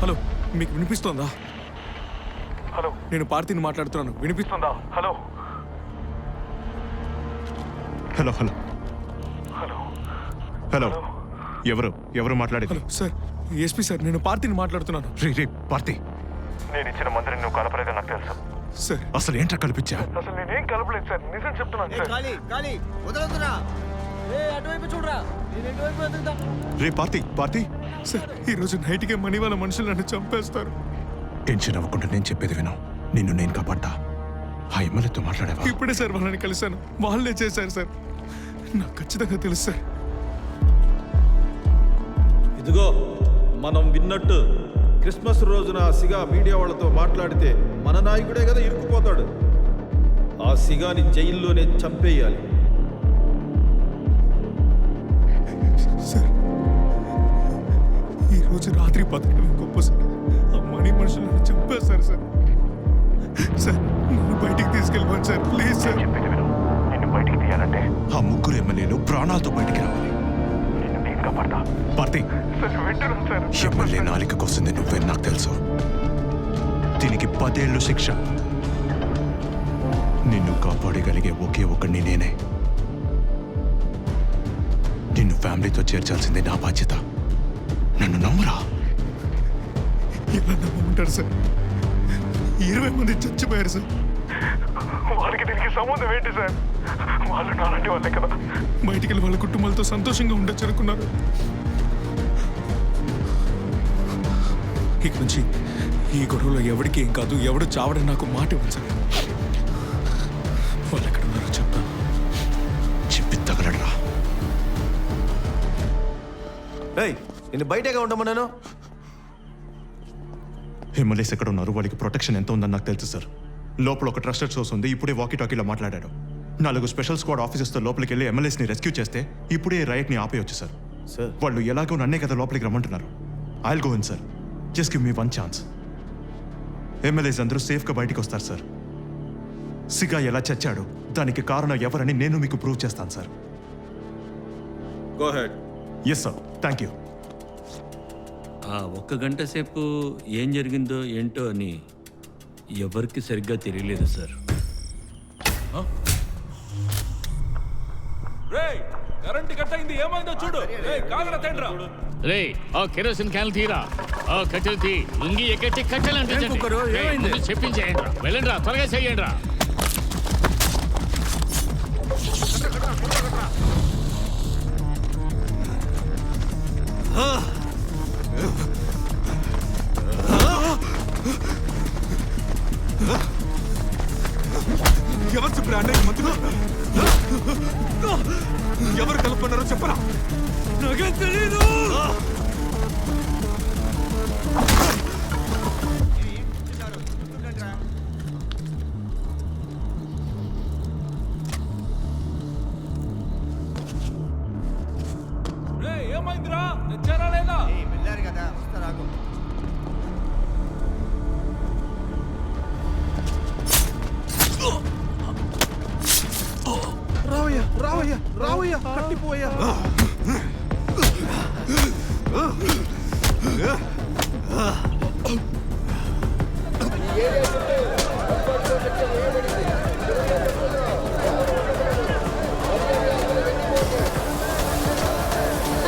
హలో, మీకు వినిపిస్తోందా? హలో, నేను పార్థిని మాట్లాడుతున్నాను. వినిపిస్తుందా? హలో హలో హలో హలో ఎవరు మాట్లాడేది? హలో సార్, ఎస్పీ సార్, నేను పార్థిని మాట్లాడుతున్నాను. రే పార్థి, నేను ఇచ్చిన మందిని నువ్వు కలపలేదని నాకు తెలుసు సార్. అసలు ఏంట్రా కల్పించా? అసలు నేనేం కలపలేదు సార్, నిజం చెప్తున్నాను సార్. ఖాళీ వదలొద్దురా. అటువైపు చూడరా, నేను ఎటువైపు వెతుకుతా. రే పార్థి సార్, ఈరోజు నైట్కే మనీ వాళ్ళ మనుషులు నన్ను చంపేస్తారు. టెన్షన్ అవ్వకుండా నేను చెప్పేది విను. నిన్ను నేను కాపాడ్డా. ఆ ఎమ్మెల్యేతో మాట్లాడావా? ఇప్పుడే సార్ వాళ్ళని కలిశాను. వాళ్ళే చేశారు సార్. నాకు ఖచ్చితంగా తెలుసు సార్. ఇదిగో మనం విన్నట్టు క్రిస్మస్ రోజున సిగా మీడియా వాళ్ళతో మాట్లాడితే మన నాయకుడే కదా ఇరుక్కుపోతాడు. ఆ సిగాని జైల్లోనే చంపేయాలి. సార్, ఈరోజు రాత్రి బతకడమే గొప్ప సార్. ఆ మనీ మనుషులు నన్ను చంపేస్తారు సార్. సార్, నన్ను బయటికి తీసుకెళ్ళమని సార్, ప్లీజ్ సార్. నిన్ను బయటికి తీయాలంటే ఆ ముగ్గురు ఎమ్మెల్యేలు ప్రాణాలతో బయటికి రావాలి. పార్థి, ఎమ్మెల్యే నాలికకు వస్తుంది నువ్వే నాకు తెలుసు. దీనికి 10 ఏళ్ళు శిక్ష. నిన్ను కాపాడగలిగే ఒకే ఒక్కడిని నేనే. నిన్ను ఫ్యామిలీతో చేర్చాల్సింది నా బాధ్యత. నన్ను నమ్మురా. ఎలా నమ్ముంటారు సార్? 20 మంది చచ్చిపోయారు సార్. వాళ్ళకి దీనికి సంబంధం ఏంటి సార్? వాళ్ళు నాలాంటి వాళ్ళే కదా. బయటికి వెళ్ళి వాళ్ళ కుటుంబాలతో సంతోషంగా ఉండొచ్చు అనుకున్నారు. ఇక నుంచి ఈ గొడవలో ఎవరికి ఏం కాదు, ఎవడు చావడం నాకు మాట ఇవ్వండి సార్. వాళ్ళు ఎక్కడ ఉన్నారో చెప్తాను. చెప్పి తగలడరా. నేను బయటగా ఉండమన్నాను. ఎమ్మెల్యేస్ ఎక్కడ ఉన్నారు? వాళ్ళకి ప్రొటెక్షన్ ఎంత ఉందని నాకు తెలుసు సార్. లోపల ఒక ట్రస్టెడ్ సోర్స్ ఉంది. ఇప్పుడే వాకీ టాకీలో మాట్లాడాడు. 4 స్పెషల్ స్క్వాడ్ ఆఫీసర్స్తో లోపలికి వెళ్ళి ఎమ్మెల్యేస్ని రెస్క్యూ చేస్తే ఇప్పుడే రైట్ని ఆపేయొచ్చు సార్. వాళ్ళు ఎలాగో నన్నే కదా లోపలికి రమ్మంటున్నారు. I'll go in sir. Just give me 1 chance. MLAs అందరూ సేఫ్గా బయటికి వస్తారు సార్. సిగా ఎలా చచ్చాడు, దానికి కారణం ఎవరని నేను మీకు ప్రూవ్ చేస్తాను sir. Go ahead. Yes sir, thank you. ఆ 1 గంట సేపు ఏం జరిగిందో ఏంటో అని ఎవరికి సరిగ్గా తెలియలేదు సార్. కరెంట్ కట్ అయింది, ఏమైందో చూడు. కాగల తండ్రా. రే, ఆ కెరోసిన్ క్యాన్ తీరా. ఆ కట్టెలు తీ. లుంగి ఎక్కటి కట్టెలు అంటే చెప్పించేయండి రా. వెళ్ళండి రా, త్వరగా చేయండి రా. ఎవరు చెప్పరా అన్నయ్య మంత్రులు? ఎవరు కలుపుకున్నారో చెప్పరా? నాకేం తెలీదు. ఏమైందిరా? తెచ్చారా లేదా? వెళ్ళారు కదా, వస్తారాగు. రావయ్యా కట్టిపోయా.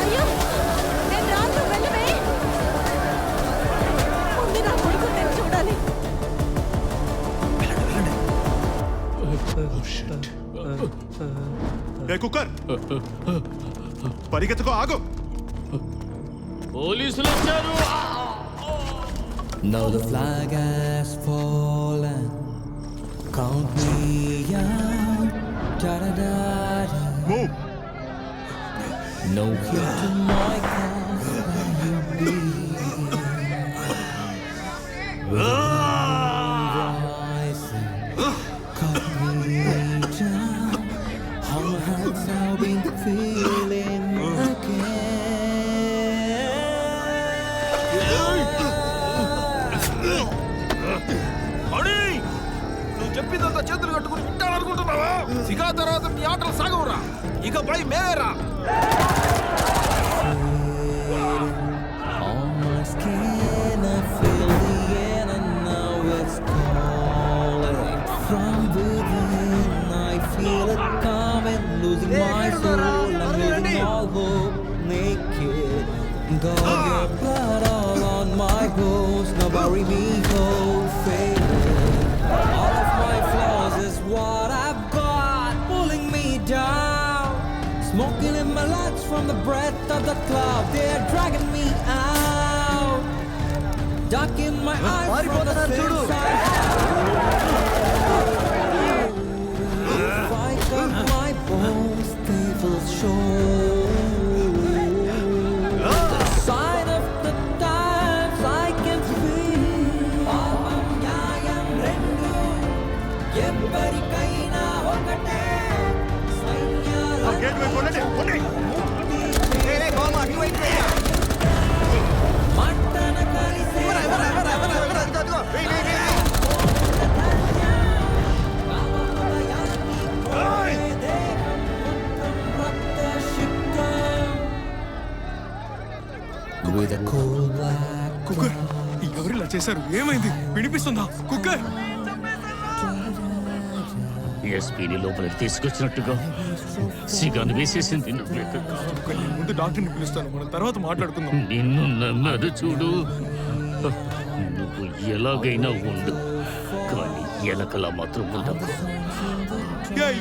అయ్యో, నేను రాను, వెళ్ళవే. ముందు నా కొడుకు నేను చూడాలి. కుక్కర్, పరిగెత్తుకో, ఆగు. పోలీసులు వచ్చారు. Now the flag has fallen. Count me out. Da da da da. Move. No hit to my cause when you bleed. Rising, cut me down. Our hearts now been feeling again. నువ్వు చెప్పిందంతా చేతులు కట్టుకుని వింటాననుకుంటున్నావా? సిగా తర్వాత నీ ఆటలు సాగవురా. ఇకపై మేరా. On my skin I Carry me home, faded. All of my flaws is what I've got, pulling me down. Smoking in my lungs from the breath of the cloud. They're dragging me out. Dark in my eyes from the sins I have. If I cut my bones, they will show. The sign of the times I can feel. Paapam nyayam rendu evarikaina okate. With a cool black cooker ఎవరిలా చేశారు? ఏమైంది? వినిపిస్తుందా? Cooker ఎస్పీని లోపలికి తీసుకొచ్చినట్టుగా సిగాను వేసేసింది నువ్వే కదా. నేను ముందు డాక్టర్ని పిలుస్తాను, మనం తర్వాత మాట్లాడుకుందాం. నిన్ను నమ్మదు చూడు. నువ్వు ఎలాగైనా ఉండు, కానీ ఎలకలా మాత్రం ఉండవు.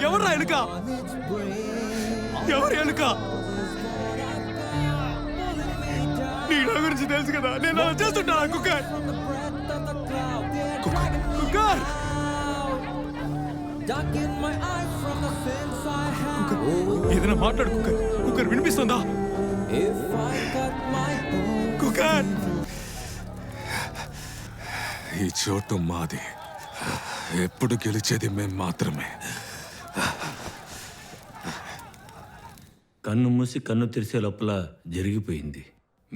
ఎవరు ఎలుక? ఎవరు ఎలుక? నీకు నా గురించి తెలుసు కదా, నేను అలా చేస్తుంటా. కుక్కర్ కుక్కర్ కుక్కర్ ఏదైనా మాట్లాడు. కుక్కర్ కుక్కర్ వినిపిస్తుందా? కుక్కర్ ఈ చోటు మాది, ఎప్పుడు గెలిచేది మేము మాత్రమే. కన్ను మూసి కన్ను తెరిసే లోపల జరిగిపోయింది.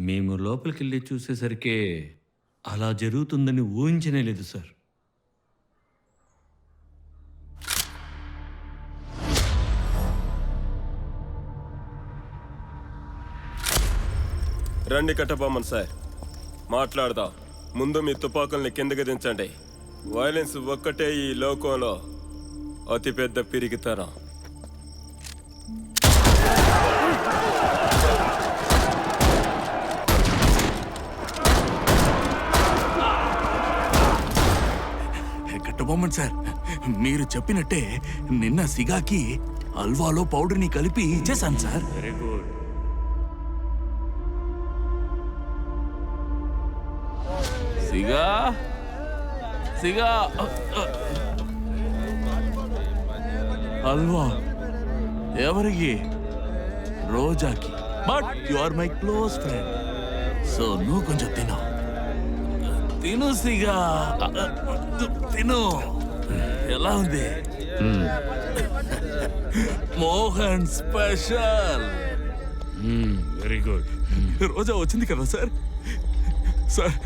మేము లోపలికి వెళ్ళి చూసేసరికి అలా జరుగుతుందని ఊహించనే లేదు సార్. రండి కట్టబొమ్మన్ సార్, మాట్లాడదాం. ముందు మీ తుపాకుల్ని కిందకి దించండి. వైలెన్స్ ఒక్కటే ఈ లోకంలో అతిపెద్ద పిరిగితనం. కట్టబొమ్మన్ సార్, మీరు చెప్పినట్టే నిన్న సిగాకి అల్వాలో పౌడర్ని కలిపి ఇచ్చేసాను సార్. Very good. సిగా సిగా అల్వా ఎవరికి? రోజాకి. But you are my close friend, so నువ్వు కొంచెం తిను. తిను సిగా, తిను. ఎలా ఉంది? Mohan special. Very good. Roja వచ్చింది కదా సార్? సార్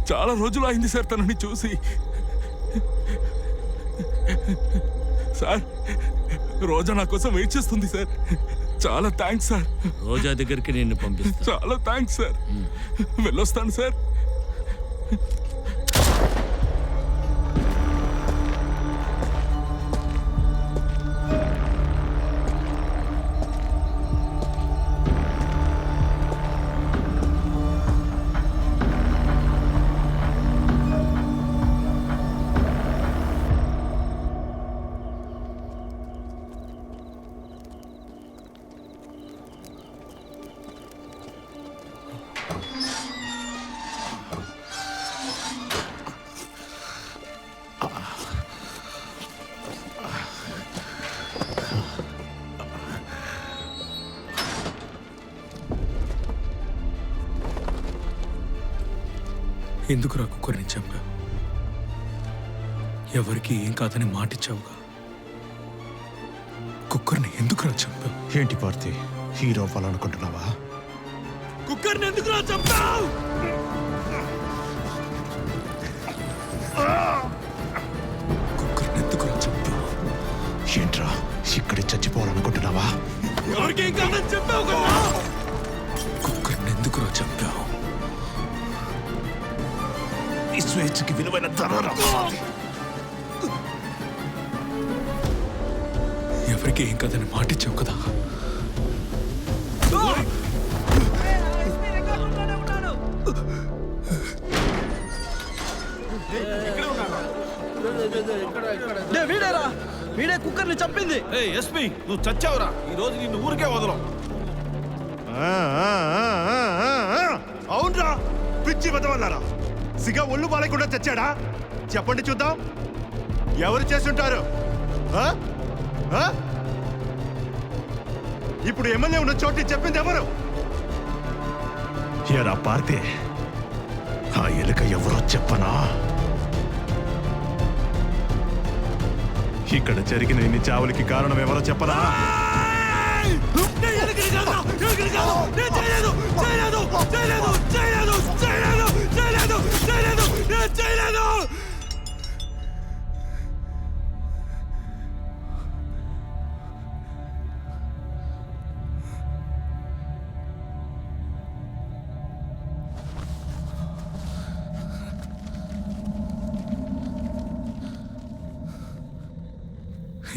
చాలా రోజులు అయింది సార్ తనని చూసి. సార్ రోజా నా కోసం వెయిట్ చేస్తుంది సార్. చాలా థ్యాంక్స్ సార్. రోజా దగ్గరికి నిన్ను పంపిస్తా. చాలా థ్యాంక్స్ సార్. వెళ్ళొస్తాను సార్. ఎందుకురా కుక్కర్ని చంపా? ఎవరికి ఏం కాదని మాటిచ్చావుగా. కుక్కర్ని ఎందుకురా చంపా? ఏంటి పార్తి, హీరో అవ్వాలనుకుంటున్నావా? కుక్కర్ని ఎందుకురా చంపావు? కుక్కర్ని ఎందుకురా చంపావు? ఏంట్రా ఇక్కడే చచ్చిపోవాలనుకుంటున్నావా? ఎవరికి ఏం కాదని చెప్పావు కదా. కుక్కర్ని ఎందుకురా చంపావు? ఈ స్వేచ్ఛకి విలువైన ధర. ఎవరికి ఏం కాదని మాటిచ్చావు కదా. వీడేరా, వీడే కుక్కర్ని చంపింది. ఎస్పీ నువ్వు చచ్చావురా, ఈ రోజు నిన్ను ఊరికే వదలం. అవునరా, పిచ్చి బతవన్నారా? సిగా ఒళ్ళు బాలేకుండా తెచ్చాడా? చెప్పండి చూద్దాం, ఎవరు చేస్తుంటారు? ఆ? ఆ? ఇప్పుడు ఎమ్మెల్యే ఉన్న చోటు చెప్పింది ఎవరు? ఎరా పార్తే, ఆ ఎలుక ఎవరో చెప్పనా? ఇక్కడ జరిగిన ఇన్ని చావులకి కారణం ఎవరో చెప్పనా?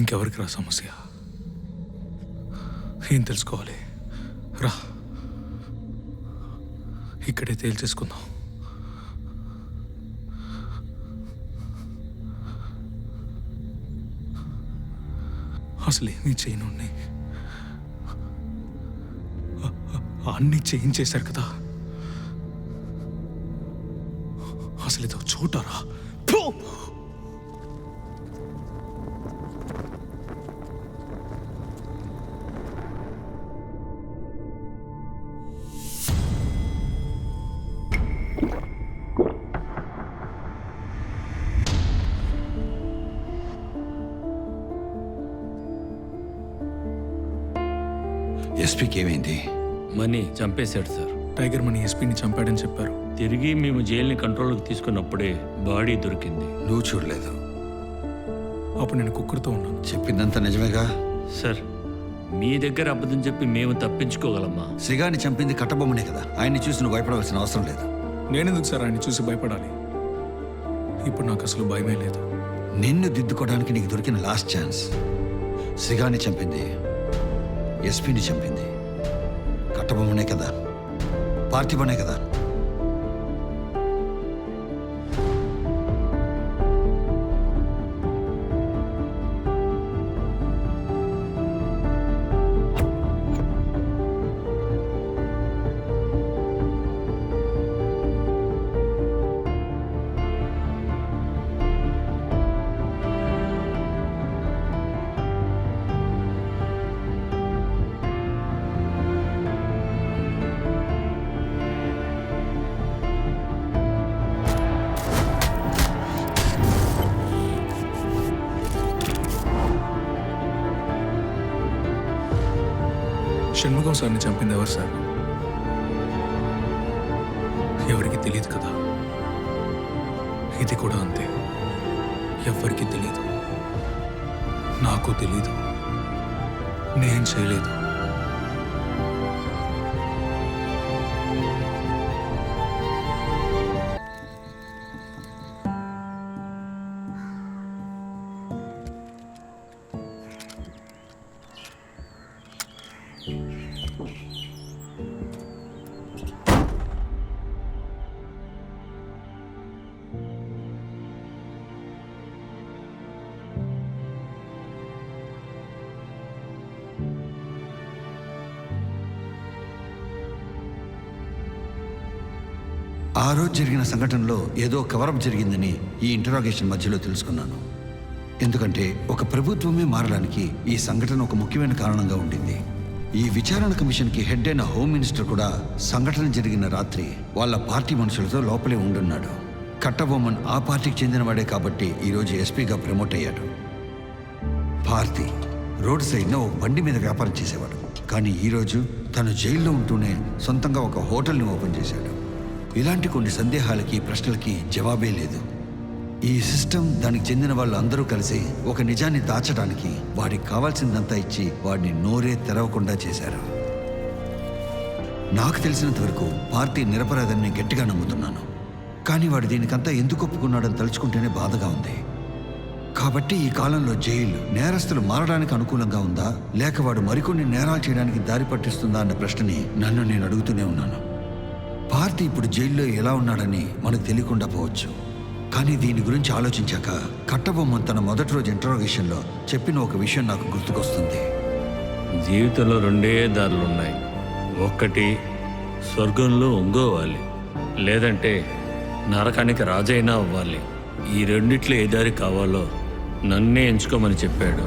ఇంకెవరికి రా సమస్య? ఏం తెలుసుకోవాలి? రా, ఇక్కడే తేల్చేసుకుందాం. అసలు ఏమీ చేయను, అన్నీ చేయించేశారు కదా. అసలు ఇదో చూడరా? ఎస్పీకి ఏమైంది? మనీ చంపేశాడు సార్. టైగర్ మనీ ఎస్పీని చంపాడని చెప్పారు. తిరిగి మేము జైల్ని కంట్రోల్కి తీసుకున్నప్పుడే బాడీ దొరికింది. నువ్వు చూడలేదు? అప్పుడు నేను కుక్కర్తో ఉన్నాను. చెప్పిందంతా నిజమేగా? సార్, మీ దగ్గర అబద్ధం చెప్పి మేము తప్పించుకోగలమా? సిగాని చంపింది కట్టబొమ్మనే కదా, ఆయన్ని చూసి నువ్వు భయపడవలసిన అవసరం లేదు. నేనెందుకు సార్ ఆయన్ని చూసి భయపడాలి? ఇప్పుడు నాకు అసలు భయమే లేదు. నిన్ను దిద్దుకోవడానికి నీకు దొరికిన లాస్ట్ ఛాన్స్. సిగాని చంపింది ఎస్పీని చంపింది కట్టబొమ్మనే కదా, పార్థిబనే కదా. షణ్ముఖం సార్ని చంపింది ఎవరు సార్? ఎవరికి తెలియదు కదా. ఇది కూడా అంతే, ఎవరికి తెలియదు. నాకు తెలీదు, నేను చేయలేదు. ఆ రోజు జరిగిన సంఘటనలో ఏదో కవరప్ జరిగిందని ఈ ఇంటరాగేషన్ మధ్యలో తెలుసుకున్నాను. ఎందుకంటే ఒక ప్రభుత్వమే మారడానికి ఈ సంఘటన ఒక ముఖ్యమైన కారణంగా ఉండింది. ఈ విచారణ కమిషన్కి హెడ్ అయిన హోమ్ మినిస్టర్ కూడా సంఘటన జరిగిన రాత్రి వాళ్ళ పార్టీ మనుషులతో లోపలే ఉండున్నాడు. కట్టబొమ్మన్ ఆ పార్టీకి చెందినవాడే కాబట్టి ఈరోజు ఎస్పీగా ప్రమోట్ అయ్యాడు. భారతి రోడ్ సైడ్న ఒక బండి మీద వ్యాపారం చేసేవాడు. కానీ ఈరోజు తను జైల్లో ఉంటూనే సొంతంగా ఒక హోటల్ని ఓపెన్ చేశాడు. ఇలాంటి కొన్ని సందేహాలకి, ప్రశ్నలకి జవాబే లేదు. ఈ సిస్టమ్, దానికి చెందిన వాళ్ళు అందరూ కలిసి ఒక నిజాన్ని దాచడానికి వాడికి కావాల్సిందంతా ఇచ్చి వాడిని నోరే తెరవకుండా చేశారు. నాకు తెలిసినంత వరకు పార్టీ నిరపరాధని గట్టిగా నమ్ముతున్నాను. కానీ వాడు దీనికంతా ఎందుకు ఒప్పుకున్నాడని తలుచుకుంటేనే బాధగా ఉంది. కాబట్టి ఈ కాలంలో జైలు నేరస్తులు మారడానికి అనుకూలంగా ఉందా, లేక వాడు మరికొన్ని నేరాలు చేయడానికి దారి పట్టిస్తుందా అన్న ప్రశ్నని నన్ను నేను అడుగుతూనే ఉన్నాను. పార్టీ ఇప్పుడు జైల్లో ఎలా ఉన్నాడని మనకు తెలియకుండా పోవచ్చు. కానీ దీని గురించి ఆలోచించాక కట్టబొమ్మ తన మొదటి రోజు ఇంటరోగేషన్లో చెప్పిన ఒక విషయం నాకు గుర్తుకొస్తుంది. జీవితంలో రెండే దారులున్నాయి. ఒక్కటి స్వర్గంలో ఒంగోవాలి, లేదంటే నరకానికి రాజైనా అవ్వాలి. ఈ రెండిట్లో ఏ దారి కావాలో నన్నే ఎంచుకోమని చెప్పాడు.